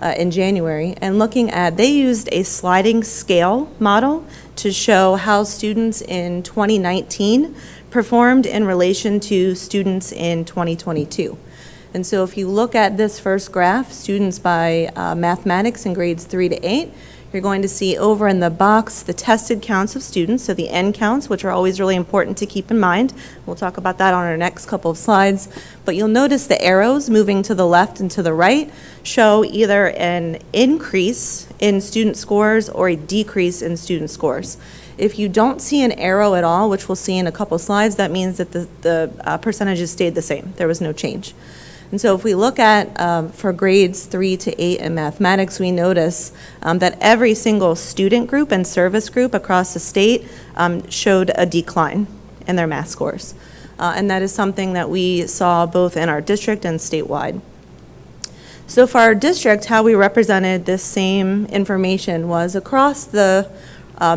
in January, and looking at, they used a sliding scale model to show how students in 2019 performed in relation to students in 2022. And so if you look at this first graph, students by mathematics in grades 3 to 8, you're going to see over in the box the tested counts of students, so the N counts, which are always really important to keep in mind. We'll talk about that on our next couple of slides. But you'll notice the arrows moving to the left and to the right show either an increase in student scores or a decrease in student scores. If you don't see an arrow at all, which we'll see in a couple slides, that means that the percentages stayed the same. There was no change. And so if we look at, for grades 3 to 8 in mathematics, we notice that every single student group and service group across the state showed a decline in their math scores. And that is something that we saw both in our district and statewide. So for our district, how we represented this same information was across the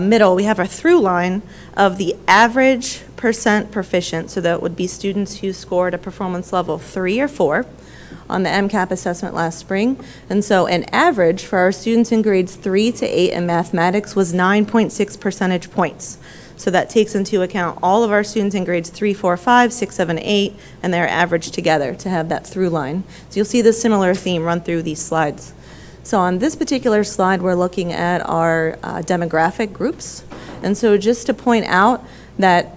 middle, we have a through line of the average percent proficient, so that would be students who scored a performance level 3 or 4 on the MCAP assessment last spring. And so an average for our students in grades 3 to 8 in mathematics was 9.6 percentage points. So that takes into account all of our students in grades 3, 4, 5, 6, 7, 8, and their average together to have that through line. So you'll see this similar theme run through these slides. So on this particular slide, we're looking at our demographic groups. And so just to point out that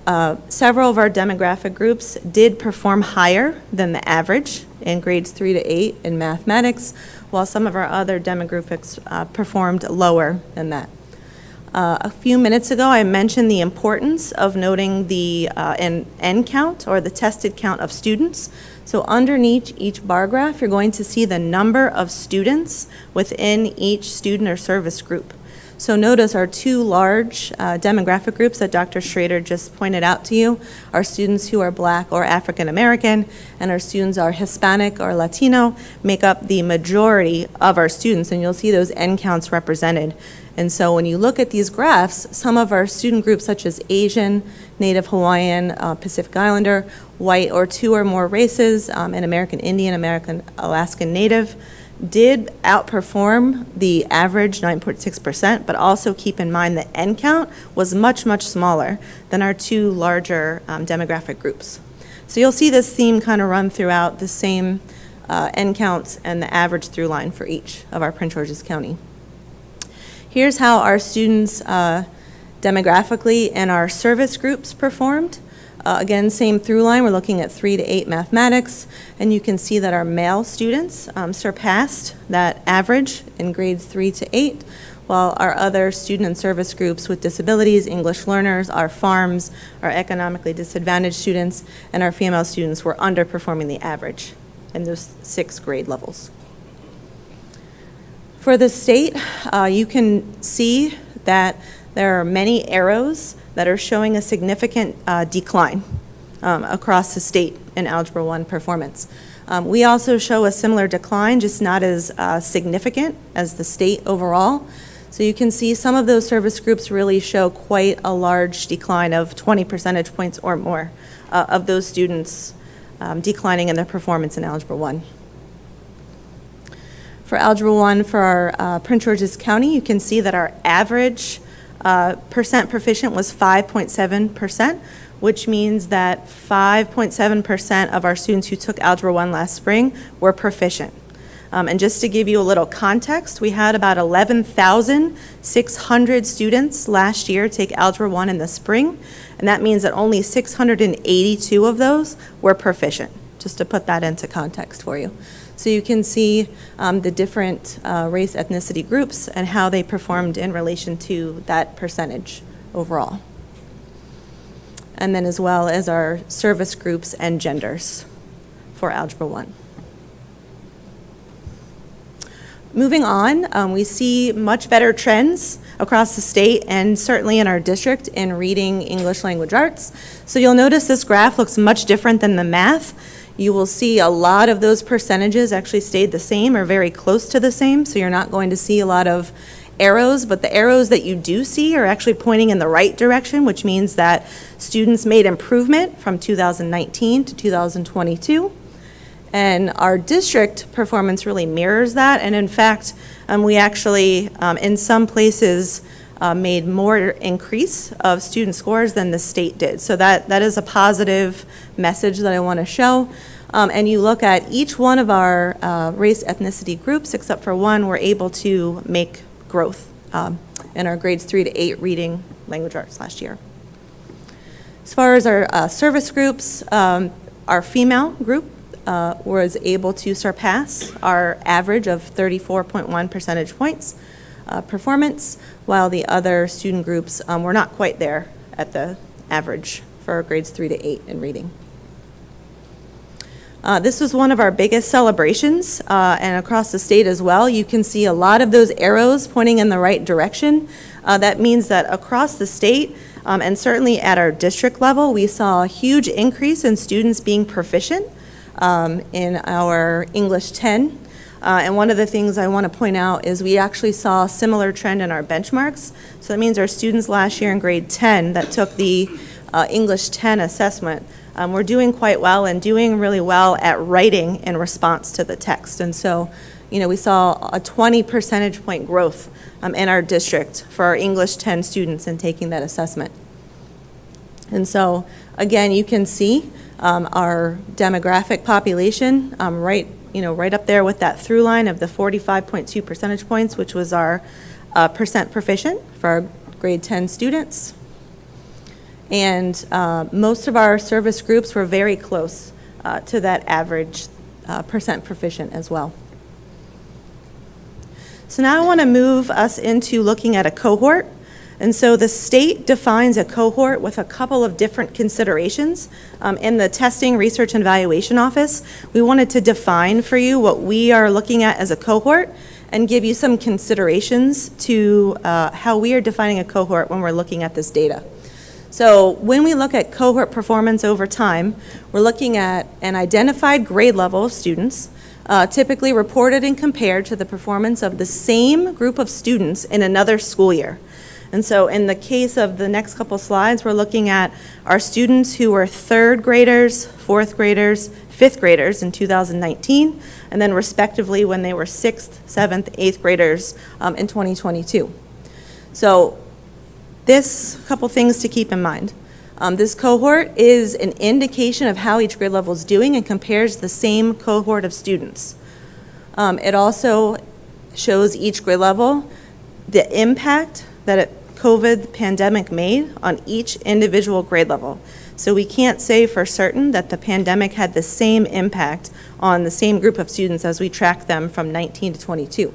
several of our demographic groups did perform higher than the average in grades 3 to 8 in mathematics, while some of our other demographics performed lower than that. A few minutes ago, I mentioned the importance of noting the N count, or the tested count of students. So underneath each bar graph, you're going to see the number of students within each student or service group. So notice our two large demographic groups that Dr. Schrader just pointed out to you, our students who are Black or African American, and our students are Hispanic or Latino, make up the majority of our students, and you'll see those N counts represented. And so when you look at these graphs, some of our student groups such as Asian, Native Hawaiian, Pacific Islander, white or two or more races, and American Indian, American Alaskan Native, did outperform the average 9.6%, but also keep in mind the N count was much, much smaller than our two larger demographic groups. So you'll see this theme kind of run throughout the same N counts and the average through line for each of our Prince George's County. Here's how our students demographically and our service groups performed. Again, same through line, we're looking at 3 to 8 mathematics, and you can see that our male students surpassed that average in grades 3 to 8, while our other student and service groups with disabilities, English learners, our farms, our economically disadvantaged students, and our female students were underperforming the average in those 6 grade levels. For the state, you can see that there are many arrows that are showing a significant decline across the state in Algebra 1 performance. We also show a similar decline, just not as significant as the state overall. So you can see some of those service groups really show quite a large decline of 20 percentage points or more of those students declining in their performance in Algebra 1. For Algebra 1 for our Prince George's County, you can see that our average percent proficient was 5.7%, which means that 5.7% of our students who took Algebra 1 last spring were proficient. And just to give you a little context, we had about 11,600 students last year take Algebra 1 in the spring, and that means that only 682 of those were proficient, just to put that into context for you. So you can see the different race ethnicity groups and how they performed in relation to that percentage overall. And then as well as our service groups and genders for Algebra 1. Moving on, we see much better trends across the state and certainly in our district in reading English language arts. So you'll notice this graph looks much different than the math. You will see a lot of those percentages actually stayed the same or very close to the same, so you're not going to see a lot of arrows, but the arrows that you do see are actually pointing in the right direction, which means that students made improvement from 2019 to 2022. And our district performance really mirrors that, and in fact, we actually, in some places, made more increase of student scores than the state did. So that is a positive message that I want to show. And you look at each one of our race ethnicity groups, except for one, we're able to make growth in our grades 3 to 8 reading language arts last year. As far as our service groups, our female group was able to surpass our average of 34.1 percentage points performance, while the other student groups were not quite there at the average for grades 3 to 8 in reading. This was one of our biggest celebrations, and across the state as well. You can see a lot of those arrows pointing in the right direction. That means that across the state, and certainly at our district level, we saw a huge increase in students being proficient in our English 10. And one of the things I want to point out is we actually saw a similar trend in our benchmarks. So that means our students last year in grade 10 that took the English 10 assessment were doing quite well and doing really well at writing in response to the text. And so, you know, we saw a 20 percentage point growth in our district for our English 10 students in taking that assessment. And so, again, you can see our demographic population right up there with that through line of the 45.2 percentage points, which was our percent proficient for our grade 10 students. And most of our service groups were very close to that average percent proficient as well. So now I want to move us into looking at a cohort. And so the state defines a cohort with a couple of different considerations. In the Testing, Research, and Evaluation Office, we wanted to define for you what we are looking at as a cohort and give you some considerations to how we are defining a cohort when we're looking at this data. So when we look at cohort performance over time, we're looking at an identified grade level of students, typically reported and compared to the performance of the same group of students in another school year. And so in the case of the next couple slides, we're looking at our students who were third graders, fourth graders, fifth graders in 2019, and then respectively when they were sixth, seventh, eighth graders in 2022. So this couple things to keep in mind. This cohort is an indication of how each grade level is doing and compares the same cohort of students. It also shows each grade level the impact that a COVID pandemic made on each individual grade level. So we can't say for certain that the pandemic had the same impact on the same group of students as we track them from 19 to 22.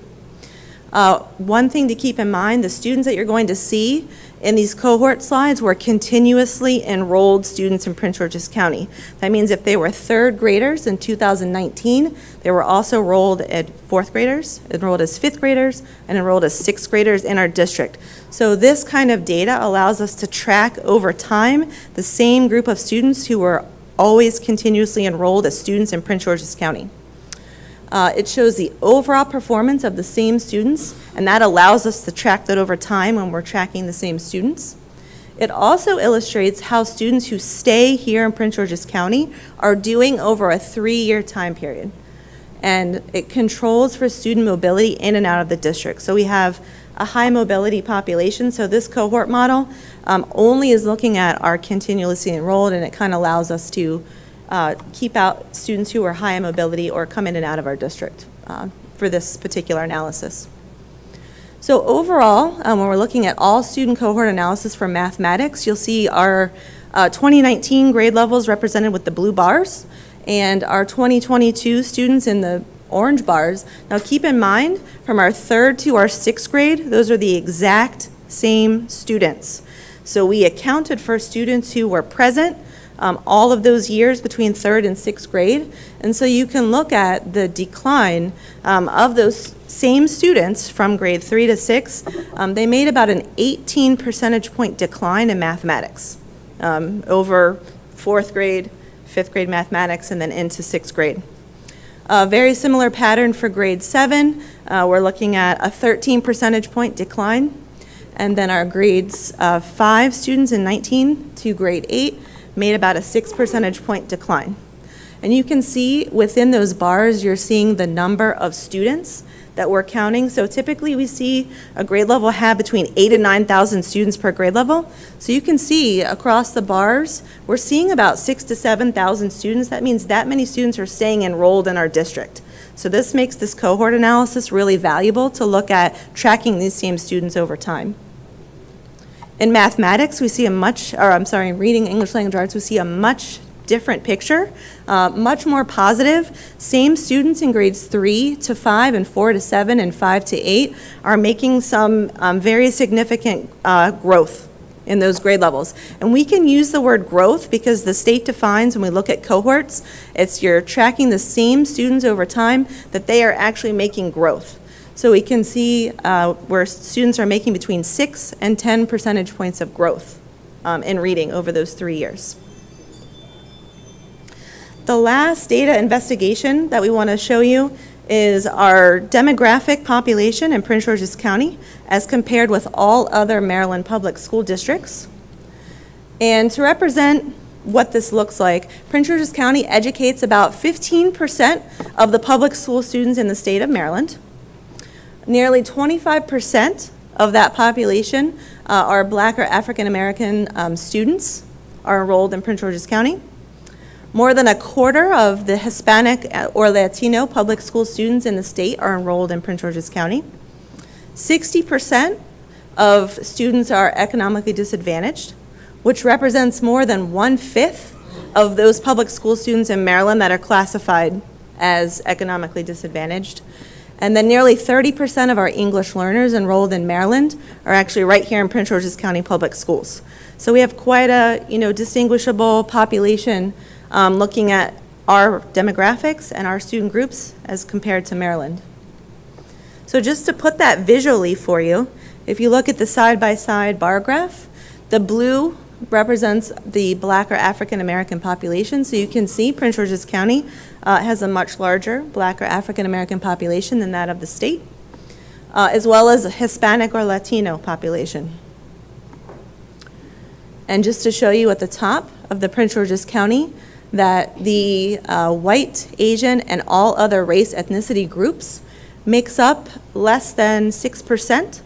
One thing to keep in mind, the students that you're going to see in these cohort slides were continuously enrolled students in Prince George's County. That means if they were third graders in 2019, they were also enrolled as fourth graders, enrolled as fifth graders, and enrolled as sixth graders in our district. So this kind of data allows us to track over time the same group of students who were always continuously enrolled as students in Prince George's County. It shows the overall performance of the same students, and that allows us to track that over time when we're tracking the same students. It also illustrates how students who stay here in Prince George's County are doing over a 3-year time period. And it controls for student mobility in and out of the district. So we have a high mobility population, so this cohort model only is looking at our continuously enrolled, and it kind of allows us to keep out students who are high in mobility or come in and out of our district for this particular analysis. So overall, when we're looking at all student cohort analysis for mathematics, you'll see our 2019 grade levels represented with the blue bars and our 2022 students in the orange bars. Now keep in mind, from our third to our sixth grade, those are the exact same students. So we accounted for students who were present all of those years between third and sixth grade. And so you can look at the decline of those same students from grade 3 to 6. They made about an 18 percentage point decline in mathematics over fourth grade, fifth grade mathematics, and then into sixth grade. A very similar pattern for grade 7. We're looking at a 13 percentage point decline. And then our grades 5 students in 19 to grade 8 made about a 6 percentage point decline. And you can see within those bars, you're seeing the number of students that we're counting. So typically we see a grade level have between 8,000 and 9,000 students per grade level. So you can see across the bars, we're seeing about 6,000 to 7,000 students. That means that many students are staying enrolled in our district. So this makes this cohort analysis really valuable to look at tracking these same students over time. In mathematics, we see reading, English language arts, we see a much different picture, much more positive. Same students in grades 3 to 5 and 4 to 7 and 5 to 8 are making some very significant growth in those grade levels. And we can use the word growth because the state defines, when we look at cohorts, it's you're tracking the same students over time, that they are actually making growth. So we can see where students are making between 6 and 10 percentage points of growth in reading over those 3 years. The last data investigation that we want to show you is our demographic population in Prince George's County as compared with all other Maryland public school districts. And to represent what this looks like, Prince George's County educates about 15% of the public school students in the state of Maryland. Nearly 25% of that population are Black or African American students are enrolled in Prince George's County. More than a quarter of the Hispanic or Latino public school students in the state are enrolled in Prince George's County. 60% of students are economically disadvantaged, which represents more than 1/5 of those public school students in Maryland that are classified as economically disadvantaged. And then nearly 30% of our English learners enrolled in Maryland are actually right here in Prince George's County Public Schools. So we have quite a distinguishable population looking at our demographics and our student groups as compared to Maryland. So just to put that visually for you, if you look at the side-by-side bar graph, the blue represents the Black or African American population. So you can see Prince George's County has a much larger Black or African American population than that of the state, as well as a Hispanic or Latino population. And just to show you at the top of the Prince George's County that the white, Asian, and all other race ethnicity groups makes up less than 6%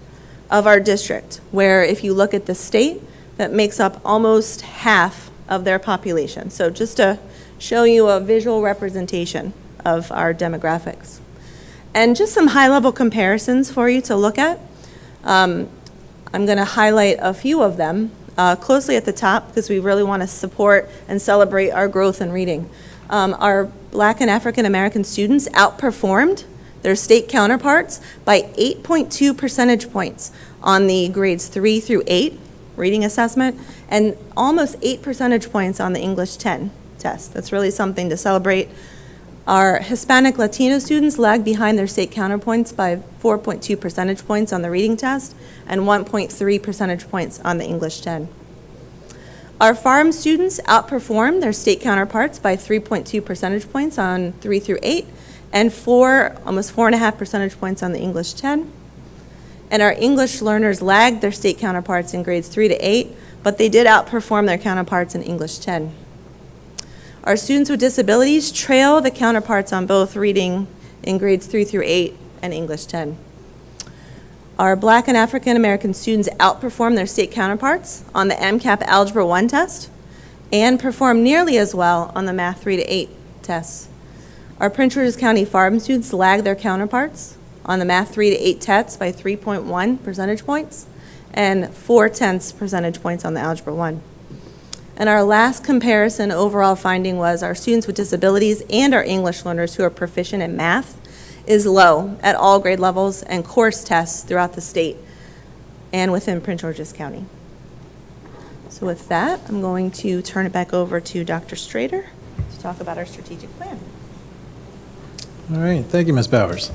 of our district, where if you look at the state, that makes up almost half of their population. So just to show you a visual representation of our demographics. And just some high-level comparisons for you to look at. I'm going to highlight a few of them closely at the top because we really want to support and celebrate our growth in reading. Our Black and African American students outperformed their state counterparts by 8.2 percentage points on the grades 3 through 8 reading assessment and almost 8 percentage points on the English 10 test. That's really something to celebrate. Our Hispanic Latino students lagged behind their state counterpoints by 4.2 percentage points on the reading test and 1.3 percentage points on the English 10. Our farm students outperformed their state counterparts by 3.2 percentage points on 3 through 8 and almost 4.5 percentage points on the English 10. And our English learners lagged their state counterparts in grades 3 to 8, but they did outperform their counterparts in English 10. Our students with disabilities trail the counterparts on both reading in grades 3 through 8 and English 10. Our Black and African American students outperform their state counterparts on the MCAP Algebra 1 test and perform nearly as well on the Math 3 to 8 tests. Our Prince George's County farm students lag their counterparts on the Math 3 to 8 tests by 3.1 percentage points and 0.4 percentage points on the Algebra 1. And our last comparison overall finding was our students with disabilities and our English learners who are proficient in math is low at all grade levels and course tests throughout the state and within Prince George's County. So with that, I'm going to turn it back over to Dr. Strader to talk about our strategic plan. All right, thank you, Ms. Bowers.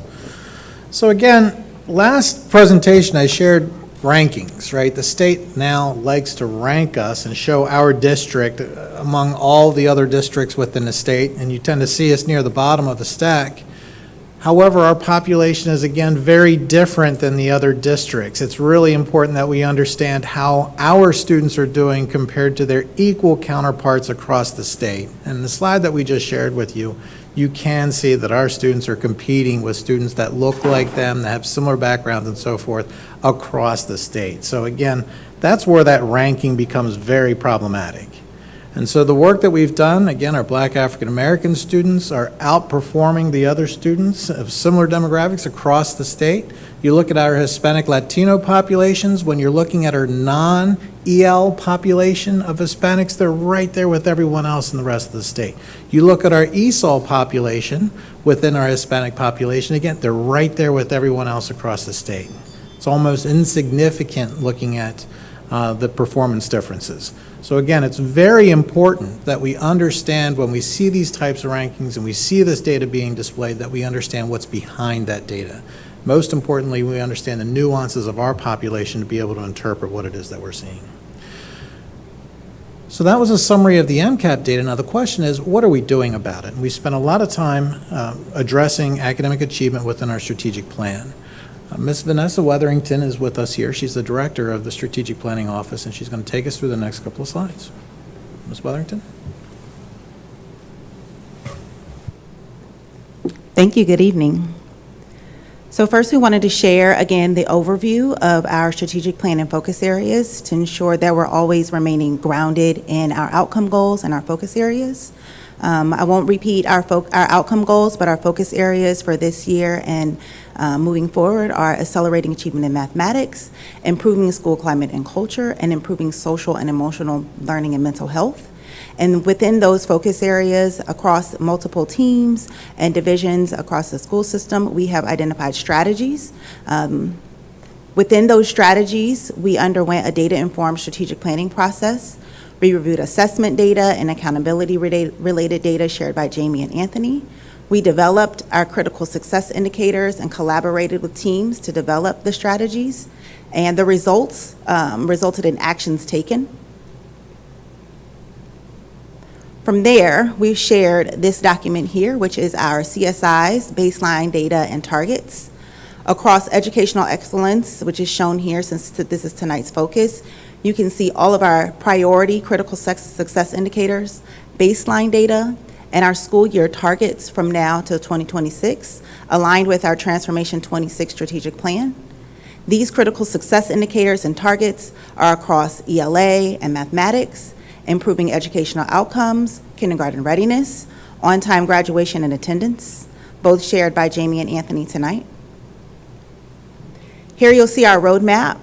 So again, last presentation I shared rankings, right? The state now likes to rank us and show our district among all the other districts within the state, and you tend to see us near the bottom of the stack. However, our population is, again, very different than the other districts. It's really important that we understand how our students are doing compared to their equal counterparts across the state. And the slide that we just shared with you, you can see that our students are competing with students that look like them, that have similar backgrounds and so forth across the state. So again, that's where that ranking becomes very problematic. And so the work that we've done, again, our Black African American students are outperforming the other students of similar demographics across the state. You look at our Hispanic Latino populations, when you're looking at our non-EL population of Hispanics, they're right there with everyone else in the rest of the state. You look at our ESOL population within our Hispanic population, again, they're right there with everyone else across the state. It's almost insignificant looking at the performance differences. So again, it's very important that we understand when we see these types of rankings and we see this data being displayed, that we understand what's behind that data. Most importantly, we understand the nuances of our population to be able to interpret what it is that we're seeing. So that was a summary of the MCAP data. Now the question is, what are we doing about it? And we spent a lot of time addressing academic achievement within our strategic plan. Ms. Vanessa Wetherington is with us here. She's the director of the Strategic Planning Office, and she's going to take us through the next couple of slides. Ms. Wetherington? Thank you. Good evening. So first, we wanted to share, again, the overview of our strategic plan and focus areas to ensure that we're always remaining grounded in our outcome goals and our focus areas. I won't repeat our outcome goals, but our focus areas for this year and moving forward are accelerating achievement in mathematics, improving school climate and culture, and improving social and emotional learning and mental health. And within those focus areas, across multiple teams and divisions across the school system, we have identified strategies. Within those strategies, we underwent a data-informed strategic planning process. We reviewed assessment data and accountability-related data shared by Jamie and Anthony. We developed our critical success indicators and collaborated with teams to develop the strategies. And the results resulted in actions taken. From there, we've shared this document here, which is our CSI's baseline data and targets. Across educational excellence, which is shown here since this is tonight's focus, you can see all of our priority critical success indicators, baseline data, and our school year targets from now to 2026, aligned with our Transformation 26 strategic plan. These critical success indicators and targets are across ELA and mathematics, improving educational outcomes, kindergarten readiness, on-time graduation and attendance, both shared by Jamie and Anthony tonight. Here you'll see our roadmap.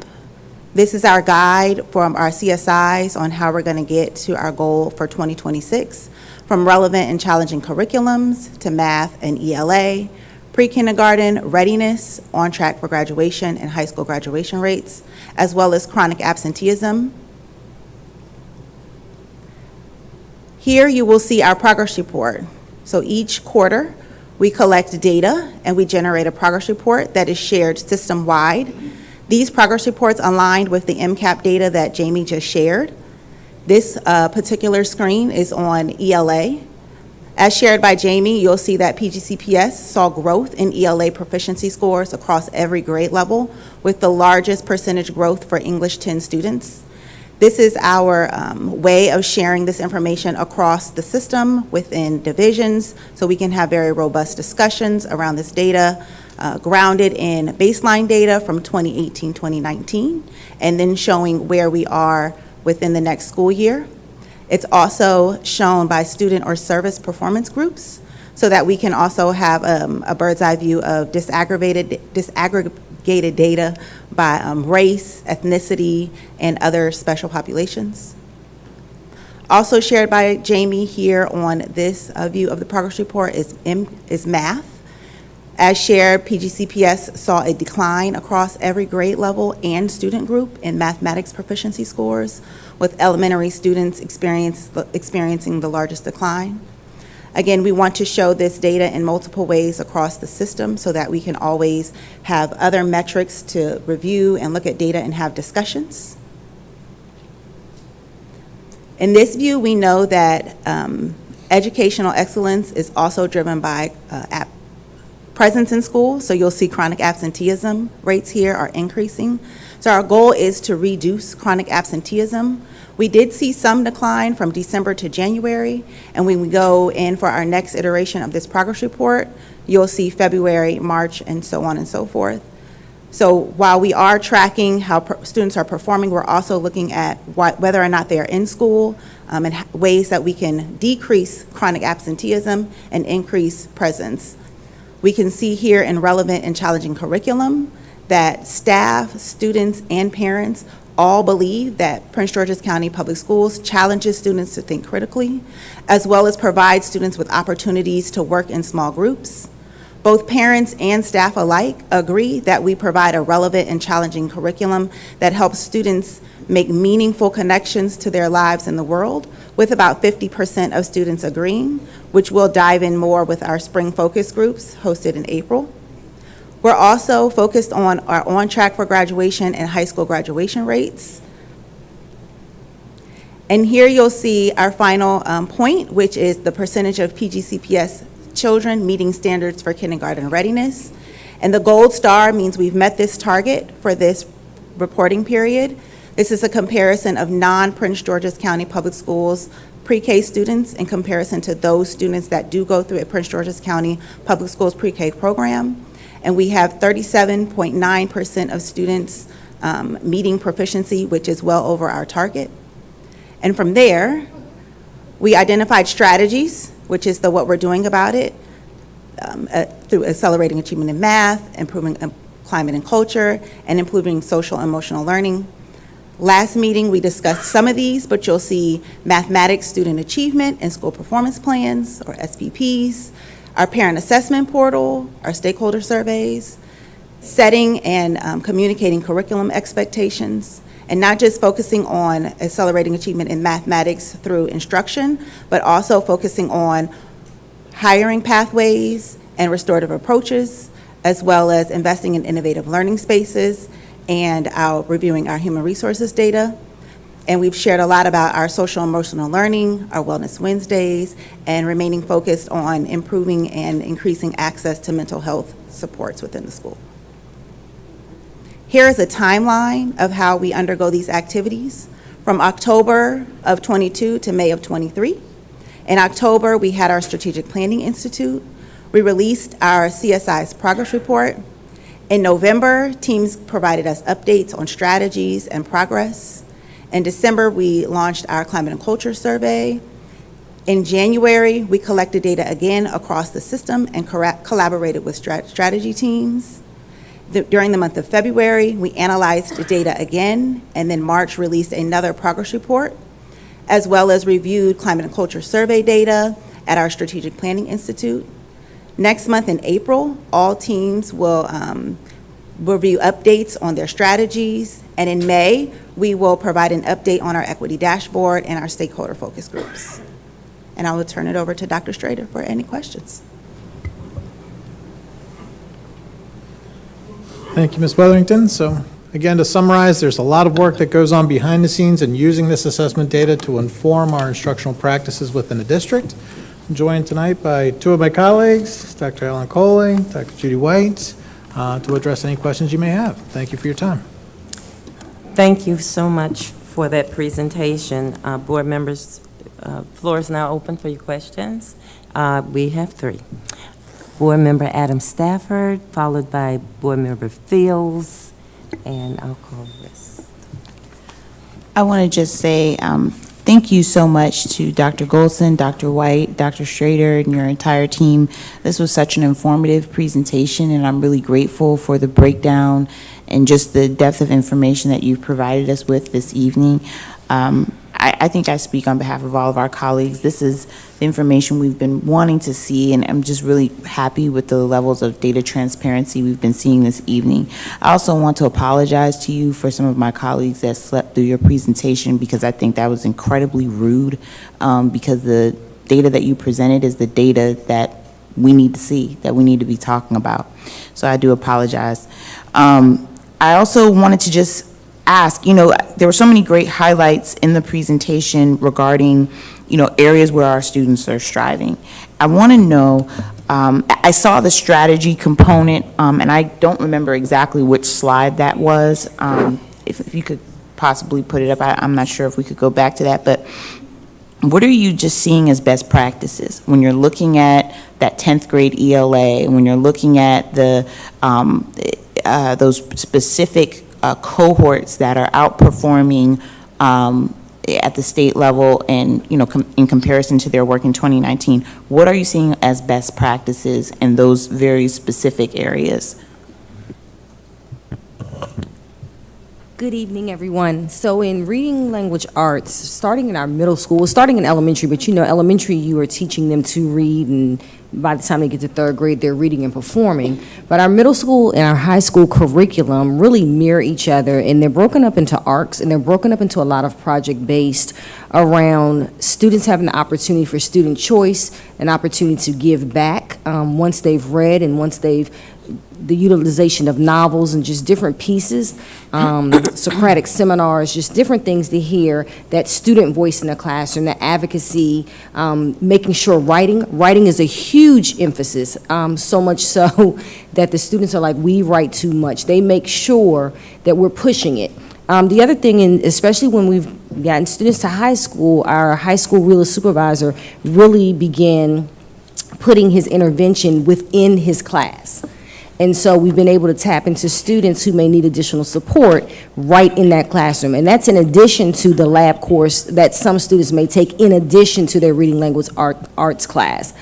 This is our guide from our CSIs on how we're going to get to our goal for 2026, from relevant and challenging curriculums to math and ELA, pre-kindergarten readiness, on track for graduation and high school graduation rates, as well as chronic absenteeism. Here you will see our progress report. So each quarter, we collect data and we generate a progress report that is shared system-wide. These progress reports aligned with the MCAP data that Jamie just shared. This particular screen is on ELA. As shared by Jamie, you'll see that PGCPS saw growth in ELA proficiency scores across every grade level, with the largest percentage growth for English 10 students. This is our way of sharing this information across the system within divisions, so we can have very robust discussions around this data, grounded in baseline data from 2018-2019, and then showing where we are within the next school year. It's also shown by student or service performance groups, so that we can also have a bird's eye view of disaggregated data by race, ethnicity, and other special populations. Also shared by Jamie here on this view of the progress report is math. As shared, PGCPS saw a decline across every grade level and student group in mathematics proficiency scores, with elementary students experiencing the largest decline. Again, we want to show this data in multiple ways across the system so that we can always have other metrics to review and look at data and have discussions. In this view, we know that educational excellence is also driven by presence in school. So you'll see chronic absenteeism rates here are increasing. So our goal is to reduce chronic absenteeism. We did see some decline from December to January, and when we go in for our next iteration of this progress report, you'll see February, March, and so on and so forth. So while we are tracking how students are performing, we're also looking at whether or not they are in school and ways that we can decrease chronic absenteeism and increase presence. We can see here in relevant and challenging curriculum that staff, students, and parents all believe that Prince George's County Public Schools challenges students to think critically, as well as provide students with opportunities to work in small groups. Both parents and staff alike agree that we provide a relevant and challenging curriculum that helps students make meaningful connections to their lives in the world, with about 50% of students agreeing, which we'll dive in more with our spring focus groups hosted in April. We're also focused on our on track for graduation and high school graduation rates. And here you'll see our final point, which is the percentage of PGCPS children meeting standards for kindergarten readiness. And the gold star means we've met this target for this reporting period. This is a comparison of non-Prince George's County Public Schools pre-K students in comparison to those students that do go through a Prince George's County Public Schools pre-K program. And we have 37.9% of students meeting proficiency, which is well over our target. And from there, we identified strategies, which is what we're doing about it, through accelerating achievement in math, improving climate and culture, and improving social and emotional learning. Last meeting, we discussed some of these, but you'll see mathematics student achievement and school performance plans, or SPPs, our parent assessment portal, our stakeholder surveys, setting and communicating curriculum expectations, and not just focusing on accelerating achievement in mathematics through instruction, but also focusing on hiring pathways and restorative approaches, as well as investing in innovative learning spaces and reviewing our human resources data. And we've shared a lot about our social emotional learning, our Wellness Wednesdays, and remaining focused on improving and increasing access to mental health supports within the school. Here is a timeline of how we undergo these activities from October of 22 to May of 23. In October, we had our Strategic Planning Institute. We released our CSI's progress report. In November, teams provided us updates on strategies and progress. In December, we launched our climate and culture survey. In January, we collected data again across the system and collaborated with strategy teams. During the month of February, we analyzed the data again, and then March released another progress report, as well as reviewed climate and culture survey data at our Strategic Planning Institute. Next month in April, all teams will review updates on their strategies, and in May, we will provide an update on our equity dashboard and our stakeholder focus groups. And I will turn it over to Dr. Strader for any questions. Thank you, Ms. Weatherington. So again, to summarize, there's a lot of work that goes on behind the scenes in using this assessment data to inform our instructional practices within the district. I'm joined tonight by two of my colleagues, Dr. Ellen Coley, Dr. Judy White, to address any questions you may have. Thank you for your time. Thank you so much for that presentation. Board members, floor is now open for your questions. We have three. Board Member Adam Stafford, followed by Board Member Fields, and I'll call the rest. I want to just say thank you so much to Dr. Golson, Dr. White, Dr. Strader, and your entire team. This was such an informative presentation, and I'm really grateful for the breakdown and just the depth of information that you've provided us with this evening. I think I speak on behalf of all of our colleagues. This is the information we've been wanting to see, and I'm just really happy with the levels of data transparency we've been seeing this evening. I also want to apologize to you for some of my colleagues that slept through your presentation, because I think that was incredibly rude, because the data that you presented is the data that we need to see, that we need to be talking about. So I do apologize. I also wanted to just ask, there were so many great highlights in the presentation regarding, areas where our students are striving. I want to know, I saw the strategy component, and I don't remember exactly which slide that was. If you could possibly put it up, I'm not sure if we could go back to that, but what are you just seeing as best practices when you're looking at that 10th grade ELA, when you're looking at the those specific cohorts that are outperforming at the state level and, in comparison to their work in 2019, what are you seeing as best practices in those very specific areas? Good evening, everyone. So in reading language arts, starting in our middle school, starting in elementary, but you know, elementary, you are teaching them to read, and by the time they get to third grade, they're reading and performing. But our middle school and our high school curriculum really mirror each other, and they're broken up into arcs, and they're broken up into a lot of project-based around students having the opportunity for student choice, an opportunity to give back once they've read and once they've the utilization of novels and just different pieces, Socratic seminars, just different things to hear, that student voice in the classroom, that advocacy, making sure writing is a huge emphasis, so much so that the students are like, we write too much. They make sure that we're pushing it. The other thing, and especially when we've gotten students to high school, our high school realist supervisor really began putting his intervention within his class. And so we've been able to tap into students who may need additional support right in that classroom. And that's in addition to the lab course that some students may take in addition to their reading language arts class.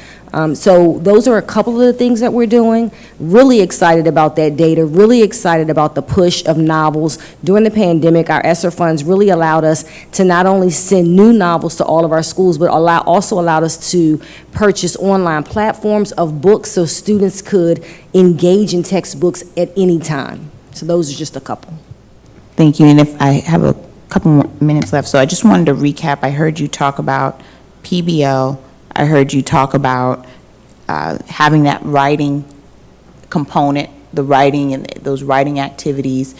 So those are a couple of the things that we're doing. Really excited about that data, really excited about the push of novels. During the pandemic, our ESSER funds really allowed us to not only send new novels to all of our schools, but also allowed us to purchase online platforms of books so students could engage in textbooks at any time. So those are just a couple. Thank you, and if I have a couple more minutes left, so I just wanted to recap. I heard you talk about PBL. I heard you talk about having that writing component, the writing and those writing activities,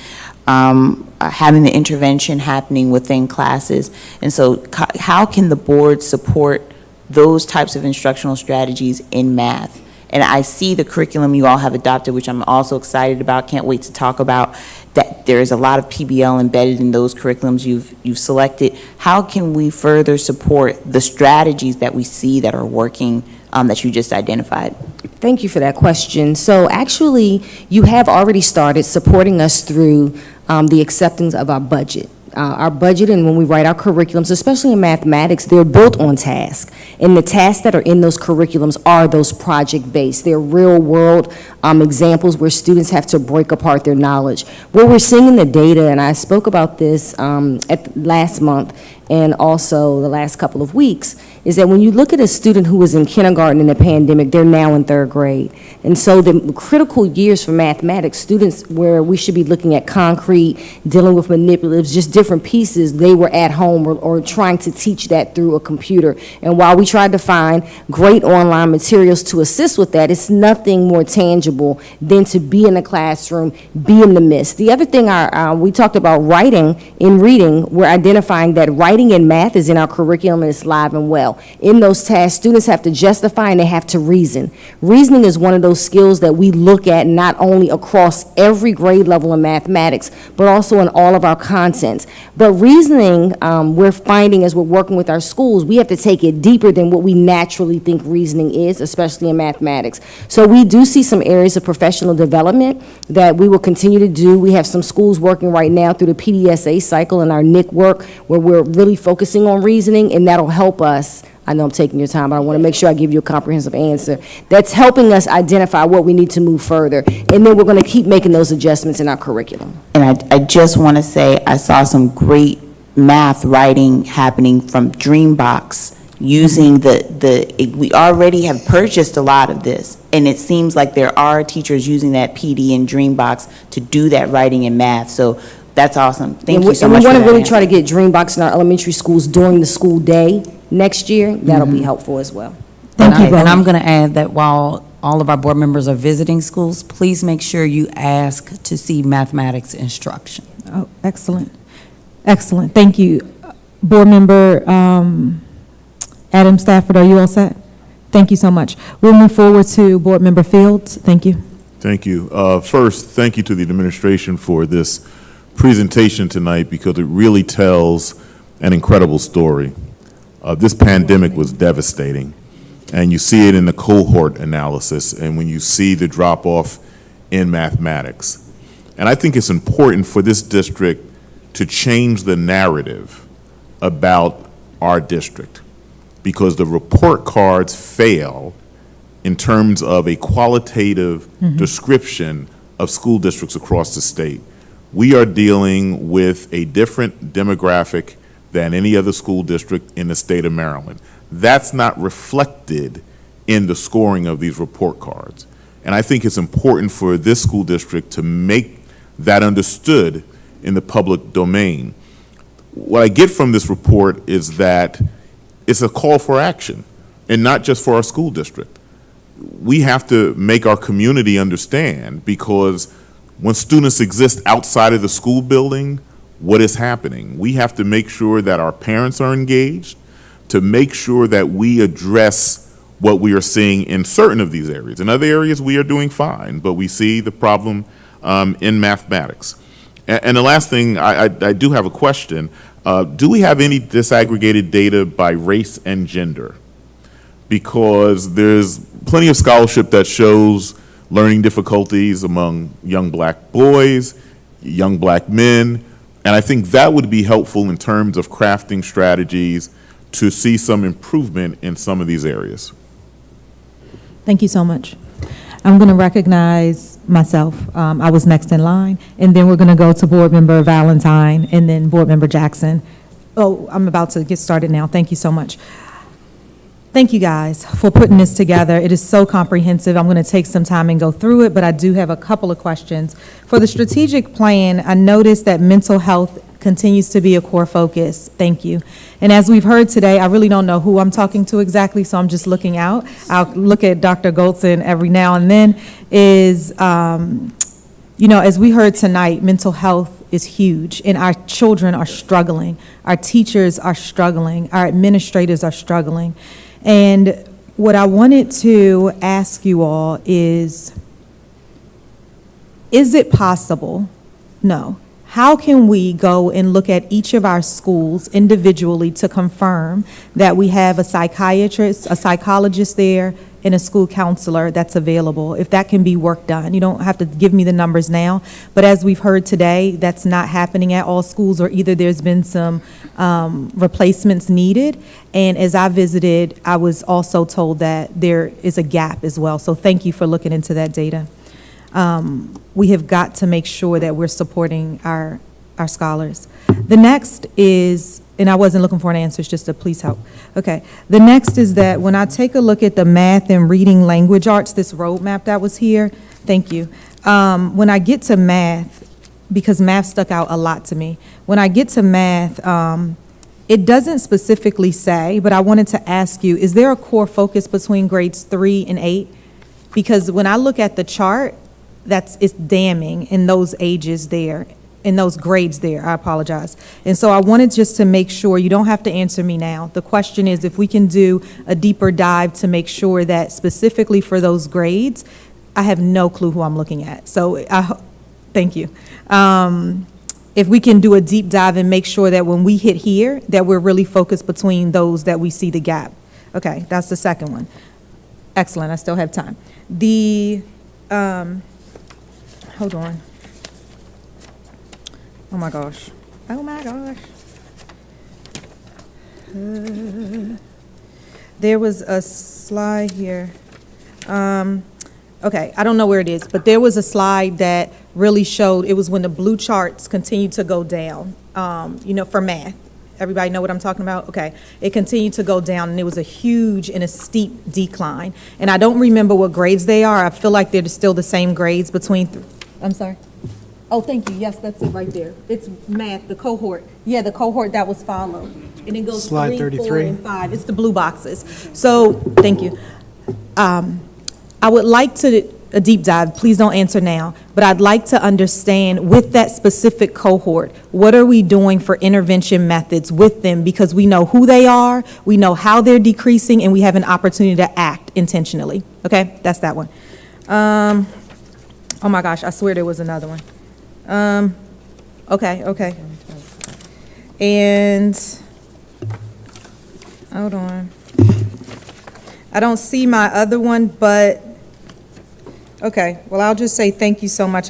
having the intervention happening within classes. And so how can the board support those types of instructional strategies in math? And I see the curriculum you all have adopted, which I'm also excited about, can't wait to talk about, that there is a lot of PBL embedded in those curriculums you've selected. How can we further support the strategies that we see that are working, that you just identified? Thank you for that question. So actually, you have already started supporting us through the acceptance of our budget. Our budget, and when we write our curriculums, especially in mathematics, they're built on task. And the tasks that are in those curriculums are those project-based. They're real-world examples where students have to break apart their knowledge. What we're seeing in the data, and I spoke about this last month and also the last couple of weeks, is that when you look at a student who was in kindergarten in the pandemic, they're now in third grade. And so the critical years for mathematics, students where we should be looking at concrete, dealing with manipulatives, just different pieces, they were at home or trying to teach that through a computer. And while we tried to find great online materials to assist with that, it's nothing more tangible than to be in the classroom, be in the midst. The other thing, we talked about writing and reading, we're identifying that writing and math is in our curriculum and it's live and well. In those tasks, students have to justify and they have to reason. Reasoning is one of those skills that we look at not only across every grade level in mathematics, but also in all of our contents. But reasoning, we're finding as we're working with our schools, we have to take it deeper than what we naturally think reasoning is, especially in mathematics. So we do see some areas of professional development that we will continue to do. We have some schools working right now through the PDSA cycle and our NIC work where we're really focusing on reasoning, and that'll help us. I know I'm taking your time, but I want to make sure I give you a comprehensive answer. That's helping us identify what we need to move further, and then we're going to keep making those adjustments in our curriculum. And I just want to say, I saw some great math writing happening from Dreambox, using we already have purchased a lot of this, and it seems like there are teachers using that PD in Dreambox to do that writing in math. So that's awesome. Thank you so much. And we want to really answer. try to get Dreambox in our elementary schools during the school day next year. That'll be helpful as well. Thank you. And I'm going to add that while all of our board members are visiting schools, please make sure you ask to see mathematics instruction. Oh, excellent. Excellent. Thank you. Board Member Adam Stafford, are you all set? Thank you so much. We'll move forward to Board Member Fields. Thank you. Thank you. First, thank you to the administration for this presentation tonight, because it really tells an incredible story. This pandemic was devastating, and you see it in the cohort analysis and when you see the drop-off in mathematics. And I think it's important for this district to change the narrative about our district, because the report cards fail in terms of a qualitative description of school districts across the state. we are dealing with a different demographic than any other school district in the state of Maryland. That's not reflected in the scoring of these report cards. And I think it's important for this school district to make that understood in the public domain. What I get from this report is that it's a call for action, and not just for our school district. We have to make our community understand, because when students exist outside of the school building, what is happening? We have to make sure that our parents are engaged, to make sure that we address what we are seeing in certain of these areas. In other areas, we are doing fine, but we see the problem in mathematics. And the last thing, I do have a question. Do we have any disaggregated data by race and gender? Because there's plenty of scholarship that shows learning difficulties among young black boys, young black men, and I think that would be helpful in terms of crafting strategies to see some improvement in some of these areas. Thank you so much. I'm going to recognize myself. I was next in line, and then we're going to go to Board Member Valentine and then Board Member Jackson. Oh, I'm about to get started now. Thank you so much. Thank you guys for putting this together. It is so comprehensive. I'm going to take some time and go through it, but I do have a couple of questions. For the strategic plan, I noticed that mental health continues to be a core focus. Thank you. And as we've heard today, I really don't know who I'm talking to exactly, so I'm just looking out. I'll look at Dr. Goldson every now and then. As we heard tonight, mental health is huge, and our children are struggling. Our teachers are struggling. Our administrators are struggling. And what I wanted to ask you all is it possible? No. How can we go and look at each of our schools individually to confirm that we have a psychiatrist, a psychologist there, and a school counselor that's available, if that can be work done? You don't have to give me the numbers now, but as we've heard today, that's not happening at all schools, or either there's been some replacements needed. And as I visited, I was also told that there is a gap as well. So thank you for looking into that data. We have got to make sure that we're supporting our scholars. The next is, and I wasn't looking for an answer, it's just a please help. Okay, the next is that when I take a look at the math and reading language arts, this roadmap that was here, thank you. When I get to math, because math stuck out a lot to me, when I get to math, it doesn't specifically say, but I wanted to ask you, is there a core focus between grades 3 and 8? Because when I look at the chart, it's damning in those ages there, in those grades there, I apologize. And so I wanted just to make sure, you don't have to answer me now. The question is if we can do a deeper dive to make sure that specifically for those grades, I have no clue who I'm looking at. So thank you. If we can do a deep dive and make sure that when we hit here, that we're really focused between those that we see the gap. Okay, that's the second one. Excellent, I still have time. Hold on. Oh my gosh. Oh my gosh. There was a slide here. Okay, I don't know where it is, but there was a slide that really showed, it was when the blue charts continued to go down, for math. Everybody know what I'm talking about? Okay. It continued to go down, and it was a huge and a steep decline. And I don't remember what grades they are. I feel like they're still the same grades between, I'm sorry. Oh, thank you. Yes, that's it right there. It's math, the cohort. Yeah, the cohort that was followed. And it goes Slide 3, 4, 33. and 5. It's the blue boxes. So, thank you. I would like to, a deep dive, please don't answer now, but I'd like to understand with that specific cohort, what are we doing for intervention methods with them? Because we know who they are, we know how they're decreasing, and we have an opportunity to act intentionally. Okay, that's that one. Oh my gosh, I swear there was another one. Okay. And, hold on. I don't see my other one, but, okay, well, I'll just say thank you so much.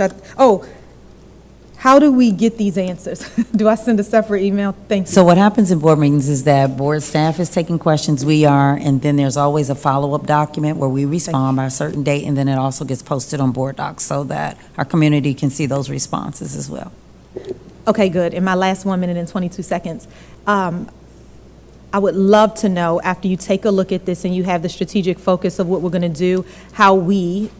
How do we get these answers? Do I send a separate email? Thank you. So what happens in board meetings is that board staff is taking questions, we are, and then there's always a follow-up document where we respond by a certain date, and then it also gets posted on board docs so that our community can see those responses as well. Okay, good. In my last 1 minute and 22 seconds, I would love to know, after you take a look at this and you have the strategic focus of what we're going to do, how we,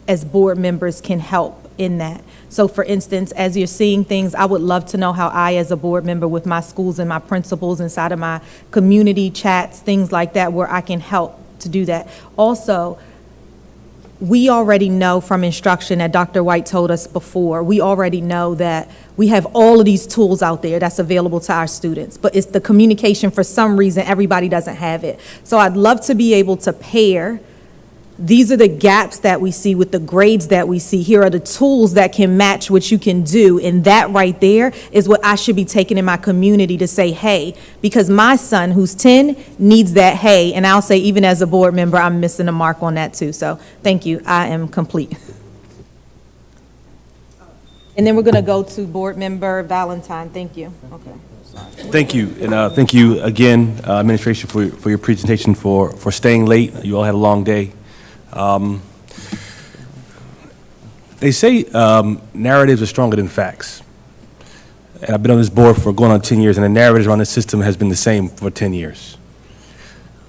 as board members, can help in that. So for instance, as you're seeing things, I would love to know how I, as a board member with my schools and my principals inside of my community chats, things like that, where I can help to do that. Also, we already know from instruction that Dr. White told us before, we already know that we have all of these tools out there that's available to our students, but it's the communication, for some reason, everybody doesn't have it. So I'd love to be able to pair, these are the gaps that we see with the grades that we see. Here are the tools that can match what you can do, and that right there is what I should be taking in my community to say, hey, because my son, who's 10, needs that hey, and I'll say, even as a board member, I'm missing the mark on that too. So thank you, I am complete. And then we're gonna go to board member Valentine, thank you. Okay. Thank you, and thank you again, administration, for your presentation, for staying late. You all had a long day. They say narratives are stronger than facts. And I've been on this board for going on 10 years, and the narrative around this system has been the same for 10 years.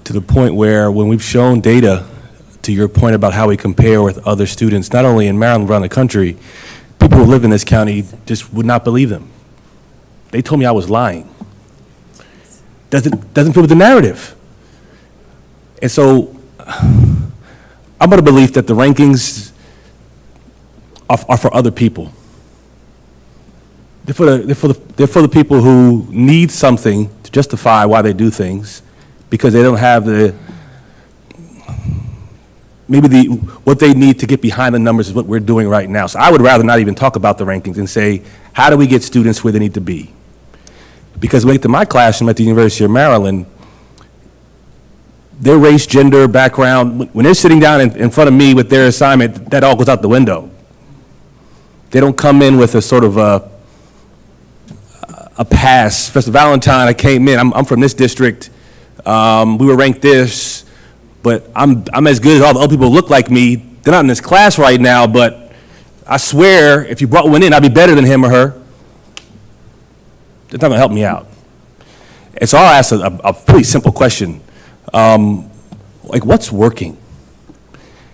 To the point where when we've shown data, to your point about how we compare with other students, not only in Maryland, but around the country, people who live in this county just would not believe them. They told me I was lying. Doesn't fit with the narrative. And so I'm of the belief that the rankings are for other people. They're for the people who need something to justify why they do things, because they don't have what they need to get behind the numbers is what we're doing right now. So I would rather not even talk about the rankings and say, how do we get students where they need to be? Because when I get to my classroom at the University of Maryland, their race, gender, background, when they're sitting down in front of me with their assignment, that all goes out the window. They don't come in with a sort of a pass. Professor Valentine, I came in, I'm from this district, we were ranked this, but I'm as good as all the other people who look like me. They're not in this class right now, but I swear, if you brought one in, I'd be better than him or her. It's not gonna help me out. And so I'll ask a pretty simple question. Like, what's working?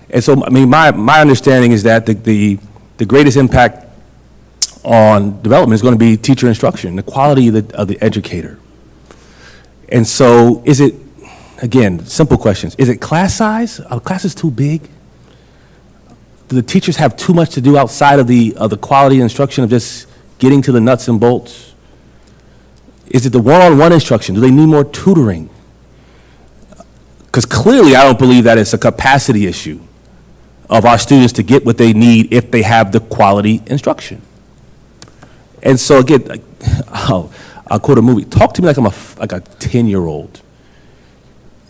And so, I mean, my understanding is that the greatest impact on development is going to be teacher instruction, the quality of the educator. And so, is it, again, simple questions, is it class size? Are classes too big? Do the teachers have too much to do outside of the quality instruction of just getting to the nuts and bolts? Is it the one-on-one instruction? Do they need more tutoring? Because clearly I don't believe that it's a capacity issue of our students to get what they need if they have the quality instruction. And so again, I'll quote a movie. Talk to me like I'm like a 10-year-old.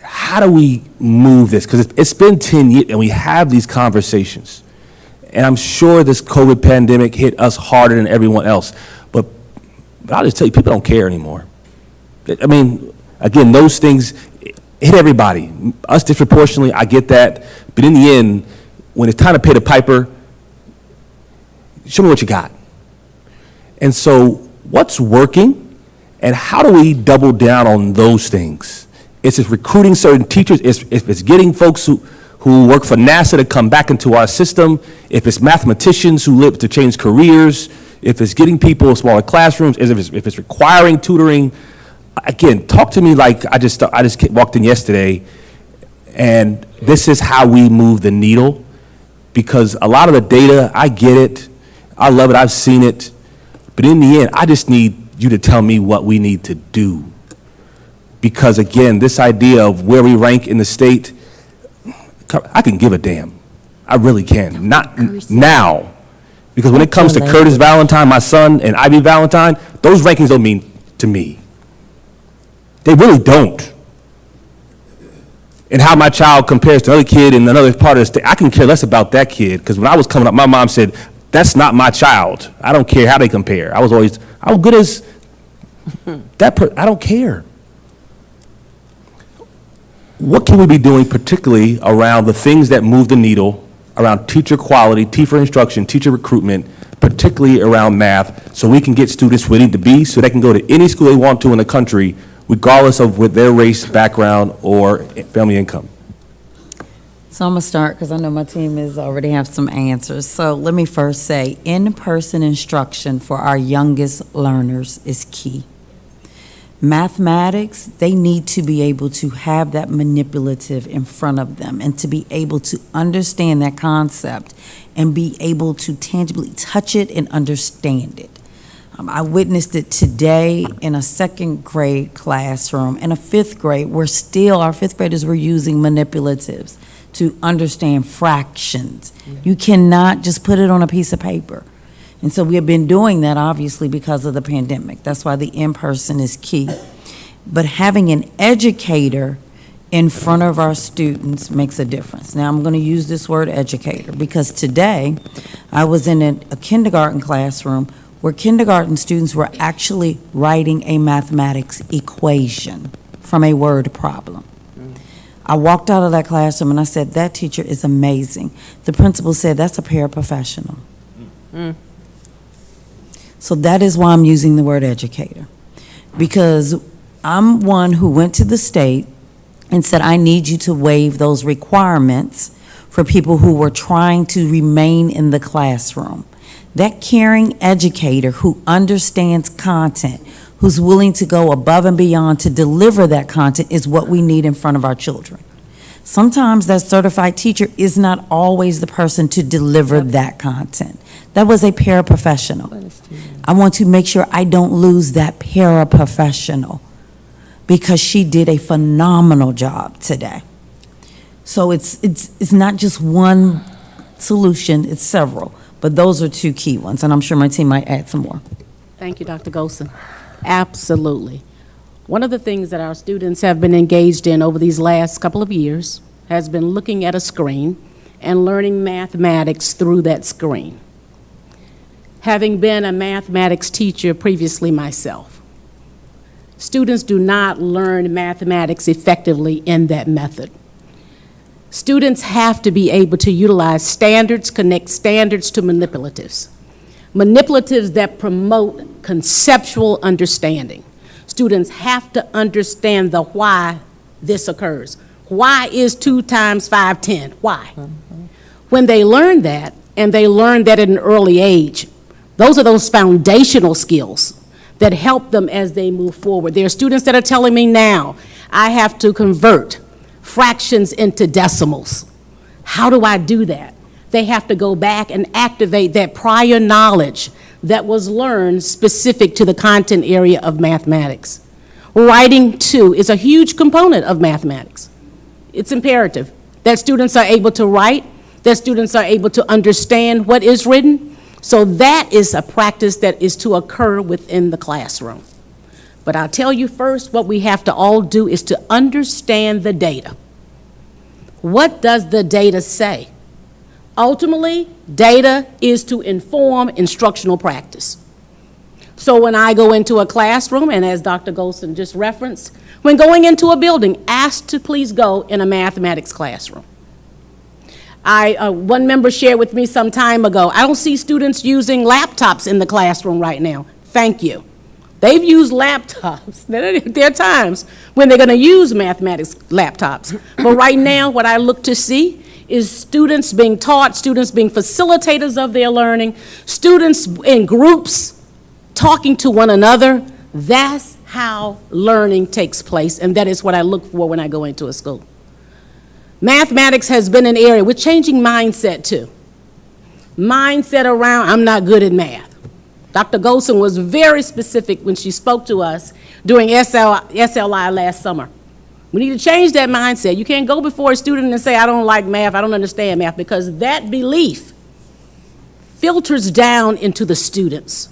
How do we move this? Because it's been 10 years and we have these conversations. And I'm sure this COVID pandemic hit us harder than everyone else. But I'll just tell you, people don't care anymore. I mean, again, those things hit everybody. Us disproportionately, I get that. But in the end, when it's time to pay the piper, show me what you got. And so what's working, and how do we double down on those things? It's just recruiting certain teachers. If it's getting folks who work for NASA to come back into our system, if it's mathematicians who live to change careers, if it's getting people in smaller classrooms, if it's requiring tutoring. Again, talk to me like I just walked in yesterday, and this is how we move the needle, because a lot of the data, I get it, I love it, I've seen it, but in the end, I just need you to tell me what we need to do. Because again, this idea of where we rank in the state, I can give a damn. I really can. Not now. Because when it comes to Curtis Valentine, my son, and Ivy Valentine, those rankings don't mean to me. They really don't. And how my child compares to another kid in another part of the state, I can care less about that kid, because when I was coming up, my mom said, that's not my child. I don't care how they compare. I was good as that I don't care. What can we be doing particularly around the things that move the needle around teacher quality, teacher instruction, teacher recruitment, particularly around math, so we can get students where they need to be, so they can go to any school they want to in the country, regardless of what their race, background, or family income. So I'm going to start because I know my team is already have some answers. So let me first say, in-person instruction for our youngest learners is key. Mathematics, they need to be able to have that manipulative in front of them and to be able to understand that concept and be able to tangibly touch it and understand it. I witnessed it today in a second grade classroom. In a fifth grade, where still our fifth graders were using manipulatives to understand fractions. You cannot just put it on a piece of paper. And so we have been doing that, obviously, because of the pandemic. That's why the in-person is key. But having an educator in front of our students makes a difference. Now, I'm going to use this word educator because today I was in a kindergarten classroom where kindergarten students were actually writing a mathematics equation from a word problem. I walked out of that classroom and I said, that teacher is amazing. The principal said, that's a paraprofessional. So that is why I'm using the word educator. Because I'm one who went to the state and said, I need you to waive those requirements for people who were trying to remain in the classroom. That caring educator who understands content, who's willing to go above and beyond to deliver that content is what we need in front of our children. Sometimes that certified teacher is not always the person to deliver that content. That was a paraprofessional. I want to make sure I don't lose that paraprofessional because she did a phenomenal job today. So it's not just one solution, it's several, but those are two key ones, and I'm sure my team might add some more. Thank you, Dr. Golson. Absolutely. One of the things that our students have been engaged in over these last couple of years has been looking at a screen and learning mathematics through that screen. Having been a mathematics teacher previously myself, students do not learn mathematics effectively in that method. Students have to be able to utilize standards, connect standards to manipulatives. Manipulatives that promote conceptual understanding. Students have to understand the why this occurs. Why is 2 times 5 10? Why? When they learn that, and they learn that at an early age, those are those foundational skills that help them as they move forward. There are students that are telling me now, I have to convert fractions into decimals. How do I do that? They have to go back and activate that prior knowledge that was learned specific to the content area of mathematics. Writing, too, is a huge component of mathematics. It's imperative that students are able to write, that students are able to understand what is written. So that is a practice that is to occur within the classroom. But I'll tell you first, what we have to all do is to understand the data. What does the data say? Ultimately, data is to inform instructional practice. So when I go into a classroom, and as Dr. Golson just referenced, when going into a building, ask to please go in a mathematics classroom. One member shared with me some time ago, I don't see students using laptops in the classroom right now. Thank you. They've used laptops. There are times when they're going to use mathematics laptops. But right now, what I look to see is students being taught, students being facilitators of their learning, students in groups talking to one another. That's how learning takes place, and that is what I look for when I go into a school. Mathematics has been an area, we're changing mindset too. Mindset around, I'm not good at math. Dr. Golson was very specific when she spoke to us during SLI last summer. We need to change that mindset. You can't go before a student and say, I don't like math, I don't understand math, because that belief filters down into the students.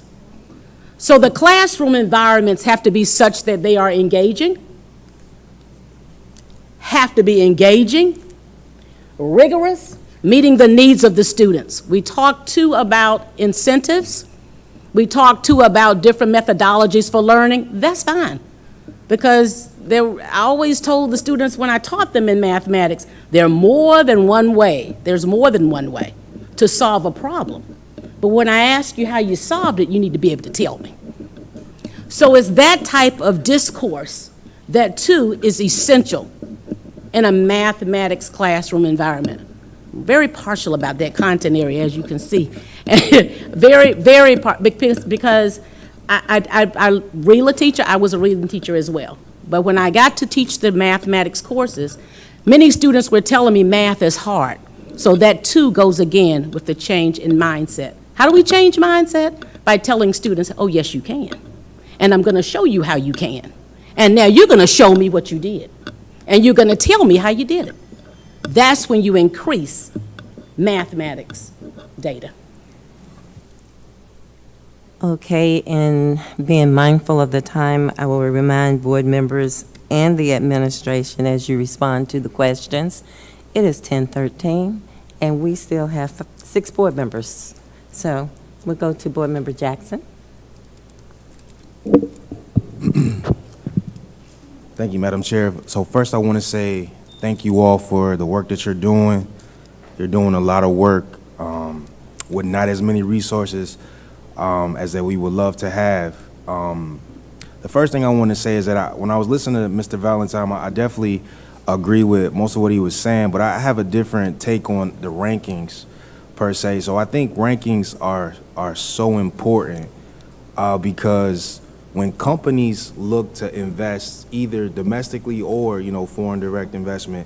So the classroom environments have to be such that they are engaging, rigorous, meeting the needs of the students. We talk too about incentives. We talk too about different methodologies for learning. That's fine. Because I always told the students when I taught them in mathematics, there's more than one way to solve a problem. But when I ask you how you solved it, you need to be able to tell me. So it's that type of discourse that, too, is essential in a mathematics classroom environment. I'm very partial about that content area, as you can see. Because I real a teacher, I was a reading teacher as well. But when I got to teach the mathematics courses, many students were telling me math is hard. So that too goes again with the change in mindset. How do we change mindset? By telling students, oh yes you can. And I'm gonna show you how you can. And now you're gonna show me what you did. And you're gonna tell me how you did it. That's when you increase mathematics data. Okay, and being mindful of the time, I will remind board members and the administration as you respond to the questions. It is 10:13, and we still have 6 board members. So we'll go to Board Member Jackson. Thank you, Madam Chair. So first I want to say thank you all for the work that you're doing. You're doing a lot of work with not as many resources as that we would love to have. The first thing I want to say is that when I was listening to Mr. Valentine, I definitely agree with most of what he was saying, but I have a different take on the rankings per se. So I think rankings are so important because when companies look to invest either domestically or, foreign direct investment,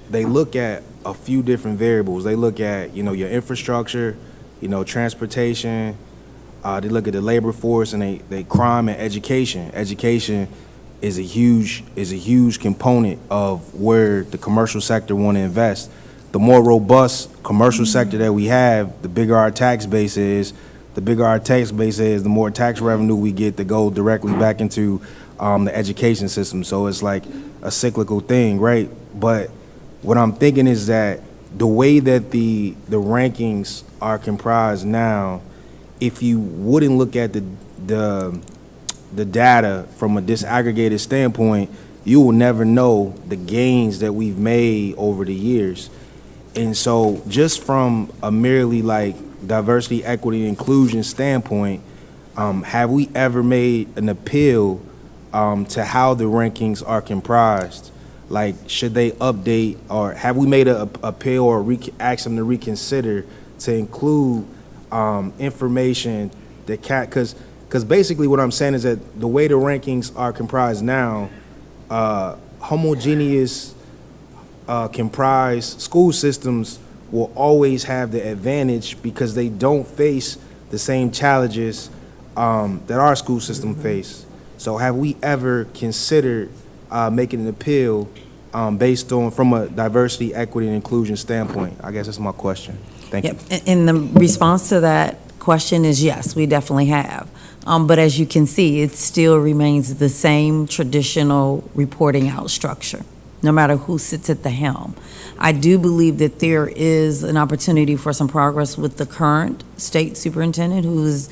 they look at a few different variables. They look at, your infrastructure, transportation, they look at the labor force, and they crime and education. Education is a huge component of where the commercial sector want to invest. The more robust commercial sector that we have, the bigger our tax base is. The bigger our tax base is, the more tax revenue we get to go directly back into the education system. So it's like a cyclical thing, right? But what I'm thinking is that the way that the rankings are comprised now, if you wouldn't look at the data from a disaggregated standpoint, you will never know the gains that we've made over the years. And so just from a merely like diversity, equity, and inclusion standpoint, have we ever made an appeal to how the rankings are comprised? Like, should they update, or have we made an appeal or ask them to reconsider to include information that because basically what I'm saying is that the way the rankings are comprised now, homogeneous comprised school systems will always have the advantage because they don't face the same challenges that our school system face. So have we ever considered making an appeal based on from a diversity, equity, and inclusion standpoint? I guess that's my question. Thank you. And the response to that question is yes, we definitely have. But as you can see, it still remains the same traditional reporting out structure, no matter who sits at the helm. I do believe that there is an opportunity for some progress with the current state superintendent who is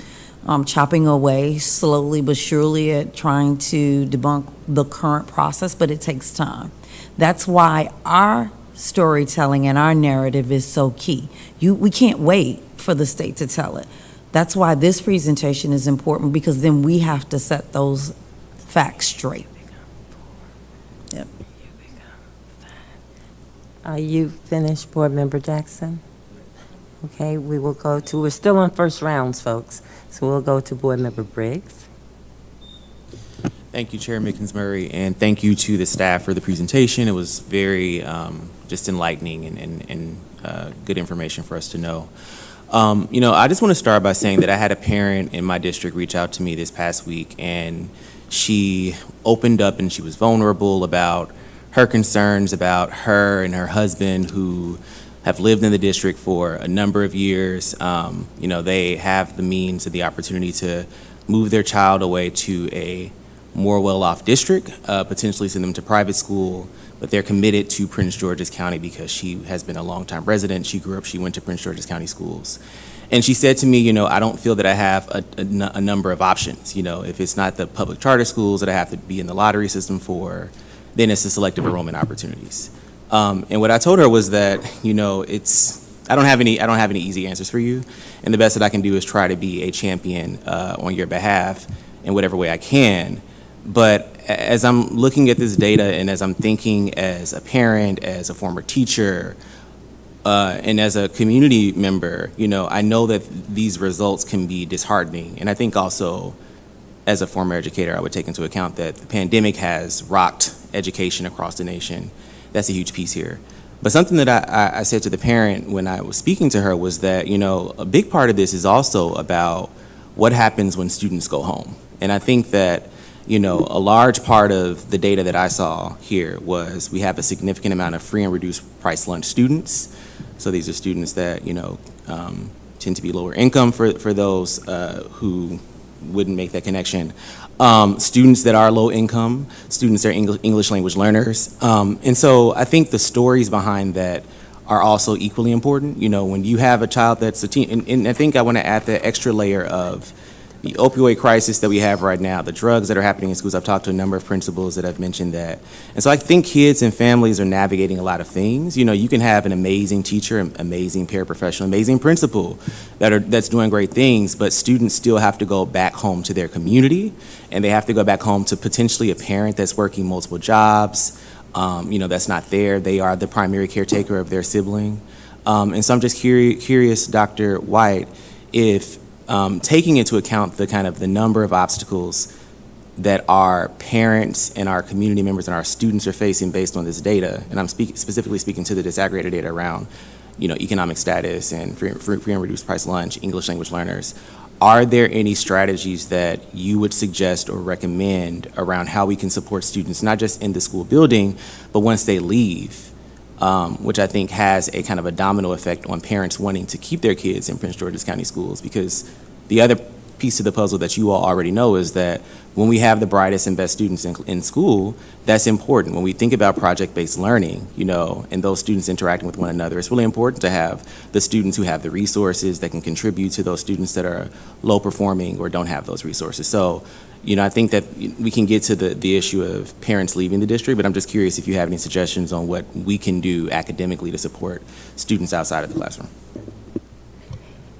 chopping away slowly but surely at trying to debunk the current process, but it takes time. That's why our storytelling and our narrative is so key. We can't wait for the state to tell it. That's why this presentation is important, because then we have to set those facts straight. Yep. Are you finished, Board Member Jackson? Okay, we're still on first rounds, folks. So we'll go to Board Member Briggs. Thank you, Chair Mickens-Murray, and thank you to the staff for the presentation. It was very just enlightening and good information for us to know. I just want to start by saying that I had a parent in my district reach out to me this past week, and she opened up and she was vulnerable about her concerns about her and her husband, who have lived in the district for a number of years. They have the means and the opportunity to move their child away to a more well-off district, potentially send them to private school, but they're committed to Prince George's County because she has been a longtime resident. She grew up, she went to Prince George's County schools. And she said to me, I don't feel that I have a number of options. If it's not the public charter schools that I have to be in the lottery system for, then it's the selective enrollment opportunities. And what I told her was that, I don't have any easy answers for you, and the best that I can do is try to be a champion on your behalf in whatever way I can. But as I'm looking at this data and as I'm thinking as a parent, as a former teacher, and as a community member, I know that these results can be disheartening. And I think also, as a former educator, I would take into account that the pandemic has rocked education across the nation. That's a huge piece here. But something that I said to the parent when I was speaking to her was that, a big part of this is also about what happens when students go home. And I think that, a large part of the data that I saw here was we have a significant amount of free and reduced price lunch students. So these are students that, tend to be lower income for those who wouldn't make that connection. Students that are low income, students that are English language learners. And so I think the stories behind that are also equally important. When you have a child that's a teen, and I think I want to add the extra layer of the opioid crisis that we have right now, the drugs that are happening in schools. I've talked to a number of principals that have mentioned that. And so I think kids and families are navigating a lot of things. You can have an amazing teacher, an amazing paraprofessional, amazing principal that's doing great things, but students still have to go back home to their community, and they have to go back home to potentially a parent that's working multiple jobs, that's not there. They are the primary caretaker of their sibling. And so I'm just curious, Dr. White, if taking into account the number of obstacles that our parents and our community members and our students are facing based on this data, and I'm specifically speaking to the disaggregated data around, economic status and free and reduced price lunch, English language learners, are there any strategies that you would suggest or recommend around how we can support students, not just in the school building, but once they leave, which I think has a kind of a domino effect on parents wanting to keep their kids in Prince George's County schools? Because the other piece of the puzzle that you all already know is that when we have the brightest and best students in school, that's important. When we think about project-based learning, and those students interacting with one another, it's really important to have the students who have the resources that can contribute to those students that are low performing or don't have those resources. So, I think that we can get to the issue of parents leaving the district, but I'm just curious if you have any suggestions on what we can do academically to support students outside of the classroom.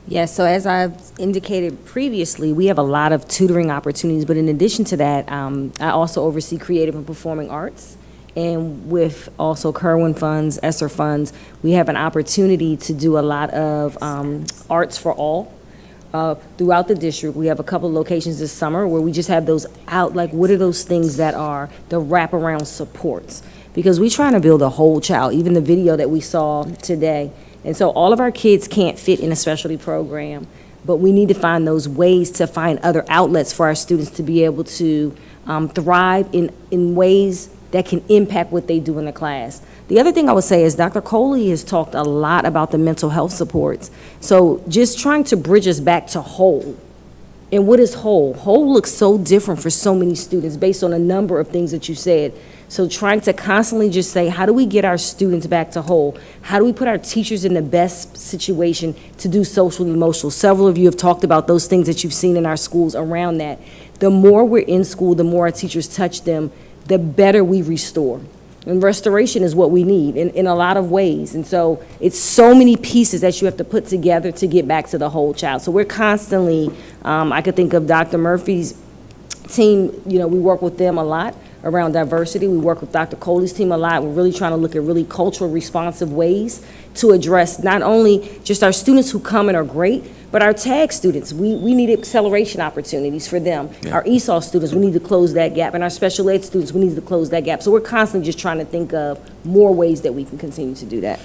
Yes, so as I've indicated previously, we have a lot of tutoring opportunities, but in addition to that, I also oversee creative and performing arts. And with also Kerwin funds, ESSER funds, we have an opportunity to do a lot of arts for all. Throughout the district, we have a couple of locations this summer where we just have those out, like what are those things that are the wraparound supports? Because we're trying to build a whole child, even the video that we saw today. And so all of our kids can't fit in a specialty program, but we need to find those ways to find other outlets for our students to be able to thrive in ways that can impact what they do in the class. The other thing I would say is Dr. Coley has talked a lot about the mental health supports. So just trying to bridge us back to whole. And what is whole? Whole looks so different for so many students based on a number of things that you said. So trying to constantly just say, how do we get our students back to whole? How do we put our teachers in the best situation to do social and emotional? Several of you have talked about those things that you've seen in our schools around that. The more we're in school, the more our teachers touch them, the better we restore. And restoration is what we need in a lot of ways. And so it's so many pieces that you have to put together to get back to the whole child. So we're constantly, I could think of Dr. Murphy's team, we work with them a lot around diversity. We work with Dr. Coley's team a lot. We're really trying to look at really cultural responsive ways to address not only just our students who come and are great, but our TAG students. We need acceleration opportunities for them. Yeah. Our ESOL students, we need to close that gap. And our special ed students, we need to close that gap. So we're constantly just trying to think of more ways that we can continue to do that.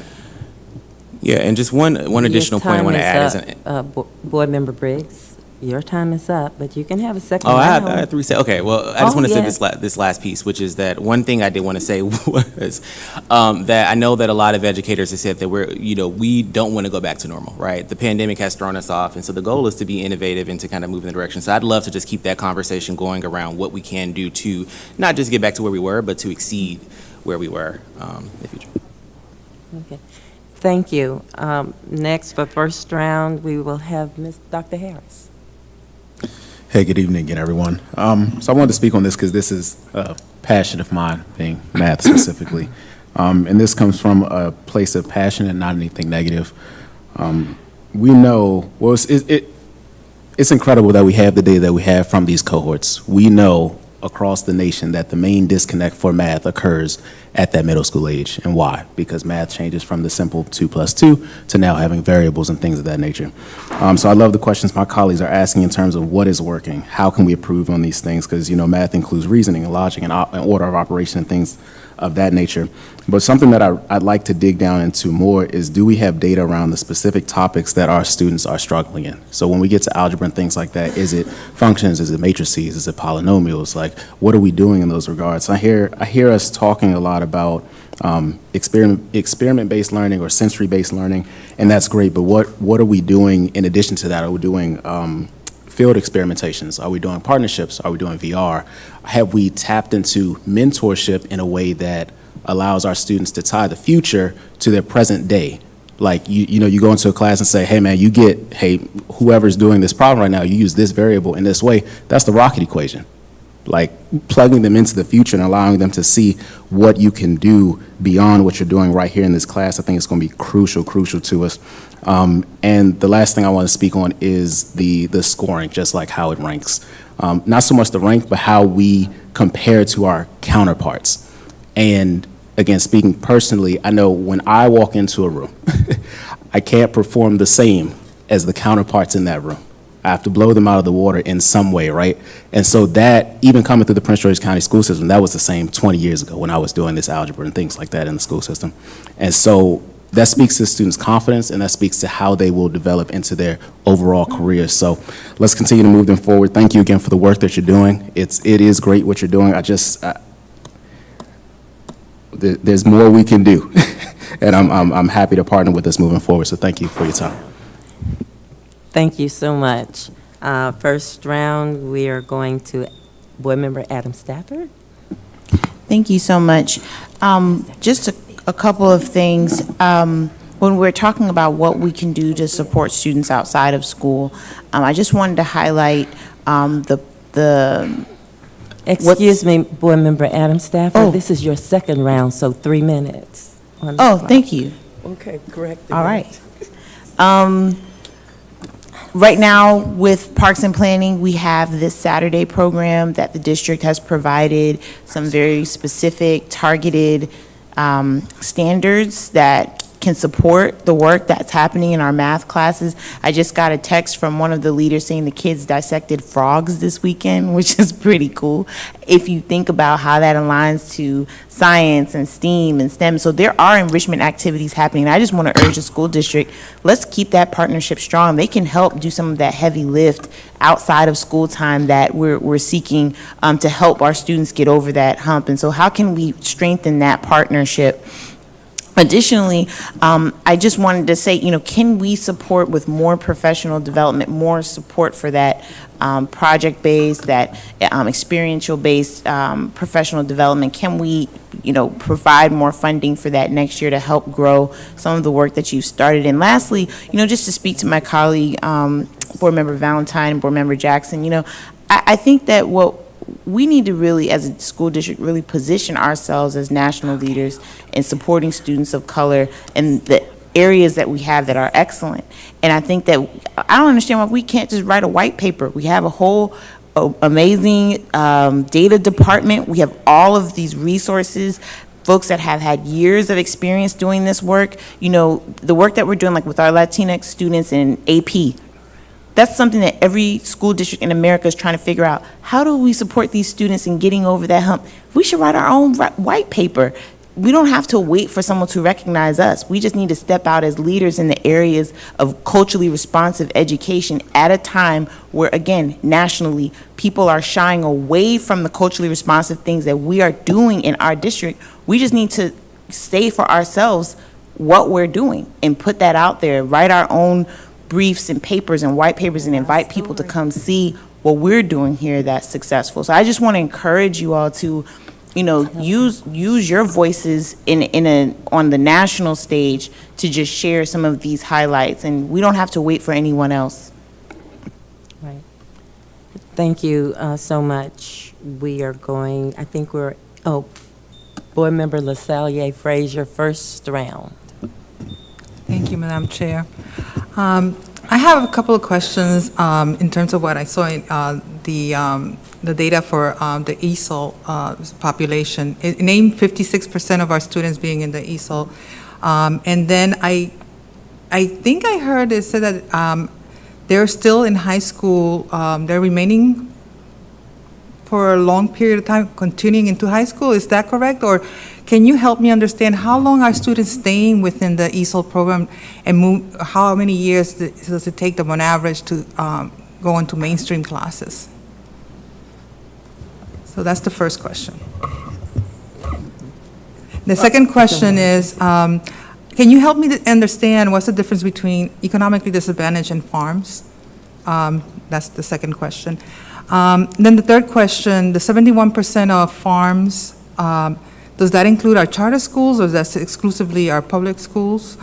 Yeah, and just one additional point I want to add is Board Member Briggs. Your time is up, but you can have a second round. I had 3 seconds. Okay, well, I just want to say this last piece, which is that one thing I did want to say was that I know that a lot of educators have said that we don't want to go back to normal, right? The pandemic has thrown us off, and so the goal is to be innovative and to kind of move in the direction. So I'd love to just keep that conversation going around what we can do to not just get back to where we were, but to exceed where we were in the future. Okay. Thank you. Next, for first round, we will have Dr. Harris. Hey, good evening again, everyone. So I wanted to speak on this because this is a passion of mine, being math specifically. And this comes from a place of passion and not anything negative. We know, well, it's incredible that we have the data that we have from these cohorts. We know across the nation that the main disconnect for math occurs at that middle school age. And why? Because math changes from the simple 2 + 2 to now having variables and things of that nature. So I love the questions my colleagues are asking in terms of what is working, how can we improve on these things, because math includes reasoning and logic and order of operation and things of that nature. But something that I'd like to dig down into more is, do we have data around the specific topics that our students are struggling in? So when we get to algebra and things like that, is it functions, is it matrices, is it polynomials? Like, what are we doing in those regards? I hear us talking a lot about experiment-based learning or sensory-based learning, and that's great, but what are we doing in addition to that? Are we doing field experimentations? Are we doing partnerships? Are we doing VR? Have we tapped into mentorship in a way that allows our students to tie the future to their present day? Like, you go into a class and say, hey man, hey, whoever's doing this problem right now, you use this variable in this way. That's the rocket equation. Like, plugging them into the future and allowing them to see what you can do beyond what you're doing right here in this class, I think it's going to be crucial to us. And the last thing I want to speak on is the scoring, just like how it ranks. Not so much the rank, but how we compare to our counterparts. And again, speaking personally, I know when I walk into a room, I can't perform the same as the counterparts in that room. I have to blow them out of the water in some way, right? And so that, even coming through the Prince George's County school system, that was the same 20 years ago when I was doing this algebra and things like that in the school system. And so that speaks to students' confidence, and that speaks to how they will develop into their overall careers. So let's continue to move them forward. Thank you again for the work that you're doing. It is great what you're doing. There's more we can do, and I'm happy to partner with us moving forward. So thank you for your time. Thank you so much. First round, we are going to Board Member Adam Stafford. Thank you so much. Just a couple of things. When we're talking about what we can do to support students outside of school, I just wanted to highlight Excuse me, Board Member Adam Stafford. This is your second round, so 3 minutes. Thank you. Okay, correct. All right. Right now, with Parks and Planning, we have this Saturday program that the district has provided some very specific, targeted standards that can support the work that's happening in our math classes. I just got a text from one of the leaders saying the kids dissected frogs this weekend, which is pretty cool if you think about how that aligns to science and STEAM and STEM. So there are enrichment activities happening. I just want to urge the school district, let's keep that partnership strong. They can help do some of that heavy lift outside of school time that we're seeking to help our students get over that hump. And so how can we strengthen that partnership? Additionally, I just wanted to say, can we support with more professional development, more support for that project-based, that experiential-based professional development? Can we, provide more funding for that next year to help grow some of the work that you've started? And lastly, just to speak to my colleague, Board Member Valentine and Board Member Jackson, I think that what we need to really, as a school district, really position ourselves as national leaders in supporting students of color in the areas that we have that are excellent. And I think that, I don't understand why we can't just write a white paper. We have a whole amazing data department. We have all of these resources, folks that have had years of experience doing this work. The work that we're doing, like with our Latinx students in AP, that's something that every school district in America is trying to figure out. How do we support these students in getting over that hump? We should write our own white paper. We don't have to wait for someone to recognize us. We just need to step out as leaders in the areas of culturally responsive education at a time where, again, nationally, people are shying away from the culturally responsive things that we are doing in our district. We just need to say for ourselves what we're doing and put that out there, write our own briefs and papers and white papers and invite people to come see what we're doing here that's successful. So I just want to encourage you all to use your voices on the national stage to just share some of these highlights, and we don't have to wait for anyone else. Right. Thank you so much. We are going, I think Board Member LaSalle Frazier, first round. Thank you, Madam Chair. I have a couple of questions in terms of what I saw in the data for the ESOL population. It named 56% of our students being in the ESOL. And then I think I heard it said that they're still in high school, they're remaining for a long period of time, continuing into high school. Is that correct? Or can you help me understand how long are students staying within the ESOL program, and how many years does it take them on average to go into mainstream classes? So that's the first question. The second question is, can you help me to understand what's the difference between economically disadvantaged and farms? That's the second question. Then the third question, the 71% of farms, does that include our charter schools, or is that exclusively our public schools?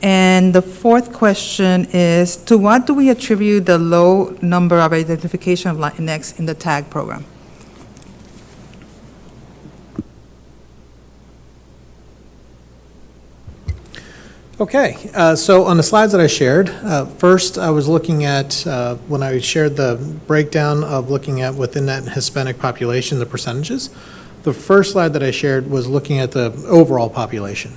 And the fourth question is, to what do we attribute the low number of identification of Latinx in the TAG program? Okay, so on the slides that I shared, first I was looking at, when I shared the breakdown of looking at within that Hispanic population, the percentages. The first slide that I shared was looking at the overall population.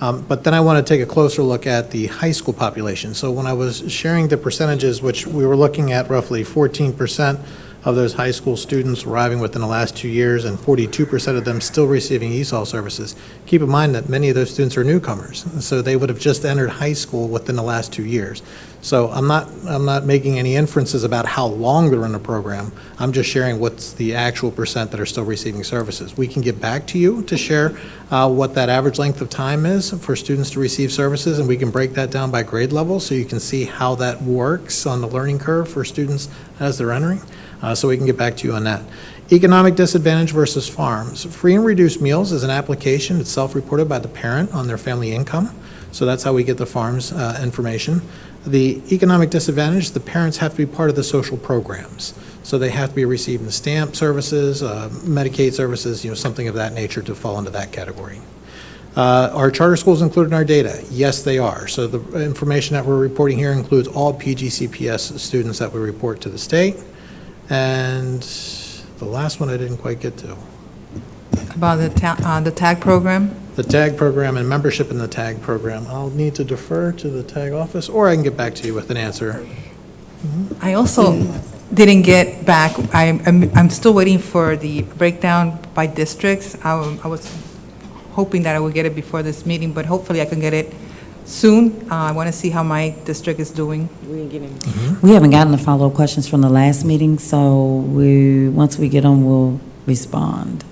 But then I want to take a closer look at the high school population. So when I was sharing the percentages, which we were looking at roughly 14% of those high school students arriving within the last 2 years, and 42% of them still receiving ESOL services. Keep in mind that many of those students are newcomers, so they would have just entered high school within the last 2 years. So I'm not making any inferences about how long they're in the program. I'm just sharing what's the actual percent that are still receiving services. We can get back to you to share what that average length of time is for students to receive services, and we can break that down by grade level so you can see how that works on the learning curve for students as they're entering. So we can get back to you on that. Economic disadvantage versus farms. Free and reduced meals is an application. It's self-reported by the parent on their family income. So that's how we get the farms information. The economic disadvantage, the parents have to be part of the social programs. So they have to be receiving the stamp services, Medicaid services, something of that nature to fall into that category. Are charter schools included in our data? Yes, they are. So the information that we're reporting here includes all PGCPS students that we report to the state. And the last one I didn't quite get to. About the TAG program? The TAG program and membership in the TAG program. I'll need to defer to the TAG office, or I can get back to you with an answer. I also didn't get back. I'm still waiting for the breakdown by districts. I was hoping that I would get it before this meeting, but hopefully I can get it soon. I want to see how my district is doing. We haven't gotten the follow-up questions from the last meeting, so once we get them, we'll respond.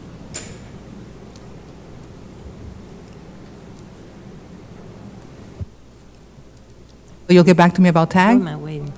You'll get back to me about TAG?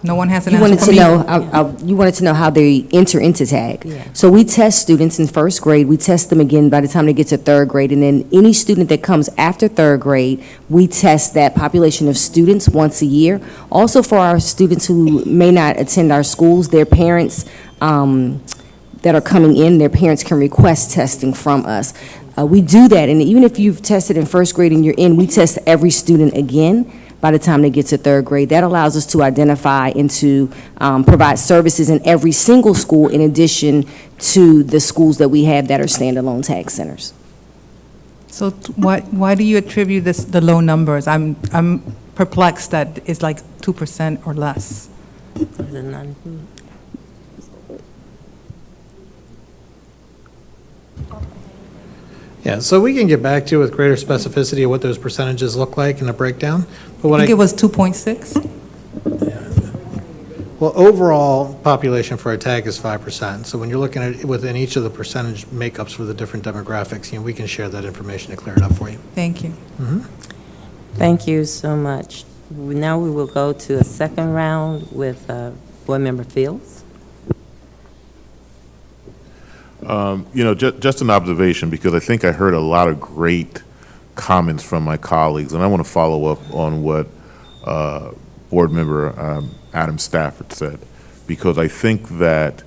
No one has an You answer wanted for to me? know, you wanted to know how they enter into TAG. Yeah. So we test students in first grade, we test them again by the time they get to third grade, and then any student that comes after third grade, we test that population of students once a year. Also for our students who may not attend our schools, their parents that are coming in, their parents can request testing from us. We do that, and even if you've tested in first grade and you're in, we test every student again by the time they get to third grade. That allows us to identify and to provide services in every single school in addition to the schools that we have that are standalone TAG centers. So why do you attribute the low numbers? I'm perplexed that it's like 2% or less. Yeah, so we can get back to you with greater specificity of what those percentages look like in a breakdown. But I what think it was 2.6. Well, overall population for a TAG is 5%. So when you're looking at it within each of the percentage makeups for the different demographics, we can share that information to clear it up for you. Thank you. Thank you so much. Now we will go to a second round with Board Member Fields. Just an observation, because I think I heard a lot of great comments from my colleagues, and I want to follow up on what Board Member Adam Stafford said, because I think that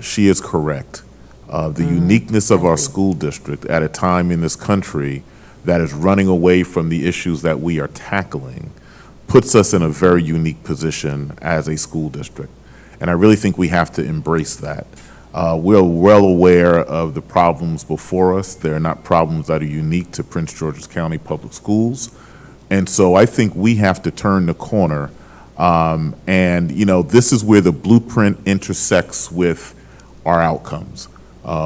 she is correct. The uniqueness of our school district at a time in this country that is running away from the issues that we are tackling puts us in a very unique position as a school district. And I really think we have to embrace that. We're well aware of the problems before us. They're not problems that are unique to Prince George's County Public Schools. And so I think we have to turn the corner. This is where the blueprint intersects with our outcomes.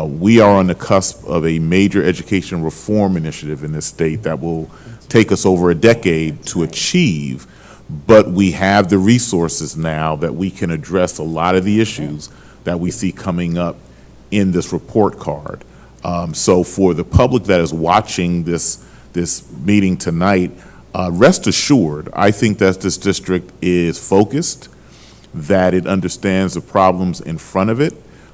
We are on the cusp of a major education reform initiative in this state that will take us over a decade to achieve, but we have the resources now that we can address a lot of the issues that we see coming up in this report card. So for the public that is watching this meeting tonight, rest assured, I think that this district is focused, that it understands the problems in front of it.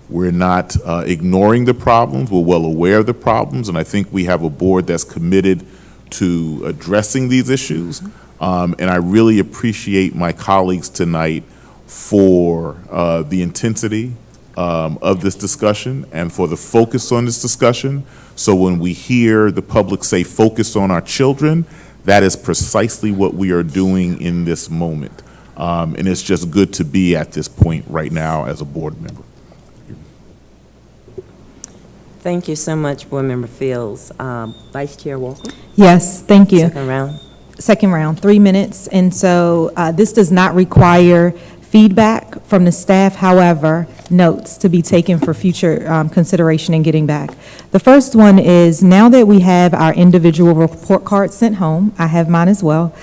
We're not ignoring the problems. We're well aware of the problems, and I think we have a board that's committed to addressing these issues. And I really appreciate my colleagues tonight for the intensity of this discussion and for the focus on this discussion. So when we hear the public say focus on our children, that is precisely what we are doing in this moment. And it's just good to be at this point right now as a board member. Thank you so much, Board Member Fields. Vice Chair Walker? Yes, thank you. Second round. Second round, 3 minutes. And so this does not require feedback from the staff, however, notes to be taken for future consideration and getting back. The first one is, now that we have our individual report cards sent home, I have mine as well,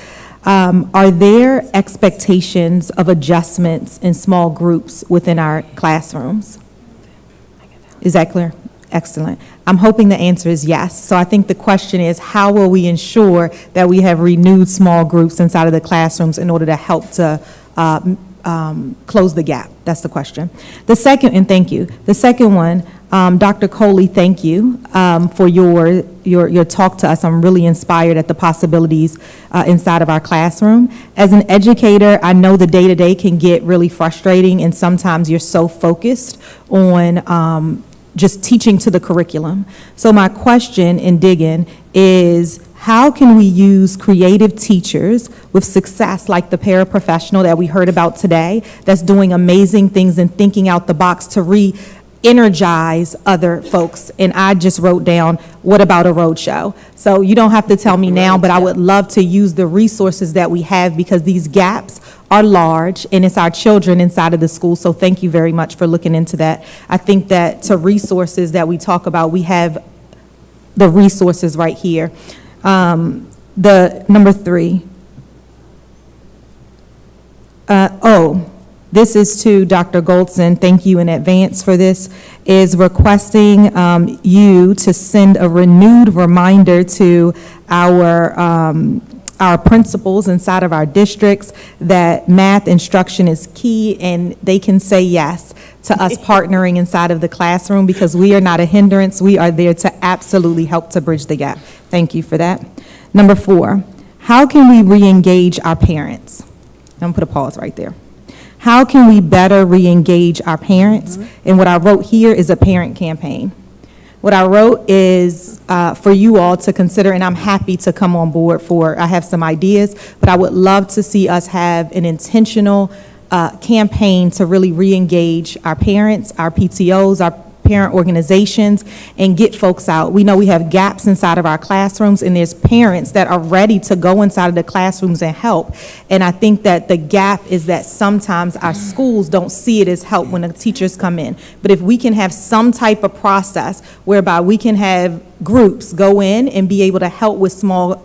are there expectations of adjustments in small groups within our classrooms? Is that clear? Excellent. I'm hoping the answer is yes. So I think the question is, how will we ensure that we have renewed small groups inside of the classrooms in order to help to close the gap? That's the question. The second, and thank you. The second one, Dr. Coley, thank you for your talk to us. I'm really inspired at the possibilities inside of our classroom. As an educator, I know the day-to-day can get really frustrating, and sometimes you're so focused on just teaching to the curriculum. So my question in digging is, how can we use creative teachers with success, like the paraprofessional that we heard about today, that's doing amazing things and thinking out the box to re-energize other folks? And I just wrote down, what about a road show? So you don't have to tell me now, but I would love to use the resources that we have, because these gaps are large, and it's our children inside of the school. So thank you very much for looking into that. I think that to resources that we talk about, we have the resources right here. The number 3. This is to Dr. Goldson. Thank you in advance for this. Is requesting you to send a renewed reminder to our principals inside of our districts that math instruction is key, and they can say yes to us partnering inside of the classroom, because we are not a hindrance. We are there to absolutely help to bridge the gap. Thank you for that. Number 4, how can we re-engage our parents? I'm going to put a pause right there. How can we better re-engage our parents? And what I wrote here is a parent campaign. What I wrote is for you all to consider, and I'm happy to come on board I have some ideas, but I would love to see us have an intentional campaign to really re-engage our parents, our PTOs, our parent organizations, and get folks out. We know we have gaps inside of our classrooms, and there's parents that are ready to go inside of the classrooms and help. And I think that the gap is that sometimes our schools don't see it as help when the teachers come in. But if we can have some type of process whereby we can have groups go in and be able to help with small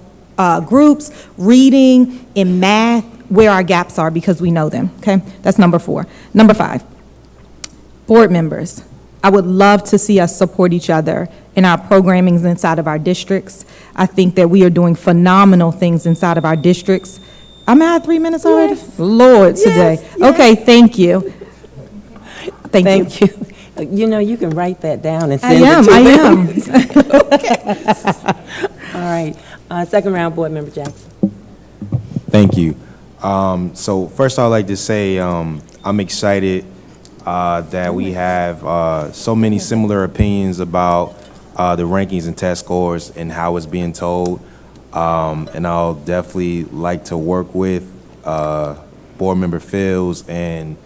groups, reading and math, where our gaps are, because we know them, okay? That's number 4. Number 5, board members. I would love to see us support each other in our programmings inside of our districts. I think that we are doing phenomenal things inside of our districts. I'm at 3 minutes already? Yes. Lord, today. Yes. Okay, thank you. Thank you. You know, you can write that down and I send it to am. them. All right. Second round, Board Member Jackson. Thank you. So first I'd like to say I'm excited that we have so many similar opinions about the rankings and test scores and how it's being told. And I'll definitely like to work with Board Member Fields and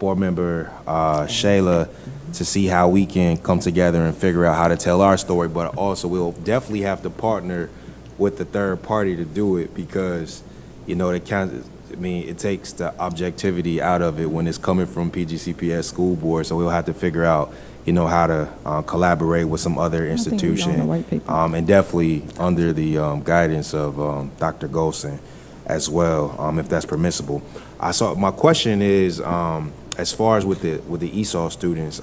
Board Member Shayla to see how we can come together and figure out how to tell our story, but also we'll definitely have to partner with the third party to do it because, you know, it takes the objectivity out of it when it's coming from PGCPS school board, so we'll have to figure out, you know, how to collaborate with some other institution, and definitely under the guidance of Dr. Golson as well, if that's permissible. My question is, as far as with the ESOL students,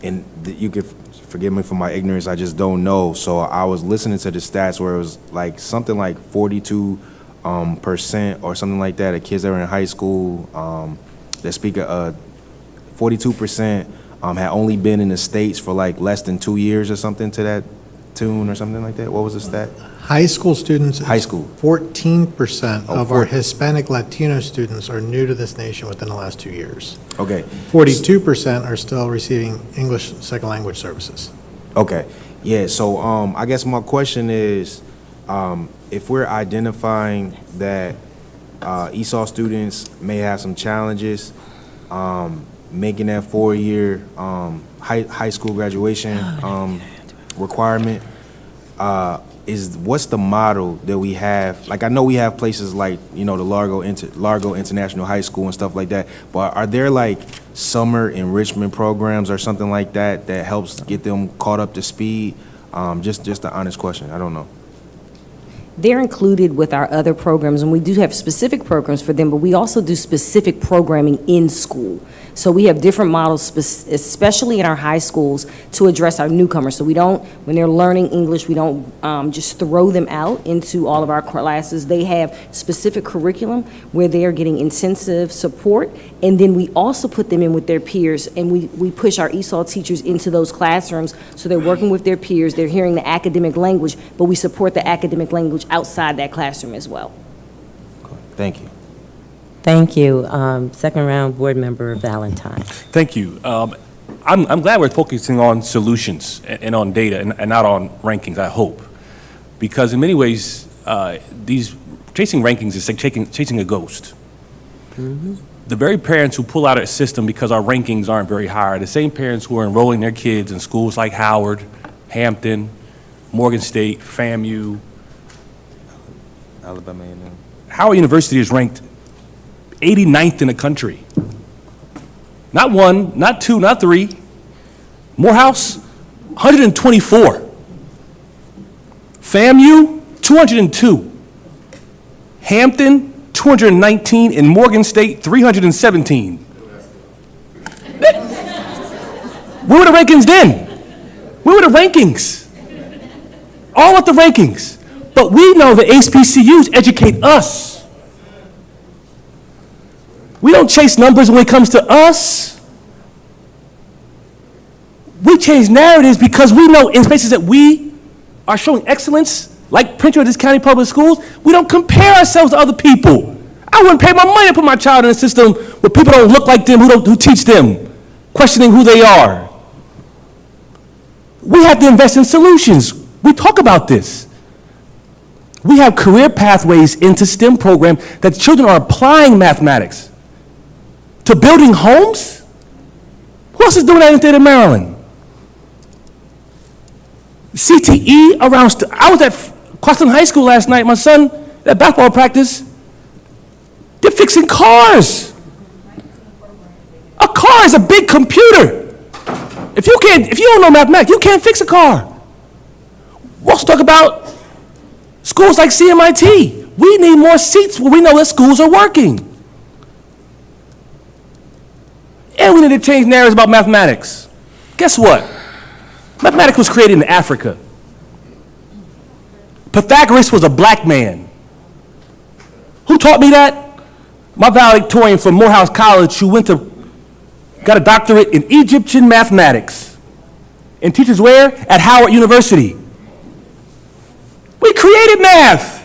and you could forgive me for my ignorance, I just don't know. So I was listening to the stats where it was like something like 42% or something like that of kids that were in high school that speak 42% had only been in the States for like less than 2 years or something to that tune or something like that. What was the stat? High school students. High school. 14% Oh, of our Hispanic Latino students are new to this nation within the last 2 years. Okay. 42% are still receiving English second language services. Okay. Yeah, so I guess my question is, if we're identifying that ESOL students may have some challenges, making that 4-year high school graduation requirement, what's the model that we have? Like, I know we have places like, you know, the Largo International High School and stuff like that, but are there like summer enrichment programs or something like that that helps get them caught up to speed? Just an honest question. I don't know. They're included with our other programs, and we do have specific programs for them, but we also do specific programming in school. So we have different models, especially in our high schools, to address our newcomers. So we don't, when they're learning English, we don't just throw them out into all of our classes. They have specific curriculum where they are getting intensive support, and then we also put them in with their peers, and we push our ESOL teachers into those classrooms, so they're working with their peers, they're hearing the academic language, but we support the academic language outside that classroom as well. Thank you. Thank you. Second round, Board Member Valentine. Thank you. I'm glad we're focusing on solutions and on data and not on rankings, I hope. Because in many ways, these chasing rankings is like chasing a ghost. Mm-hmm. The very parents who pull out a system because our rankings aren't very high are the same parents who are enrolling their kids in schools like Howard, Hampton, Morgan State, FAMU. Alabama A&M. Howard University is ranked 89th in the country. Not 1, not 2, not 3. Morehouse, 124. FAMU, 202. Hampton, 219. And Morgan State, 317. Where were the rankings then? Where were the rankings? All at the rankings. But we know that HBCUs educate us. We don't chase numbers when it comes to us. We change narratives because we know in places that we are showing excellence, like Prince George's County Public Schools, we don't compare ourselves to other people. I wouldn't pay my money to put my child in a system where people don't look like them, who teach them, questioning who they are. We have to invest in solutions. We talk about this. We have career pathways into STEM program that children are applying mathematics to building homes. Who else is doing that in the state of Maryland? CTE around, I was at Crossland High School last night, my son, at basketball practice. They're fixing cars. A car is a big computer. If you don't know mathematics, you can't fix a car. We'll talk about schools like CMIT. We need more seats where we know that schools are working. And we need to change narratives about mathematics. Guess what? Mathematics was created in Africa. Pythagoras was a black man. Who taught me that? My valedictorian from Morehouse College who went to got a doctorate in Egyptian mathematics. And teaches where? At Howard University. We created math.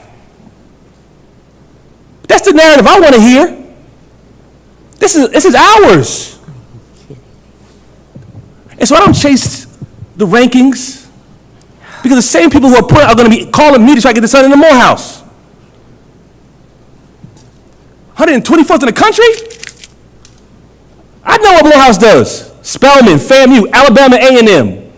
That's the narrative I want to hear. This is ours. And so I don't chase the rankings because the same people who are going to be calling me to try to get the son in the Morehouse. 124th in the country? I know what Morehouse does. Spelman, FAMU, Alabama A&M.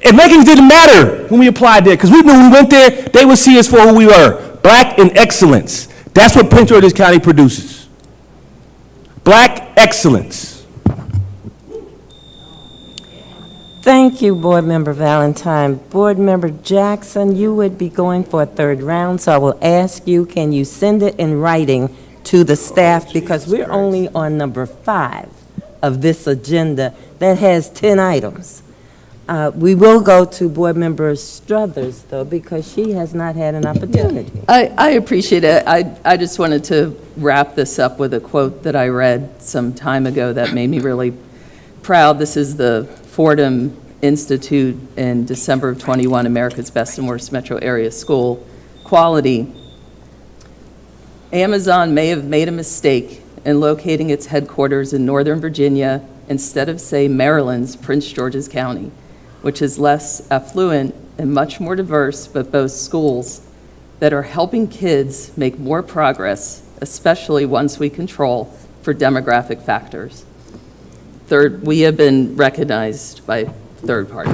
And rankings didn't matter when we applied there because we knew when we went there, they would see us for who we were, black in excellence. That's what Prince George's County produces. Black excellence. Thank you, Board Member Valentine. Board Member Jackson, you would be going for a third round, so I will ask you, can you send it in writing to the staff because we're only on number 5 of this agenda that has 10 items. We will go to Board Member Struthers, though, because she has not had an opportunity. I appreciate it. I just wanted to wrap this up with a quote that I read some time ago that made me really proud. This is the Fordham Institute in December of 21, America's Best and Worst Metro Area School Quality. Amazon may have made a mistake in locating its headquarters in Northern Virginia instead of, say, Maryland's Prince George's County, which is less affluent and much more diverse, but boasts schools that are helping kids make more progress, especially ones we control for demographic factors. Third, we have been recognized by third party.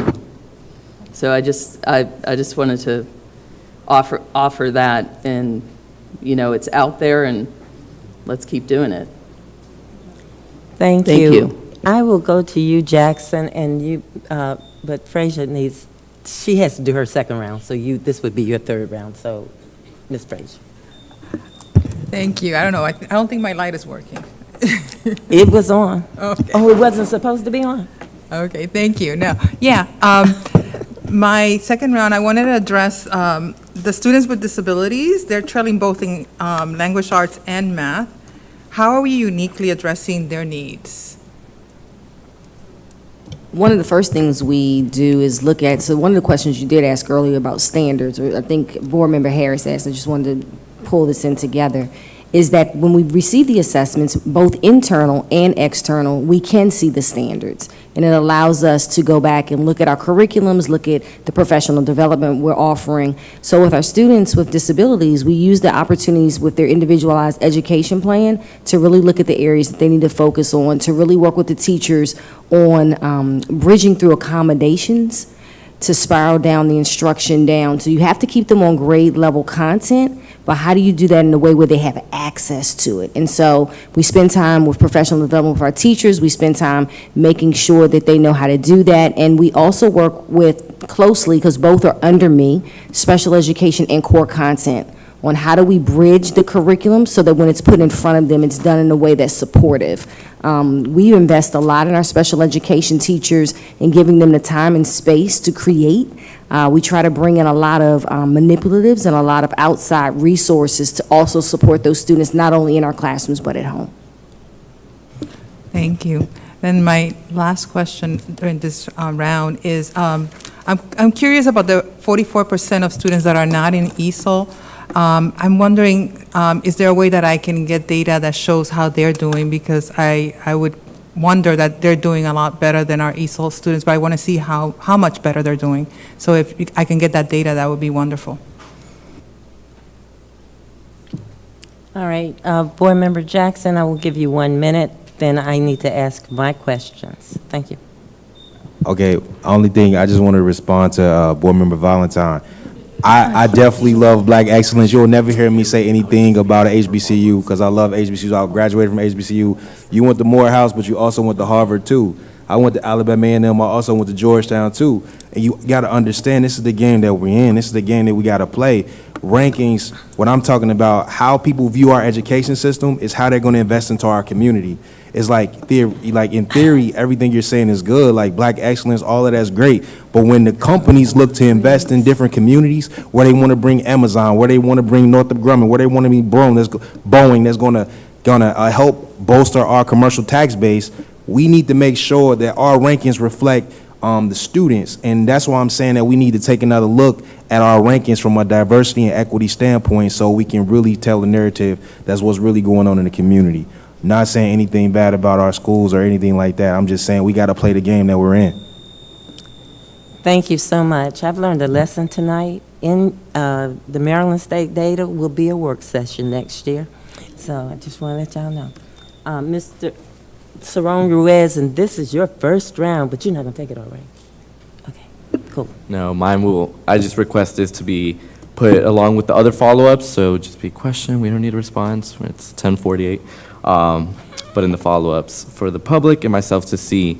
So I just wanted to offer that, and it's out there, and let's keep doing it. Thank Thank you. you. I will go to you, Jackson, and you, but Frazier she has to do her second round, so this would be your third round, so Ms. Frazier. Thank you. I don't know. I don't think my light is working. It was on. Okay. Oh, it wasn't supposed to be on? Okay, thank you. No, yeah, my second round, I wanted to address the students with disabilities. They're trailing both in language arts and math. How are we uniquely addressing their needs? One of the first things we do is look at, so one of the questions you did ask earlier about standards, or I think Board Member Harris asked, I just wanted to pull this in together, is that when we receive the assessments, both internal and external, we can see the standards. And it allows us to go back and look at our curriculums, look at the professional development we're offering. So with our students with disabilities, we use the opportunities with their individualized education plan to really look at the areas that they need to focus on, to really work with the teachers on bridging through accommodations to spiral down the instruction down. So you have to keep them on grade level content, but how do you do that in a way where they have access to it? And so we spend time with professional development with our teachers. We spend time making sure that they know how to do that. And we also work with closely, because both are under me, special education and core content, on how do we bridge the curriculum so that when it's put in front of them, it's done in a way that's supportive. We invest a lot in our special education teachers and giving them the time and space to create. We try to bring in a lot of manipulatives and a lot of outside resources to also support those students, not only in our classrooms, but at home. Thank you. Then my last question during this round is, I'm curious about the 44% of students that are not in ESOL. I'm wondering, is there a way that I can get data that shows how they're doing? Because I would wonder that they're doing a lot better than our ESOL students, but I want to see how much better they're doing. So if I can get that data, that would be wonderful. All right, Board Member Jackson, I will give you 1 minute, then I need to ask my questions. Thank you. Okay, only thing, I just want to respond to Board Member Valentine. I definitely love Black excellence. You'll never hear me say anything about an HBCU because I love HBCUs. I graduated from HBCU. You went to Morehouse, but you also went to Harvard too. I went to Alabama A&M. I also went to Georgetown too. And you got to understand, this is the game that we're in. This is the game that we got to play. Rankings, what I'm talking about, how people view our education system is how they're going to invest into our community. It's like in theory, everything you're saying is good, like Black excellence, all of that's great. But when the companies look to invest in different communities, where they want to bring Amazon, where they want to bring Northrop Grumman, where they want to be Boeing, that's going to help bolster our commercial tax base, we need to make sure that our rankings reflect the students. And that's why I'm saying that we need to take another look at our rankings from a diversity and equity standpoint so we can really tell the narrative that's what's really going on in the community. Not saying anything bad about our schools or anything like that. I'm just saying we got to play the game that we're in. Thank you so much. I've learned a lesson tonight. In the Maryland State data will be a work session next year. So I just want to let y'all know. Mr. Saron Ruiz, and this is your first round, but you're not going to take it all right. Okay, cool. No, mine will, I just request this to be put along with the other follow-ups, so just be question, we don't need a response, it's 10:48, but in the follow-ups for the public and myself to see.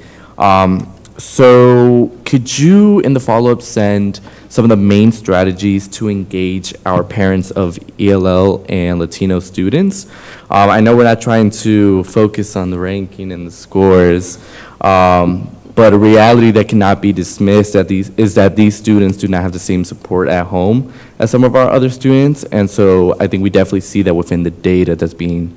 So could you, in the follow-up, send some of the main strategies to engage our parents of ELL and Latino students? I know we're not trying to focus on the ranking and the scores, but a reality that cannot be dismissed is that these students do not have the same support at home as some of our other students, and so I think we definitely see that within the data that's being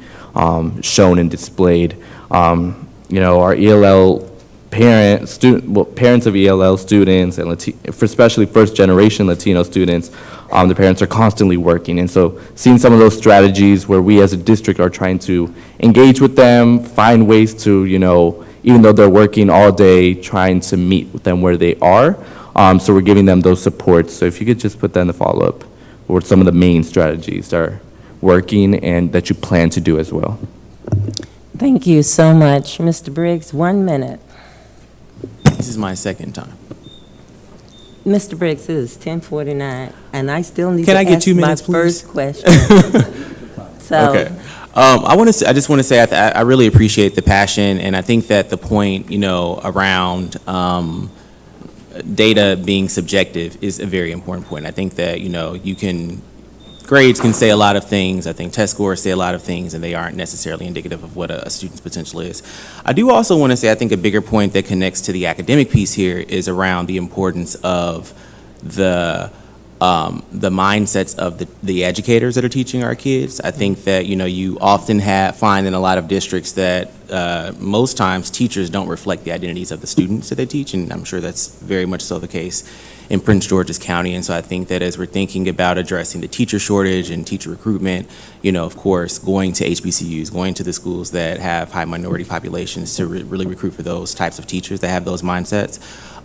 shown and displayed. You know, our ELL parents of ELL students, and for especially first-generation Latino students, the parents are constantly working. And so seeing some of those strategies where we as a district are trying to engage with them, find ways to, you know, even though they're working all day, trying to meet with them where they are. So we're giving them those supports. So if you could just put that in the follow-up, or some of the main strategies that are working and that you plan to do as well. Thank you so much. Mr. Briggs, 1 minute. This is my second time. Mr. Briggs, it is 10:49, and I still need Can to I get ask 2 my minutes, please? first question. So, Okay. I just want to say I really appreciate the passion, and I think that the point, you know, around data being subjective is a very important point. I think that, you know, grades can say a lot of things. I think test scores say a lot of things, and they aren't necessarily indicative of what a student's potential is. I do also want to say I think a bigger point that connects to the academic piece here is around the importance of the mindsets of the educators that are teaching our kids. I think that, you know, you often find in a lot of districts that most times teachers don't reflect the identities of the students that they teach, and I'm sure that's very much so the case in Prince George's County. And so I think that as we're thinking about addressing the teacher shortage and teacher recruitment, you know, of course, going to HBCUs, going to the schools that have high minority populations to really recruit for those types of teachers that have those mindsets.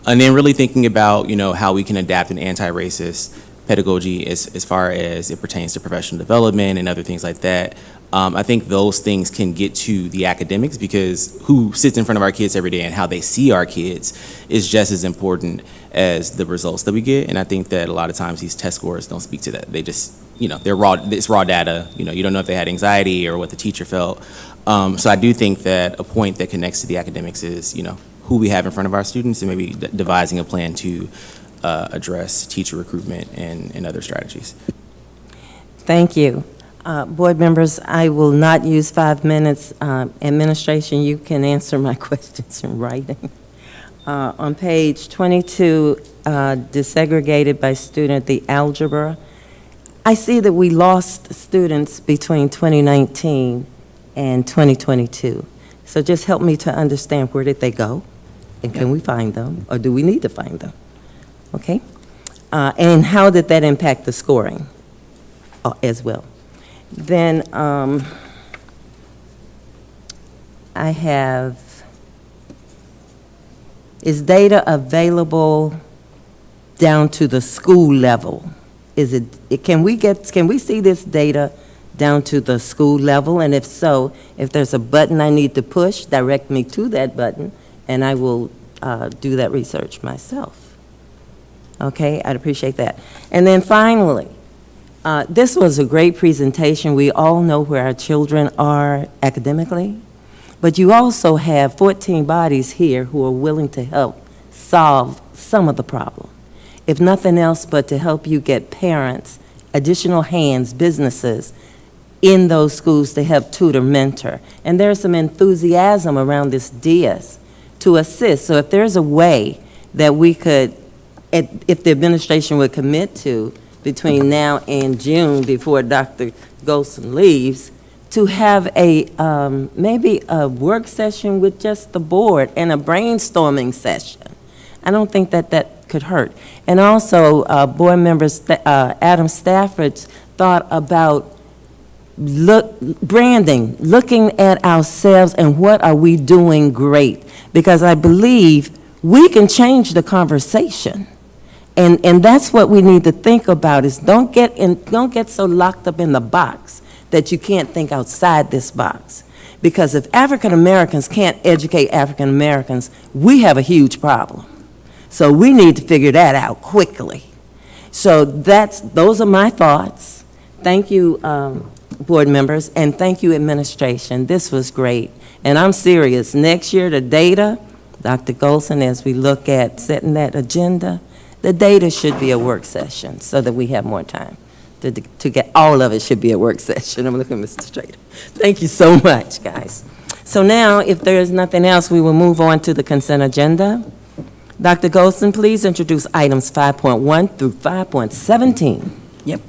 And then really thinking about, you know, how we can adapt an anti-racist pedagogy as far as it pertains to professional development and other things like that. I think those things can get to the academics, because who sits in front of our kids every day and how they see our kids is just as important as the results that we get. And I think that a lot of times these test scores don't speak to that. They just, you know, it's raw data. You know, you don't know if they had anxiety or what the teacher felt. So I do think that a point that connects to the academics is, you know, who we have in front of our students, and maybe devising a plan to address teacher recruitment and other strategies. thank you. Board members, I will not use 5 minutes. Administration, you can answer my questions in writing. On page 22, desegregated by student, the algebra, I see that we lost students between 2019 and 2022. So just help me to understand, where did they go? And can we find them, or do we need to find them? Okay? And how did that impact the scoring as well? Then I have, is data available down to the school level? Is it, can we see this data down to the school level? And if so, if there's a button I need to push, direct me to that button, and I will do that research myself. Okay, I'd appreciate that. And then finally, this was a great presentation. We all know where our children are academically, but you also have 14 bodies here who are willing to help solve some of the problem. If nothing else but to help you get parents, additional hands, businesses in those schools to help tutor, mentor. And there's some enthusiasm around this dais to assist. So if there's a way that we could, if the administration would commit to, between now and June, before Dr. Golson leaves, to have a, maybe a work session with just the board and a brainstorming session. I don't think that that could hurt. And also, board members, Adam Stafford's thought about branding, looking at ourselves and what are we doing great? Because I believe we can change the conversation. And that's what we need to think about, is don't get so locked up in the box that you can't think outside this box. Because if African Americans can't educate African Americans, we have a huge problem. So we need to figure that out quickly. So those are my thoughts. Thank you, board members, and thank you, administration. This was great. And I'm serious. Next year, the data, Dr. Golson, as we look at setting that agenda, the data should be a work session so that we have more time to get, all of it should be a work session. I'm looking at Mr. Strader. Thank you so much, guys. So now, if there is nothing else, we will move on to the consent agenda. Dr. Golson, please introduce items 5.1 through 5.17. Yep.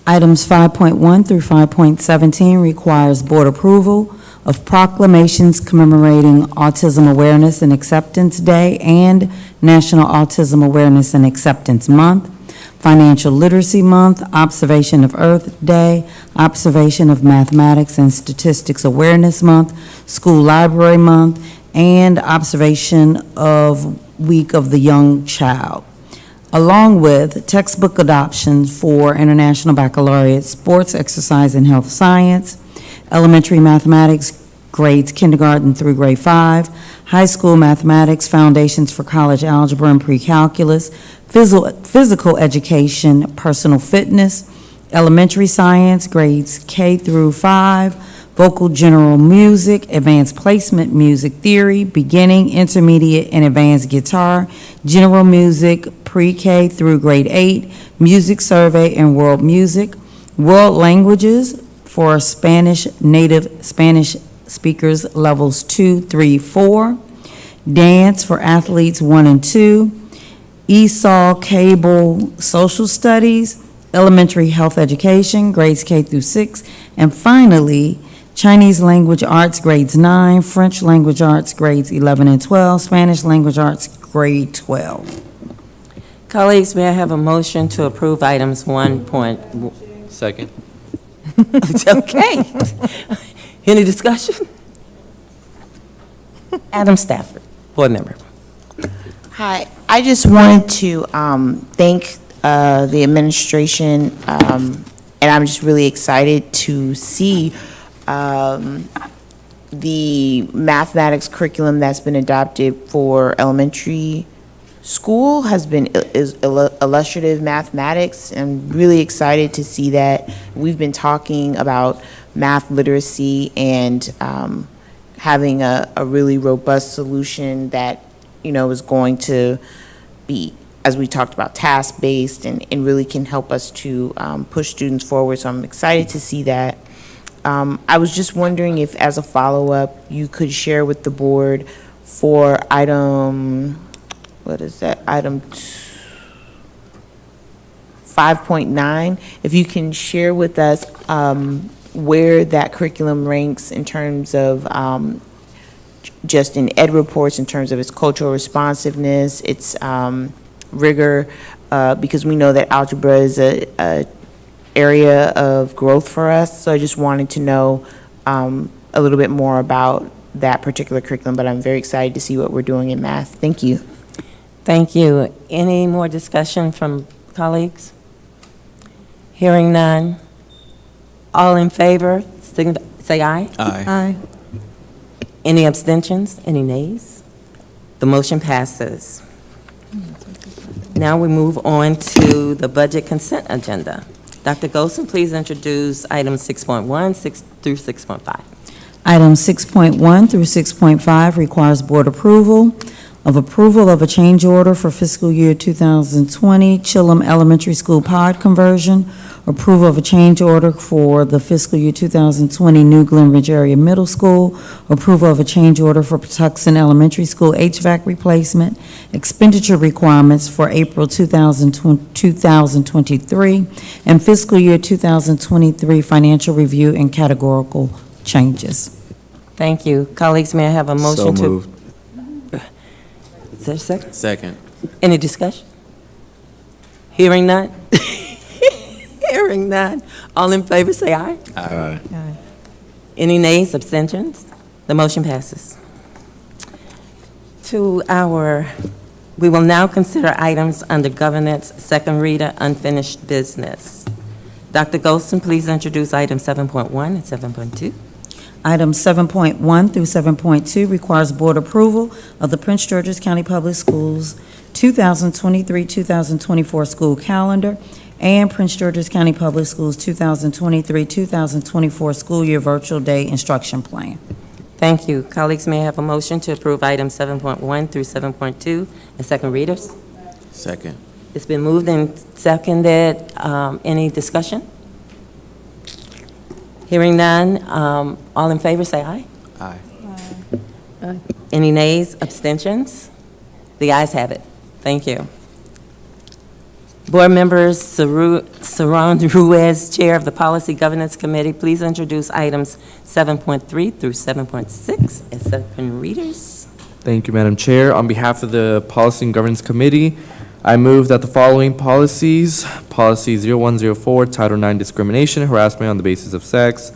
Items 5.1 through 5.17 requires board approval of proclamations commemorating Autism Awareness and Acceptance Day and National Autism Awareness and Acceptance Month, Financial Literacy Month, Observation of Earth Day, Observation of Mathematics and Statistics Awareness Month, School Library Month, and Observation of Week of the Young Child, along with textbook adoptions for International Baccalaureate Sports, Exercise, and Health Science, elementary mathematics, grades kindergarten through grade 5, high school mathematics, foundations for college algebra and pre-calculus, physical education, personal fitness, elementary science, grades K through 5, vocal general music, advanced placement music theory, beginning, intermediate, and advanced guitar, general music, pre-K through grade 8, music survey and world music, world languages for Spanish, native Spanish speakers levels 2, 3, 4, dance for athletes 1 and 2, ESOL cable social studies, elementary health education, grades K through 6, and finally, Chinese language arts, grades 9, French language arts, grades 11 and 12, Spanish language arts, grade 12. Colleagues, may I have a motion to approve items 1. Second. Okay. Any discussion? Adam Stafford, board member. Hi, I just wanted to thank the administration, and I'm just really excited to see the mathematics curriculum that's been adopted for elementary school is illustrative mathematics. I'm really excited to see that. We've been talking about math literacy and having a really robust solution that, is going to be, as we talked about, task-based and really can help us to push students forward. So I'm excited to see that. I was just wondering if, as a follow-up, you could share with the board for item 5.9, if you can share with us where that curriculum ranks in terms of just in ed reports, in terms of its cultural responsiveness, its rigor, because we know that algebra is a area of growth for us. So I just wanted to know a little bit more about that particular curriculum, but I'm very excited to see what we're doing in math. Thank you. Thank you. Any more discussion from colleagues? Hearing none. All in favor, say aye. Aye. Aye. Any abstentions? Any nays? The motion passes. Now we move on to the budget consent agenda. Dr. Golson, please introduce items 6.1, 6 through 6.5. Items 6.1 through 6.5 requires board approval of a change order for fiscal year 2020 Chillum Elementary School pod conversion, approval of a change order for the fiscal year 2020 New Glen Ridge Area Middle School, approval of a change order for Patuxent Elementary School HVAC replacement, expenditure requirements for April 2023, and fiscal year 2023 financial review and categorical changes. Thank you. Colleagues, may I have a motion to? So moved. Is there a second? Second. Any discussion? Hearing none? Hearing none. All in favor, say aye. Aye. Any nays, abstentions? The motion passes. We will now consider items under governance, second reader, unfinished business. Dr. Golston, please introduce items 7.1 and 7.2. Items 7.1 through 7.2 requires board approval of the Prince George's County Public Schools 2023-2024 school calendar and Prince George's County Public Schools 2023-2024 school year virtual day instruction plan. Thank you. Colleagues, may I have a motion to approve items 7.1 through 7.2 and second readers? Second. It's been moved and seconded. Any discussion? Hearing none. All in favor, say aye. Aye. Any nays, abstentions? The ayes have it. Thank you. Board members, Saran Ruiz, Chair of the Policy Governance Committee, please introduce items 7.3 through 7.6 as second readers. Thank you, Madam Chair. On behalf of the Policy and Governance Committee, I move that the following policies, Policy 0104, Title IX, Discrimination, Harassment on the Basis of Sex,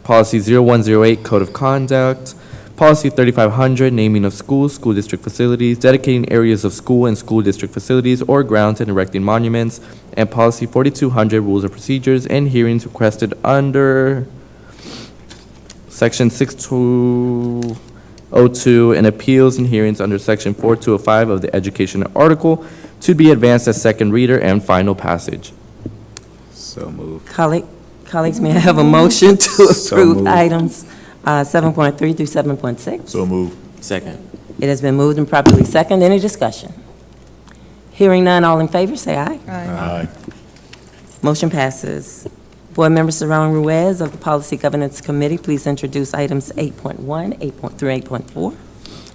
Policy 0108, Code of Conduct, Policy 3500, Naming of Schools, School District Facilities, Dedicating Areas of School and School District Facilities or Grounds and Erecting Monuments, and Policy 4200, Rules and Procedures and Hearings requested under Section 6202 and Appeals and Hearings under Section 4205 of the Education Article to be advanced as second reader and final passage. So moved. Colleagues, may I have a motion to So approve moved. items 7.3 through 7.6? So moved. Second. It has been moved and properly seconded. Any discussion? Hearing none, all in favor, say aye. Aye. Motion passes. Board Member Saran Ruiz of the Policy Governance Committee, please introduce items 8.1, 8 through 8.4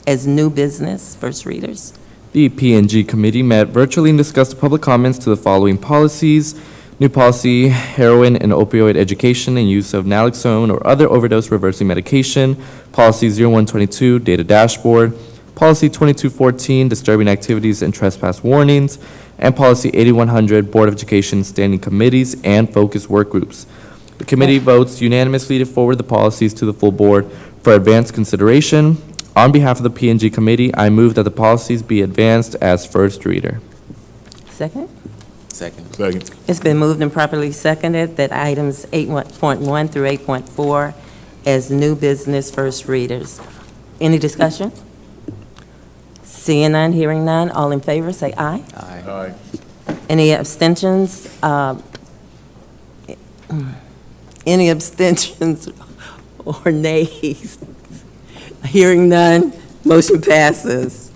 as new business, first readers. The P&G Committee met virtually and discussed public comments to the following policies. New policy, heroin and opioid education and use of naloxone or other overdose reversing medication. Policy 0122, data dashboard. Policy 2214, disturbing activities and trespass warnings. And Policy 8100, Board of Education standing committees and focus work groups. The committee votes unanimously to forward the policies to the full board for advanced consideration. On behalf of the P&G Committee, I move that the policies be advanced as first reader. Second? Second. Second. It's been moved and properly seconded that items 8.1 through 8.4 as new business, first readers. Any discussion? Seeing none, hearing none, all in favor, say aye. Aye. Aye. Any abstentions? Any abstentions or nays? Hearing none, motion passes.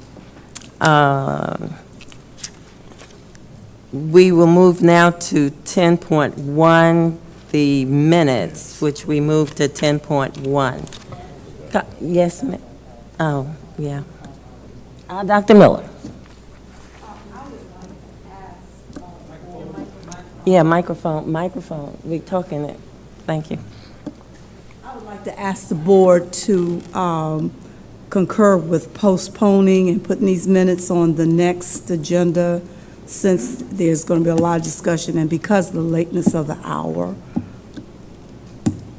We will move now to 10.1, the minutes, which we moved to 10.1. Yes, ma'am. Oh, yeah. Dr. Miller. Yeah, microphone. We're talking it. Thank you. I would like to ask the board to concur with postponing and putting these minutes on the next agenda since there's going to be a lot of discussion and because of the lateness of the hour.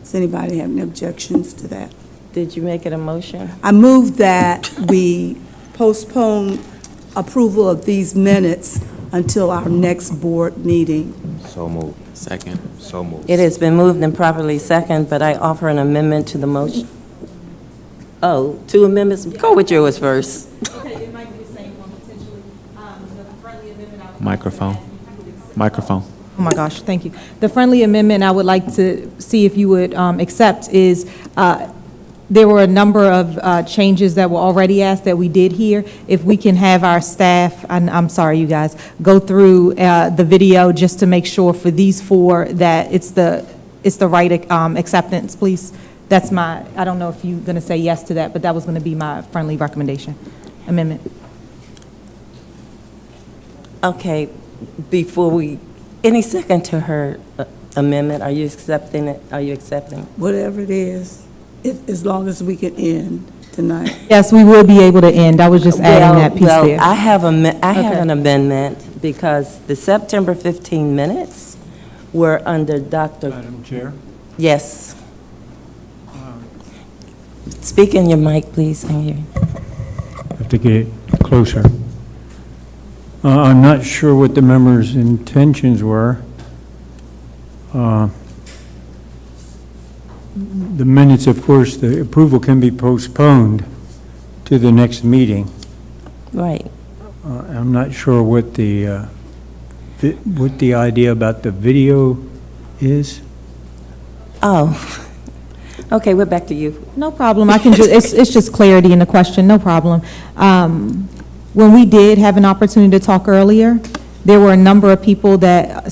Does anybody have any objections to that? Did you make it a motion? I move that we postpone approval of these minutes until our next board meeting. So moved. Second. So moved. It has been moved and properly second, but I offer an amendment to the motion. Oh, two amendments? Go with yours first. Okay, it might be the same one potentially. The friendly amendment. Microphone. Microphone. Oh my gosh, thank you. The friendly amendment I would like to see if you would accept is, there were a number of changes that were already asked that we did here. If we can have our staff, and I'm sorry, you guys, go through the video just to make sure for these four that it's the right acceptance, please. That's my, I don't know if you're going to say yes to that, but that was going to be my friendly recommendation, amendment. Okay, before we, any second to her amendment, are you accepting it? Are you accepting? Whatever it is. as long as we can end tonight. Yes, we will be able to end. I was just adding that piece Well, there. I have Okay. an amendment because the September 15 minutes were under Dr. Madam Chair? Yes. Speak in your mic, please. I hear you. Have to get it closer. I'm not sure what the members' intentions were. The minutes, of course, the approval can be postponed to the next meeting. Right. I'm not sure what the idea about the video is. Oh, okay, we're back to you. No problem. I can just, it's just clarity in the question, no problem. When we did have an opportunity to talk earlier, there were a number of people that,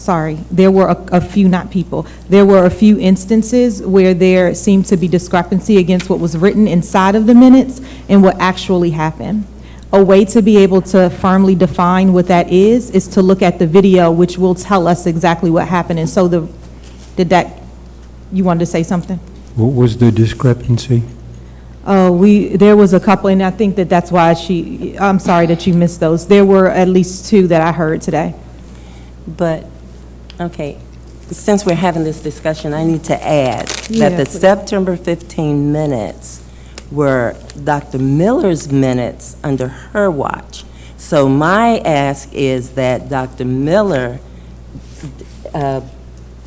there were a few, not people, there were a few instances where there seemed to be discrepancy against what was written inside of the minutes and what actually happened. A way to be able to firmly define what that is to look at the video, which will tell us exactly what happened. And so you wanted to say something? What was the discrepancy? There was a couple, and I think that's why I'm sorry that you missed those. There were at least two that I heard today. But, okay, since we're having this discussion, I need to add Yeah, that the please. September 15 minutes were Dr. Miller's minutes under her watch. So my ask is that Dr. Miller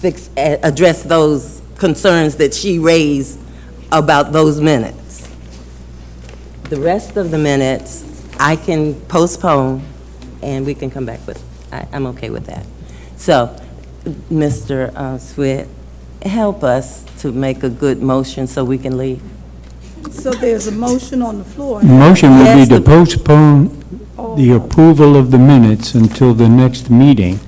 address those concerns that she raised about those minutes. The rest of the minutes, I can postpone, and we can come back with, I'm okay with that. So, Mr. Swett, help us to make a good motion so we can leave. So there's a motion on the floor. The motion would be Yes, to postpone the approval of the minutes until the next meeting.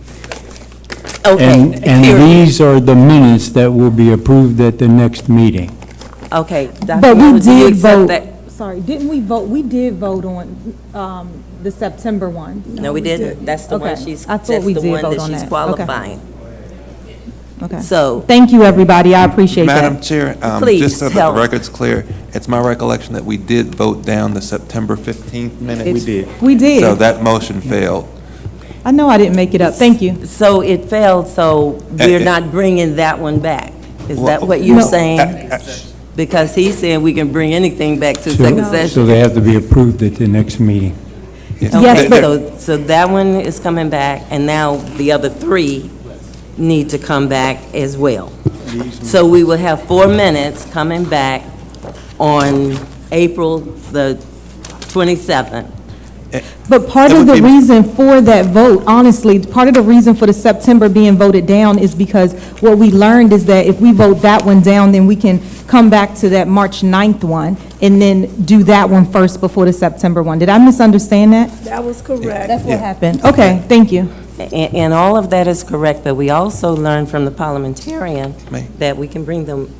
Okay, And period. these are the minutes that will be approved at the next meeting. Okay, Dr. But we Miller, do you did accept vote, that? sorry, didn't we vote, we did vote on the September one. No, we didn't. That's the one Okay. she's, I that's thought we the did one vote that on she's that. Okay. qualifying. Okay. So, Thank you, everybody, I appreciate that. Madam Chair, Please, just so that help. the record's clear, it's my recollection that we did vote down the September 15th minutes. We did. We did. So that motion failed. I know I didn't make it up, thank you. so it failed, so we're not bringing that one back? Is that what you're No. saying? Because he's saying we can bring anything back to second So session. they have to be approved at the next meeting. Yes, Okay, but- so that one is coming back, and now the other three need to come back as well. So we will have 4 minutes coming back on April the 27th. But part It of would the be- reason for that vote, honestly, part of the reason for the September being voted down is because what we learned is that if we vote that one down, then we can come back to that March 9th one and then do that one first before the September one. Did I misunderstand that? That was correct. That's what happened. Okay, thank you. And all of that is correct, but we also learned from the parliamentarian that we can bring them,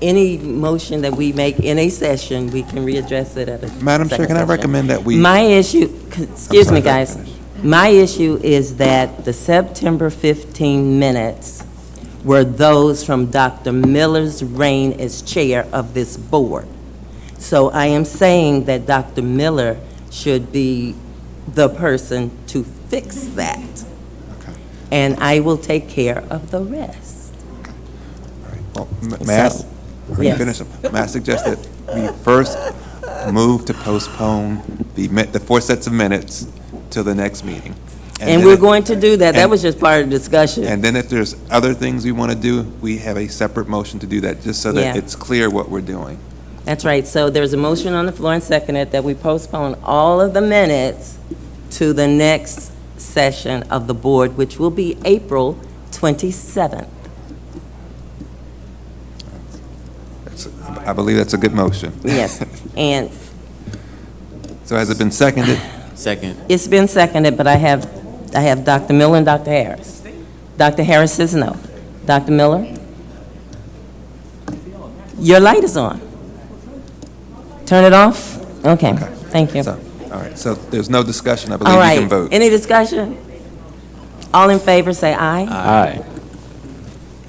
any motion that we make in a session, we can readdress it at a Madam Chair, second can I session. recommend that we? My issue, excuse sorry, me, guys. My issue is that the September 15 minutes were those from Dr. Miller's reign as chair of this board. So I am saying that Dr. Miller should be the person to fix that. And I will take care of the rest. Well, May I, So, are you yes. finished? May I suggest that we first move to postpone the 4 sets of minutes till the next meeting? And then we're if- going to do that. That and- was just part of the discussion. And then if there's other things we want to do, we have a separate motion to do that, just so that Yeah. it's clear what we're doing. That's right. So there's a motion on the floor and seconded that we postpone all of the minutes to the next session of the board, which will be April 27th. I believe that's a good motion. Yes. And So has it been seconded? Second. it's been seconded, but I have Dr. Miller and Dr. Harris. Dr. Harris says no. Dr. Miller? Your light is on. Turn it off? Okay, thank you. So, all right, so there's no discussion, I All believe you right, can vote. any discussion? All in favor, say aye. Aye.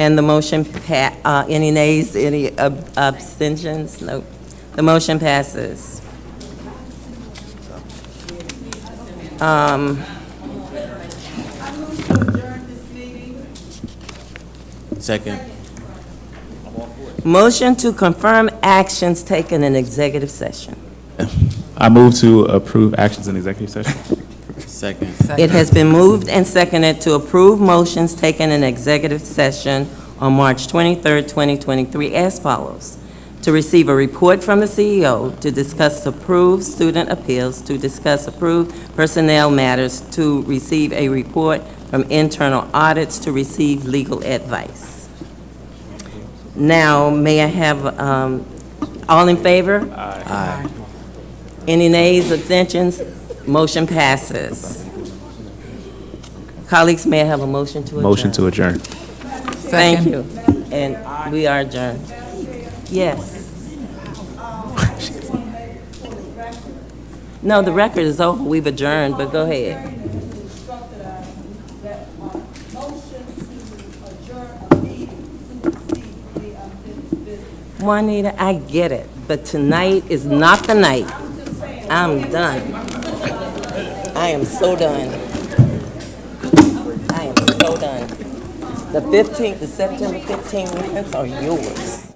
And the motion, any nays, any abstentions? No. The motion passes. Second. Motion to confirm actions taken in executive session. I move to approve actions in executive session. Second. It has been moved and seconded to approve motions taken in executive session on March 23rd, 2023 as follows. To receive a report from the CEO, to discuss approved student appeals, to discuss approved personnel matters, to receive a report from internal audits, to receive legal advice. Now, may I have, all in favor? Aye. Any nays, abstentions? Motion passes. Colleagues, may I have a motion to adjourn? Motion to adjourn. Thank you. And we are adjourned. Yes. No, the record is over. We've adjourned, but go ahead. Juanita, I get it, but tonight is not the night. I'm done. I am so done. I am so done. The 15th, the September 15th minutes are yours.